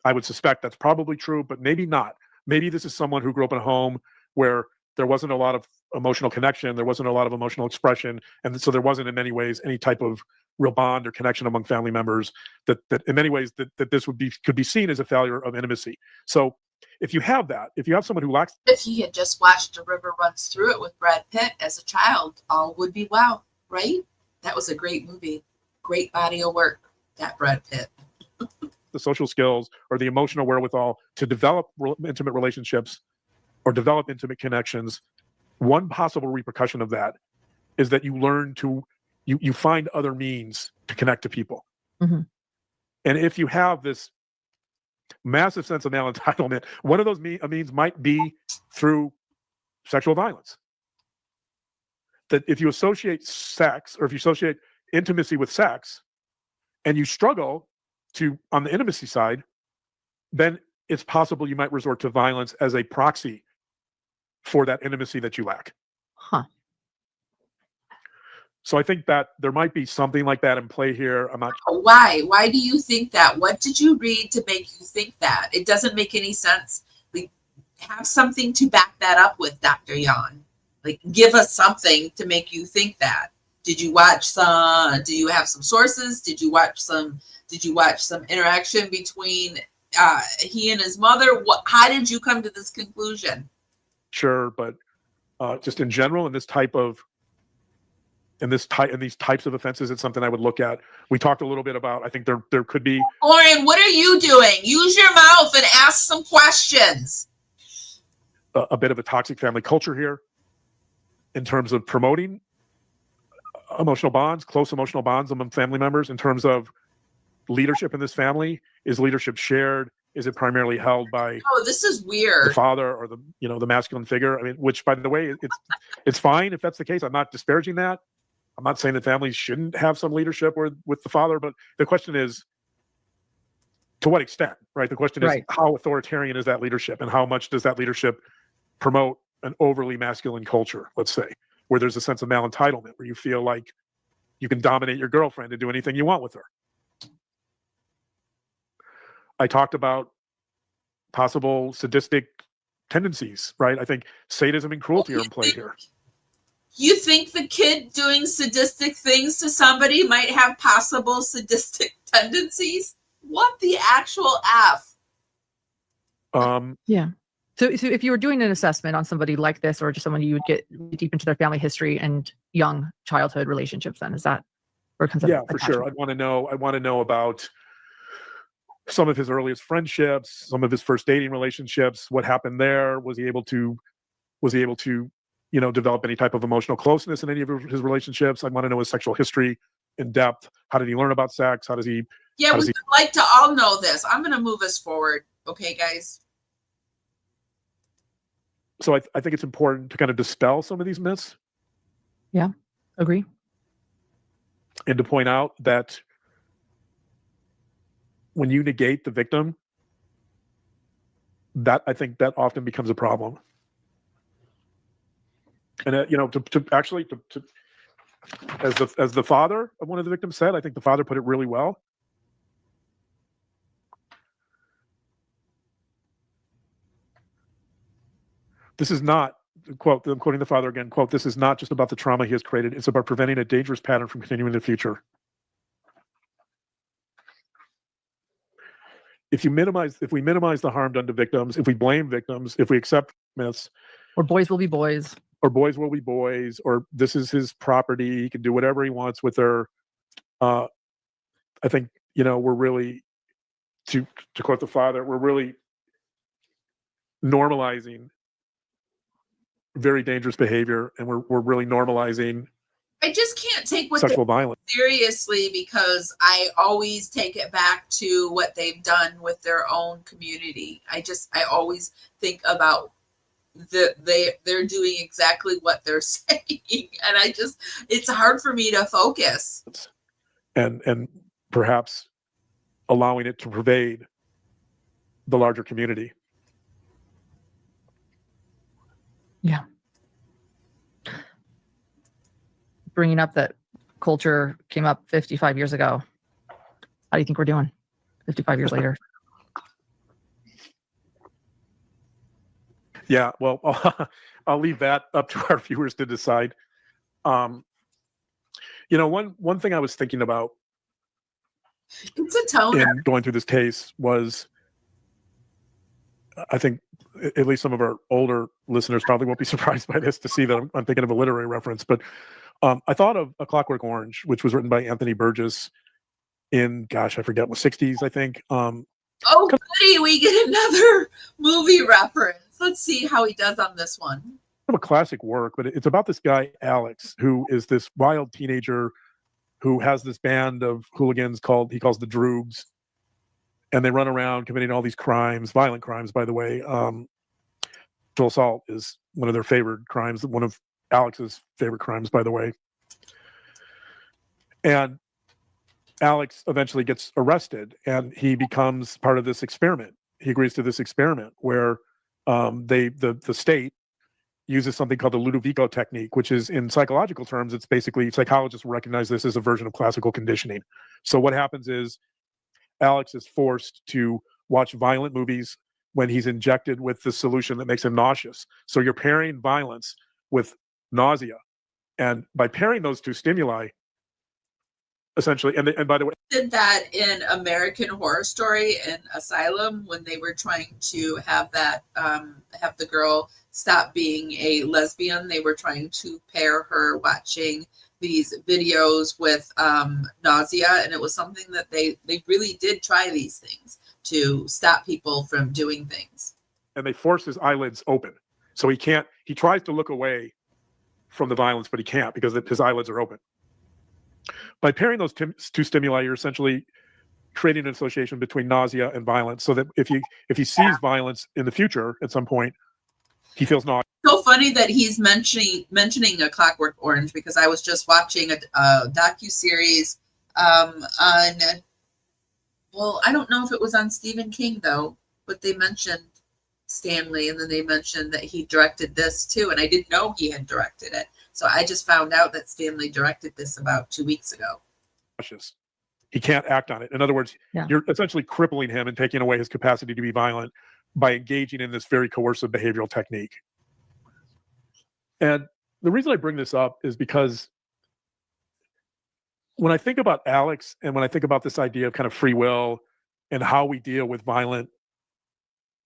I would suspect that's probably true, but maybe not. Maybe this is someone who grew up in a home where there wasn't a lot of emotional connection, there wasn't a lot of emotional expression, and so there wasn't in many ways any type of real bond or connection among family members, that in many ways that this could be seen as a failure of intimacy. So if you have that, if you have someone who lacks... If he had just watched A River Runs Through It with Brad Pitt as a child, all would be well, right? That was a great movie, great body of work, that Brad Pitt. The social skills or the emotional wherewithal to develop intimate relationships or develop intimate connections, one possible repercussion of that is that you learn to, you find other means to connect to people. Mm-hmm. And if you have this massive sense of male entitlement, one of those means might be through sexual violence. That if you associate sex, or if you associate intimacy with sex, and you struggle to, on the intimacy side, then it's possible you might resort to violence as a proxy for that intimacy that you lack. Huh. So I think that there might be something like that in play here. I'm not... Why? Why do you think that? What did you read to make you think that? It doesn't make any sense. We have something to back that up with, Dr. Jawn. Like, give us something to make you think that. Did you watch some? Do you have some sources? Did you watch some interaction between he and his mother? How did you come to this conclusion? Sure, but just in general, in this type of and these types of offenses, it's something I would look at. We talked a little bit about, I think there could be. Lauren, what are you doing? Use your mouth and ask some questions. A bit of a toxic family culture here in terms of promoting emotional bonds, close emotional bonds among family members. In terms of leadership in this family, is leadership shared? Is it primarily held by this is weird, the father or the masculine figure? I mean, which, by the way, it's fine if that's the case. I'm not disparaging that. I'm not saying that families shouldn't have some leadership with the father, but the question is, to what extent, right? The question is, how authoritarian is that leadership, and how much does that leadership promote an overly masculine culture, let's say, where there's a sense of malentitlement, where you feel like you can dominate your girlfriend and do anything you want with her. I talked about possible sadistic tendencies, right? I think sadism and cruelty are in play here. You think the kid doing sadistic things to somebody might have possible sadistic tendencies? What the actual F? Yeah. So if you were doing an assessment on somebody like this, or just someone you would get deep into their family history and young childhood relationships, then is that where it comes up? Yeah, for sure. I want to know about some of his earliest friendships, some of his first dating relationships, what happened there. Was he able to, develop any type of emotional closeness in any of his relationships? I want to know his sexual history in depth. How did he learn about sex? How does he? Yeah, we would like to all know this. I'm going to move us forward. Okay, guys. So I think it's important to kind of dispel some of these myths. Yeah, agree. And to point out that when you negate the victim, that I think that often becomes a problem. And as the father of one of the victims said, I think the father put it really well. This is not, quote, I'm quoting the father again, quote, "This is not just about the trauma he has created. It's about preventing a dangerous pattern from continuing in the future." If we minimize the harm done to victims, if we blame victims, if we accept myths, or boys will be boys, or this is his property, he can do whatever he wants with her. I think we're really, to quote the father, we're really normalizing very dangerous behavior, and we're really normalizing. I just can't take what sexual violence seriously, because I always take it back to what they've done with their own community. I always think about they're doing exactly what they're saying, and it's hard for me to focus. And perhaps allowing it to pervade the larger community. Yeah. Bringing up that culture came up 55 years ago. How do you think we're doing 55 years later? Yeah, well, I'll leave that up to our viewers to decide. One thing I was thinking about It's a toner. in going through this case was, I think at least some of our older listeners probably won't be surprised by this to see that I'm thinking of a literary reference, but I thought of A Clockwork Orange, which was written by Anthony Burgess in, I forget, was 60s, I think. Oh, goody, we get another movie reference. Let's see how he does on this one. A classic work, but it's about this guy, Alex, who is this wild teenager who has this band of hooligans he calls the Droogs. And they run around committing all these crimes, violent crimes, by the way. Sexual assault is one of their favorite crimes, one of Alex's favorite crimes, by the way. And Alex eventually gets arrested, and he becomes part of this experiment. He agrees to this experiment where the state uses something called the Ludovico technique, which is, in psychological terms, it's basically, psychologists will recognize this as a version of classical conditioning. So what happens is Alex is forced to watch violent movies when he's injected with the solution that makes him nauseous. So you're pairing violence with nausea. And by pairing those two stimuli, essentially, and by the way, did that in American Horror Story in Asylum when they were trying to have that have the girl stop being a lesbian. They were trying to pair her watching these videos with nausea, and it was something that they really did try these things to stop people from doing things. And they force his eyelids open, so he can't. He tries to look away from the violence, but he can't because his eyelids are open. By pairing those two stimuli, you're essentially creating an association between nausea and violence, so that if he sees violence in the future at some point, he feels nauseous. So funny that he's mentioning A Clockwork Orange, because I was just watching a docu-series on, well, I don't know if it was on Stephen King though, but they mentioned Stanley, and then they mentioned that he directed this too, and I didn't know he had directed it. So I just found out that Stanley directed this about 2 weeks ago. He can't act on it. In other words, you're essentially crippling him and taking away his capacity to be violent by engaging in this very coercive behavioral technique. And the reason I bring this up is because when I think about Alex, and when I think about this idea of kind of free will and how we deal with violent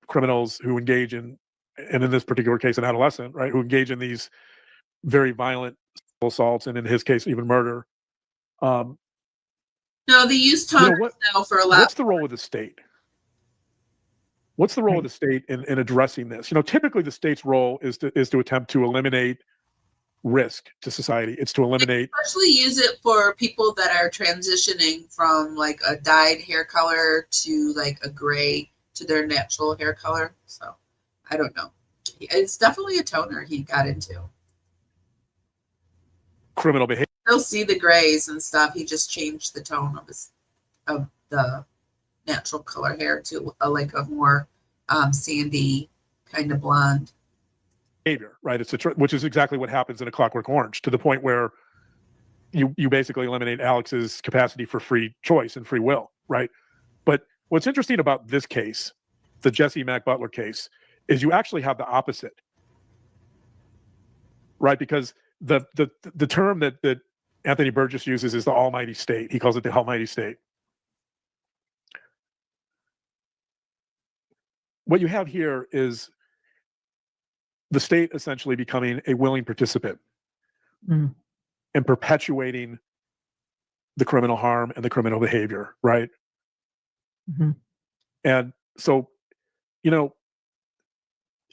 criminals who engage in, and in this particular case, an adolescent, right, who engage in these very violent assaults, and in his case, even murder. No, they use toners now for a lot. What's the role of the state? What's the role of the state in addressing this? Typically the state's role is to attempt to eliminate risk to society. It's to eliminate. They especially use it for people that are transitioning from like a dyed hair color to like a gray to their natural hair color. So I don't know. It's definitely a toner he got into. Criminal behavior. You'll see the grays and stuff. He just changed the tone of the natural color hair to like a more sandy kind of blonde behavior, right? Which is exactly what happens in A Clockwork Orange, to the point where you basically eliminate Alex's capacity for free choice and free will, right? But what's interesting about this case, the Jesse Mack Butler case, is you actually have the opposite, right? Because the term that Anthony Burgess uses is the almighty state. He calls it the almighty state. What you have here is the state essentially becoming a willing participant and perpetuating the criminal harm and the criminal behavior, right? Mm-hmm. And so,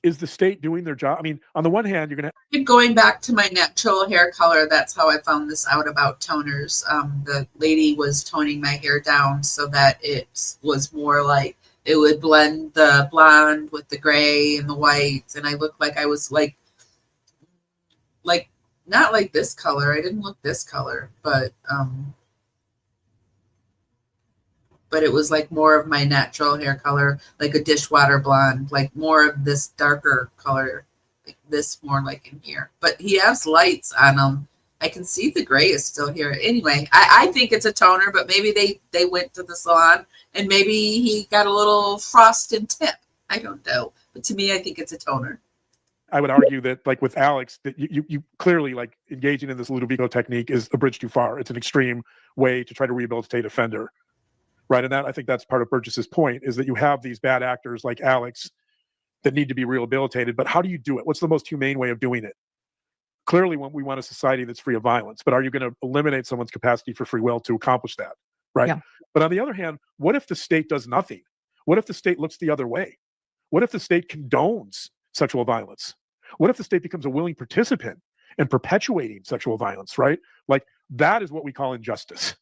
is the state doing their job? I mean, on the one hand, you're going to... Going back to my natural hair color, that's how I found this out about toners. The lady was toning my hair down so that it was more like, it would blend the blonde with the gray and the white, and I looked like I was like not like this color. I didn't look this color, but it was like more of my natural hair color, like a dishwater blonde, like more of this darker color, like this more like in here. But he has lights on him. I can see the gray is still here. Anyway, I think it's a toner, but maybe they went to the salon and maybe he got a little frosted tip. I don't know. But to me, I think it's a toner. I would argue that, like with Alex, that you clearly, like, engaging in this Ludovico technique is a bridge too far. It's an extreme way to try to rehabilitate offender, right? And I think that's part of Burgess's point, is that you have these bad actors like Alex that need to be rehabilitated. But how do you do it? What's the most humane way of doing it? Clearly, when we want a society that's free of violence, but are you going to eliminate someone's capacity for free will to accomplish that, right? Yeah. But on the other hand, what if the state does nothing? What if the state looks the other way? What if the state condones sexual violence? What if the state becomes a willing participant in perpetuating sexual violence, right? Like, that is what we call injustice.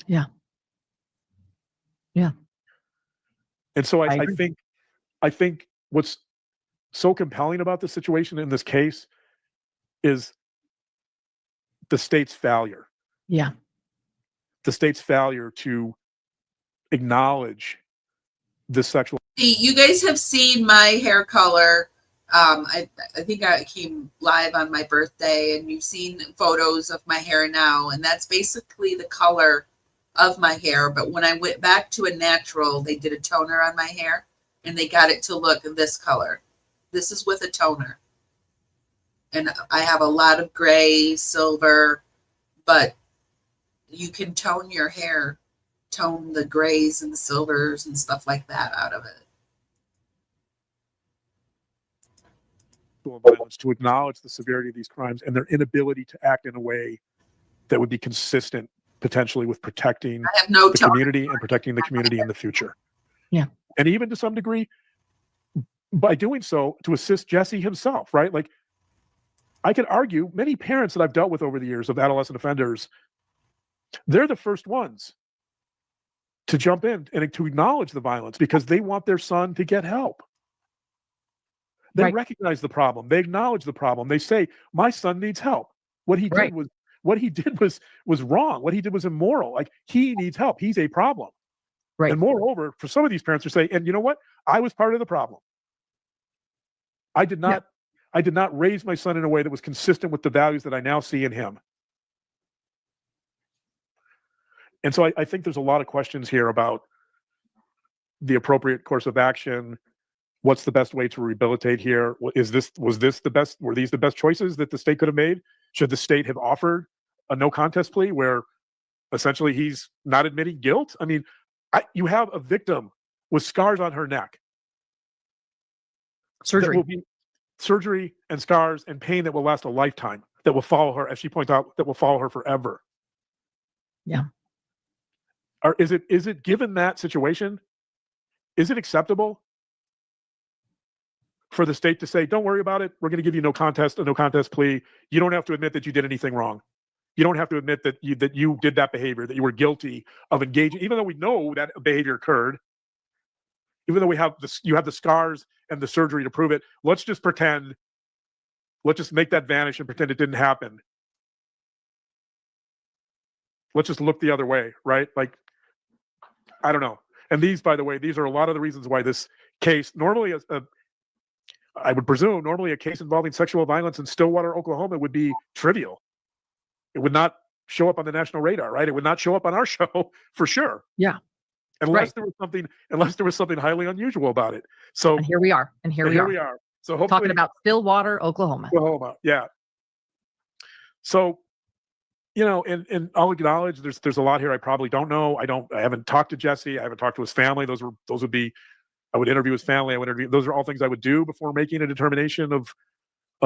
Yeah. Yeah. And so I think what's so compelling about the situation in this case is the state's failure. Yeah. The state's failure to acknowledge the sexual. You guys have seen my hair color. I think I came live on my birthday, and you've seen photos of my hair now, and that's basically the color of my hair. But when I went back to a natural, they did a toner on my hair, and they got it to look this color. This is with a toner. And I have a lot of gray, silver, but you can tone your hair, tone the grays and the silvers and stuff like that out of it. Violence, to acknowledge the severity of these crimes and their inability to act in a way that would be consistent potentially with protecting I have no the community and protecting the community in the future. Yeah. And even to some degree, by doing so, to assist Jesse himself, right? Like, I could argue many parents that I've dealt with over the years of adolescent offenders, they're the first ones to jump in and to acknowledge the violence because they want their son to get help. They Right. recognize the problem. They acknowledge the problem. They say, my son needs help. What he Right. did was wrong. What he did was immoral. Like, he needs help. He's a problem. Right. And moreover, for some of these parents to say, and you know what? I was part of the problem. I did not raise my son in a way that was consistent with the values that I now see in him. And so I think there's a lot of questions here about the appropriate course of action. What's the best way to rehabilitate here? Were these the best choices that the state could have made? Should the state have offered a no contest plea where essentially he's not admitting guilt? I mean, you have a victim with scars on her neck. Surgery. That will be surgery and scars and pain that will last a lifetime, that will follow her, as she points out, that will follow her forever. Yeah. Or is it given that situation, is it acceptable for the state to say, don't worry about it, we're going to give you a no contest plea. You don't have to admit that you did anything wrong. You don't have to admit that you did that behavior, that you were guilty of engaging, even though we know that behavior occurred, even though you have the scars and the surgery to prove it. Let's just make that vanish and pretend it didn't happen. Let's just look the other way, right? Like, I don't know. And these, by the way, these are a lot of the reasons why this case, normally I would presume, normally a case involving sexual violence in Stillwater, Oklahoma would be trivial. It would not show up on the national radar, right? It would not show up on our show for sure. Yeah. Unless there was something highly unusual about it. So And here we are. here we are. So hopefully Talking about Stillwater, Oklahoma. Yeah. So, and I'll acknowledge there's a lot here I probably don't know. I haven't talked to Jesse. I haven't talked to his family. I would interview his family. Those are all things I would do before making a determination of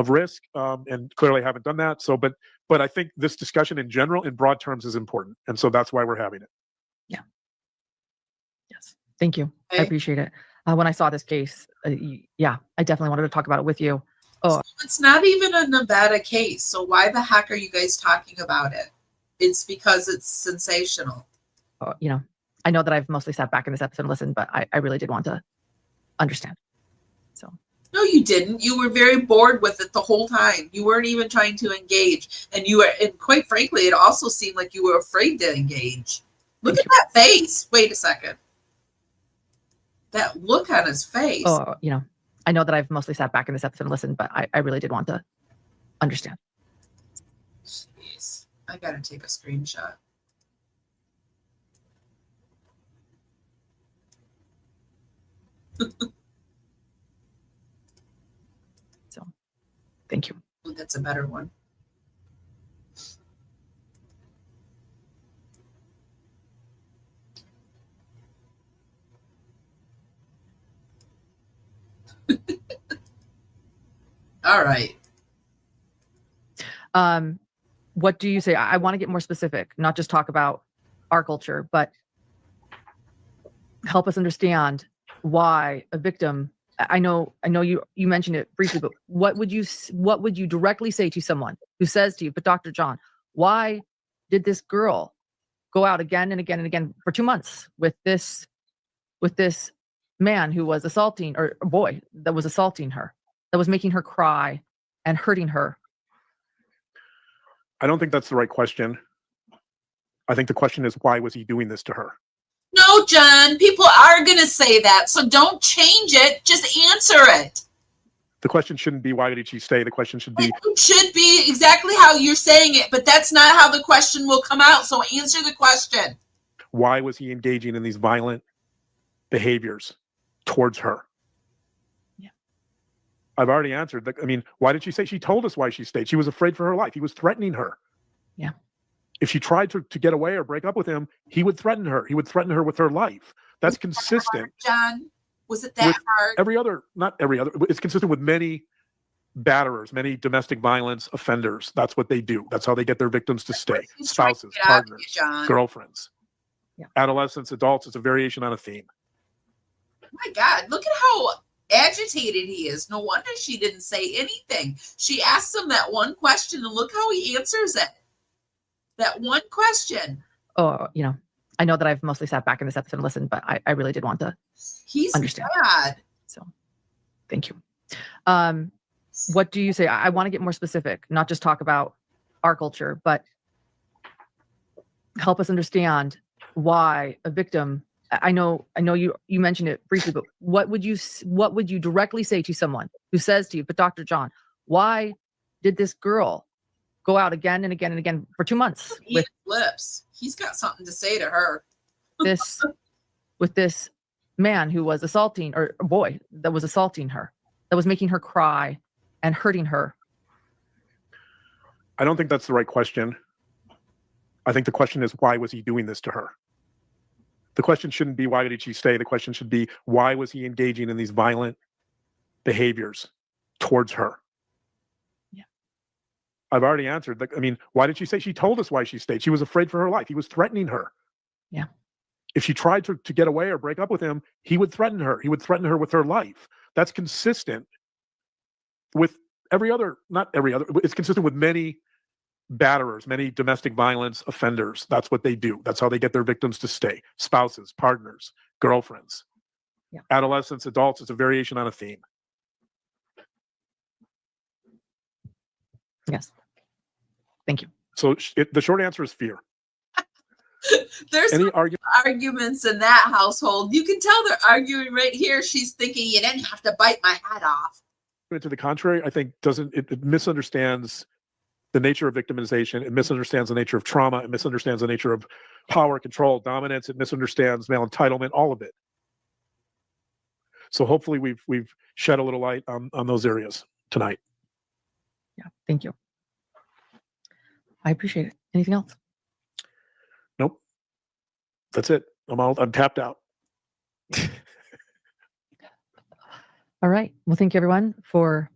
risk. And clearly I haven't done that. So, but I think this discussion in general, in broad terms, is important. And so that's why we're having it. Yeah. Yes. Thank you. I appreciate it. When I saw this case, I definitely wanted to talk about it with you. Oh, It's not even a Nevada case. So why the heck are you guys talking about it? It's because it's sensational. I know that I've mostly sat back in this episode and listened, but I really did want to understand. So. No, you didn't. You were very bored with it the whole time. You weren't even trying to engage. And quite frankly, it also seemed like you were afraid to engage. Look at that face. Wait a second. That look on his face. Oh, I know that I've mostly sat back in this episode and listened, but I really did want to understand. Jeez. I gotta take a screenshot. So, thank you. That's a better one. All right. What do you say? I want to get more specific, not just talk about our culture, but help us understand why a victim. I know you mentioned it briefly, but what would you directly say to someone who says to you, but Dr. Jawn, why did this girl go out again and again and again for 2 months with this man who was assaulting, or a boy that was assaulting her, that was making her cry and hurting her? I don't think that's the right question. I think the question is, why was he doing this to her? No, John, people are going to say that. So don't change it. Just answer it. The question shouldn't be, why did she stay? The question should be. It should be exactly how you're saying it, but that's not how the question will come out. So answer the question. Why was he engaging in these violent behaviors towards her? Yeah. I've already answered. I mean, why did she stay? She told us why she stayed. She was afraid for her life. He was threatening her. Yeah. If she tried to get away or break up with him, he would threaten her. He would threaten her with her life. That's consistent. John, was it that hard? Not every other. It's consistent with many batterers, many domestic violence offenders. That's what they do. That's how they get their victims to stay. He's trying to Spouses, get out of you, partners, John. girlfriends, Yeah. adolescents, adults. It's a variation on a theme. My God, look at how agitated he is. No wonder she didn't say anything. She asked him that one question, and look how he answers it. That one question. Oh, I know that I've mostly sat back in this episode and listened, but I really did want to He's understand. mad. So thank you. What do you say? I want to get more specific, not just talk about our culture, but help us understand why a victim. I know you mentioned it briefly, but what would you directly say to someone who says to you, but Dr. John, why did this girl go out again and again and again for 2 months With lips? He's got something to say to her. with this man who was assaulting, or a boy that was assaulting her, that was making her cry and hurting her? I don't think that's the right question. I think the question is, why was he doing this to her? The question shouldn't be, why did she stay? The question should be, why was he engaging in these violent behaviors towards her? Yeah. I've already answered. Why did she stay? She told us why she stayed. She was afraid for her life. He was threatening her. Yeah. If she tried to get away or break up with him, he would threaten her. He would threaten her with her life. That's consistent with it's consistent with many batterers, many domestic violence offenders. That's what they do. That's how they get their victims to stay. Spouses, partners, girlfriends, adolescents, adults. It's a variation on a theme. Yes. Thank you. So the short answer is fear. There's Any arguments in that household. You can tell they're arguing right here. She's thinking, you didn't have to bite my head off. To the contrary, I think it misunderstands the nature of victimization. It misunderstands the nature of trauma. It misunderstands the nature of power, control, dominance. It misunderstands male entitlement, all of it. So hopefully we've shed a little light on those areas tonight. Yeah, thank you. I appreciate it. Anything else? Nope. That's it. I'm tapped out. All right. Well, thank you everyone for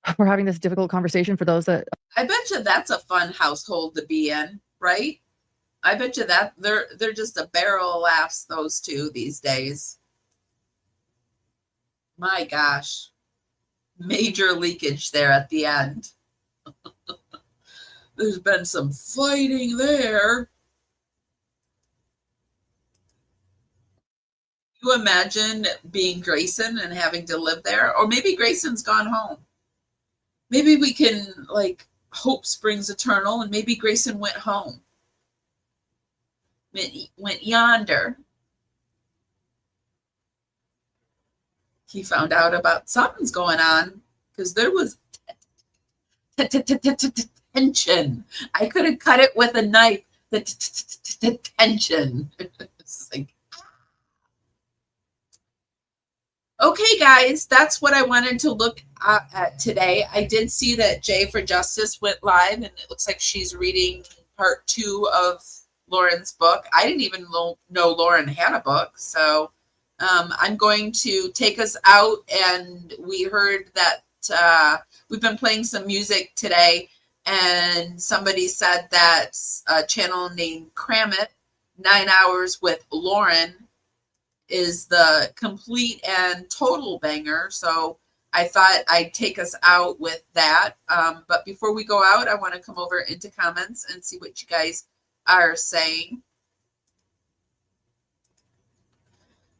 having this difficult conversation. For those that I bet you that's a fun household to be in, right? I bet you that they're just a barrel of laughs, those two these days. My gosh. Major leakage there at the end. There's been some fighting there. You imagine being Grayson and having to live there? Or maybe Grayson's gone home. Maybe we can, hope springs eternal, and maybe Grayson went home. Went yonder. He found out about something's going on, because there was tension. I could have cut it with a knife. The tension. It's like, okay, guys, that's what I wanted to look at today. I did see that Jay for Justice went live, and it looks like she's reading part 2 of Lauren's book. I didn't even know Lauren had a book, so I'm going to take us out. And we heard that we've been playing some music today, and somebody said that a channel named Cram It, 9 Hours with Lauren, is the complete and total banger. So I thought I'd take us out with that. But before we go out, I want to come over into comments and see what you guys are saying.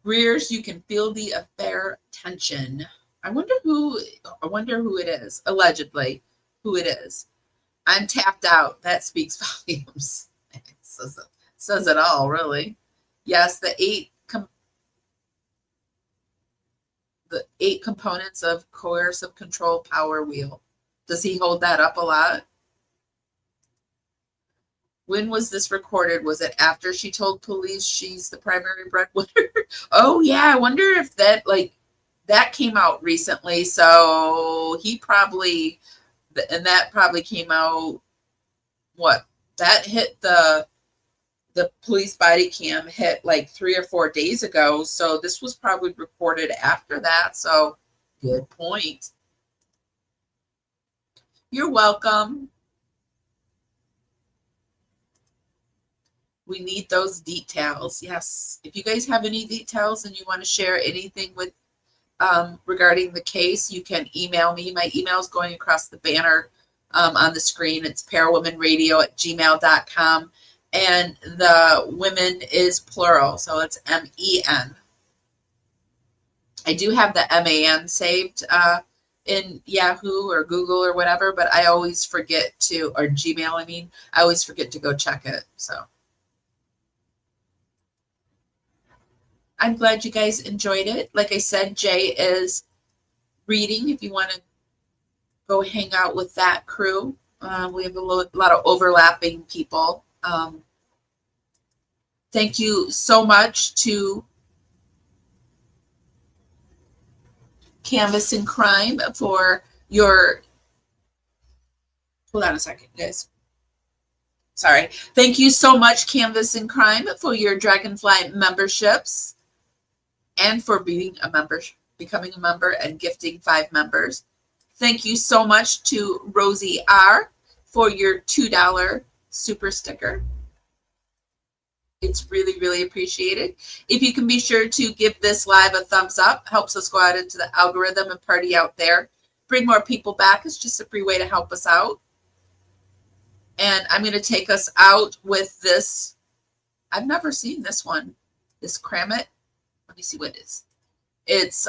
Rears, you can feel the affair tension. I wonder who it is. Allegedly, who it is. I'm tapped out. That speaks volumes. It says it all, really. Yes, the eight components of coercive control power wheel. Does he hold that up a lot? When was this recorded? Was it after she told police she's the primary breadwinner? Oh yeah, I wonder if that came out recently. So he probably, and that probably came out, that hit the police body cam hit 3 or 4 days ago. So this was probably recorded after that. So good point. You're welcome. We need those details. Yes. If you guys have any details and you want to share anything with regarding the case, you can email me. My email is going across the banner on the screen. It's parawomenradio@gmail.com. And the women is plural, so it's MEN. I do have the MAN saved in Yahoo or Google or whatever, but I always forget to, or Gmail, I always forget to go check it. So I'm glad you guys enjoyed it. Like I said, Jay is reading if you want to go hang out with that crew. We have a lot of overlapping people. Thank you so much to Canvas and Crime for your, hold on a second, guys. Sorry. Thank you so much, Canvas and Crime, for your Dragonfly memberships and for being a member, becoming a member and gifting 5 members. Thank you so much to Rosie R for your $2 super sticker. It's really, really appreciated. If you can be sure to give this live a thumbs up, helps us go out into the algorithm and party out there. Bring more people back. It's just a free way to help us out. And I'm going to take us out with this. I've never seen this one. This Cram It. Let me see what it is. It's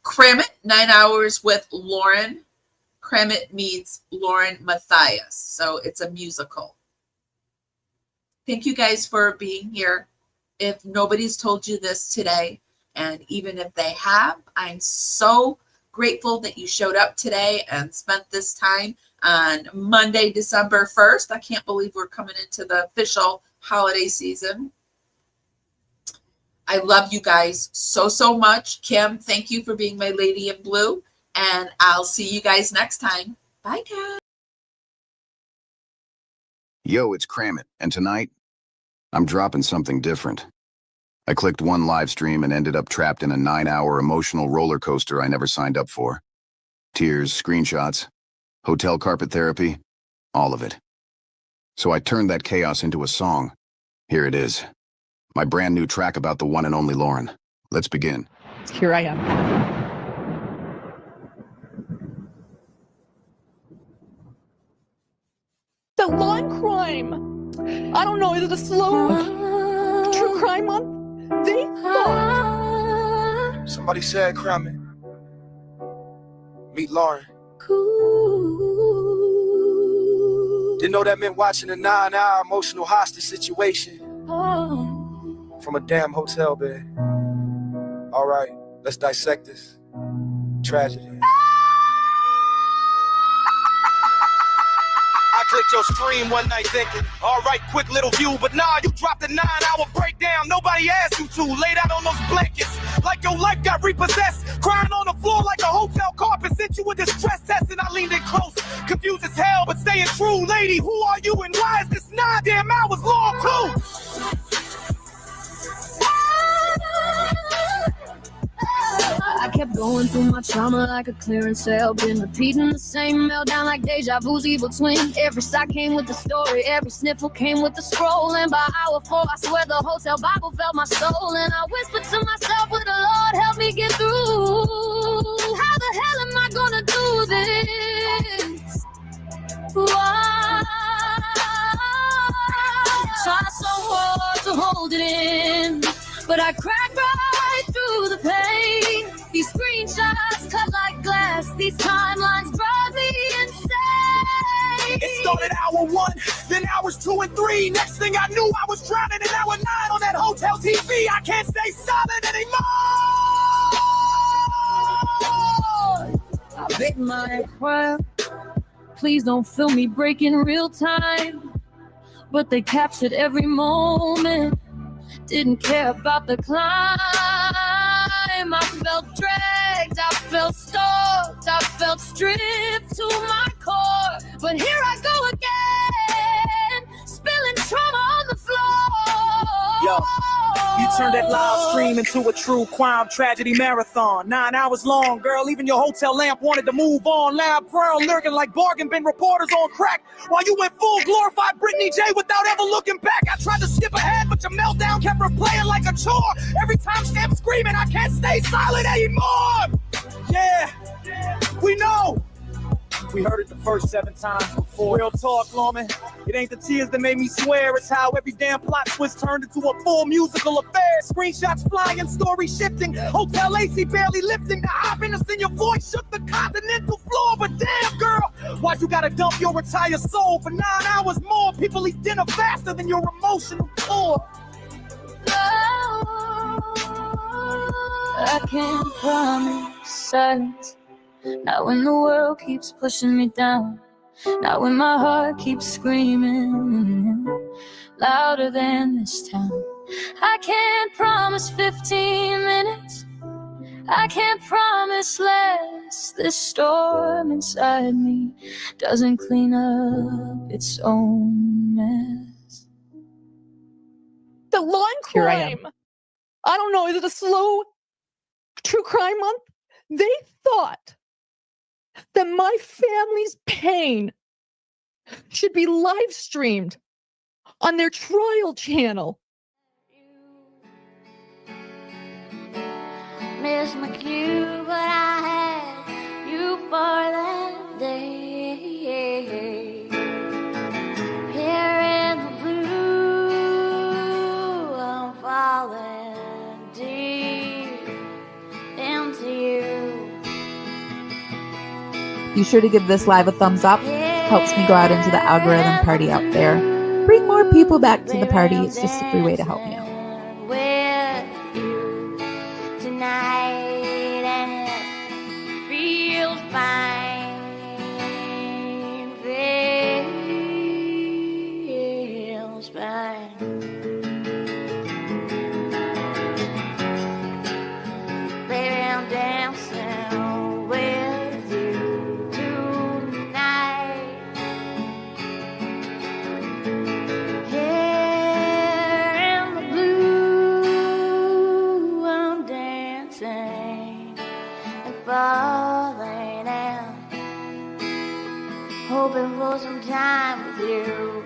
Cram It, 9 Hours with Lauren. Cram It meets Lauren Matthias. So it's a musical. Thank you guys for being here. If nobody's told you this today, and even if they have, I'm so grateful that you showed up today and spent this time on Monday, December 1st. I can't believe we're coming into the official holiday season. I love you guys so, so much. Kim, thank you for being my lady in blue, and I'll see you guys next time. Bye, guys. Yo, it's Cram It, and tonight, I'm dropping something different. I clicked one live stream and ended up trapped in a 9-hour emotional roller coaster I never signed up for. Tears, screenshots, hotel carpet therapy, all of it. So I turned that chaos into a song. Here it is. My brand new track about the one and only Lauren. Let's begin. Here I am. The lawn crime. I don't know, is it a slow true crime month? They thought. Somebody said Cram It. Meet Lauren. Didn't know that meant watching a 9-hour emotional hostage situation from a damn hotel bed. All right, let's dissect this tragedy. I clicked your stream one night thinking, all right, quick little view, but nah, you dropped a 9-hour breakdown. Nobody asked you to. Laid out on those blankets like your life got repossessed. Crying on the floor like a hotel carpet. Sent you a distress test and I leaned in close. Confused as hell, but staying true. Lady, who are you and why is this 9 damn hours long too? I kept going through my trauma like a clearance sale. Been repeating the same meltdown like deja vu's evil twin. Every sigh came with the story, every sniffle came with the scroll. And by hour 4, I swear the hotel Bible felt my soul. And I whispered to myself, will the Lord help me get through? How the hell am I gonna do this? Why? Try so hard to hold it in, but I cracked right through the pain. These screenshots cut like glass. These timelines drive me insane. It started hour 1, then hours 2 and 3. Next thing I knew, I was drowning in hour 9 on that hotel TV. I can't stay silent anymore. I bit my craft. Please don't feel me break in real time. But they captured every moment. Didn't care about the climb. I felt dragged, I felt stalked, I felt stripped to my core. But here I go again, spilling trauma on the floor. Yo, You turned that live stream into a true crime tragedy marathon. 9 hours long, girl. Even your hotel lamp wanted to move on. Loud brown lurking like bargain bin reporters on crack. While you went full glorified Britney J without ever looking back. I tried to skip ahead, but your meltdown kept replaying like a chore. Every time Stamp screaming, I can't stay silent anymore. Yeah, we know. We heard it the first 7 times before. Real talk, Lawman. It ain't the tears that made me swear. It's how every damn plot twist turned into a full musical affair. Screenshots flying, story shifting. Hotel AC barely lifting. The happiness in your voice shook the continental floor. But damn, girl, why'd you gotta dump your entire soul for 9 hours more? People eat dinner faster than your emotional core. I can't promise silence. Not when the world keeps pushing me down. Not when my heart keeps screaming louder than this town. I can't promise 15 minutes. I can't promise less. This storm inside me doesn't clean up its own mess. The law and Here I am. crime. I don't know. Is it a slow true crime month? They thought that my family's pain should be live streamed on their trial channel. Miss my cue, but I had you for that day. Here in the blue, I'm falling deep into you. Be sure to give this live a thumbs up. Helps me go out into the algorithm party out there. Bring more people back to the party. It's just a free way to help me out. With you tonight, and it feels fine. Feels fine. Baby, I'm dancing with you tonight. Here in the blue, I'm dancing and falling out, hoping for some time with you.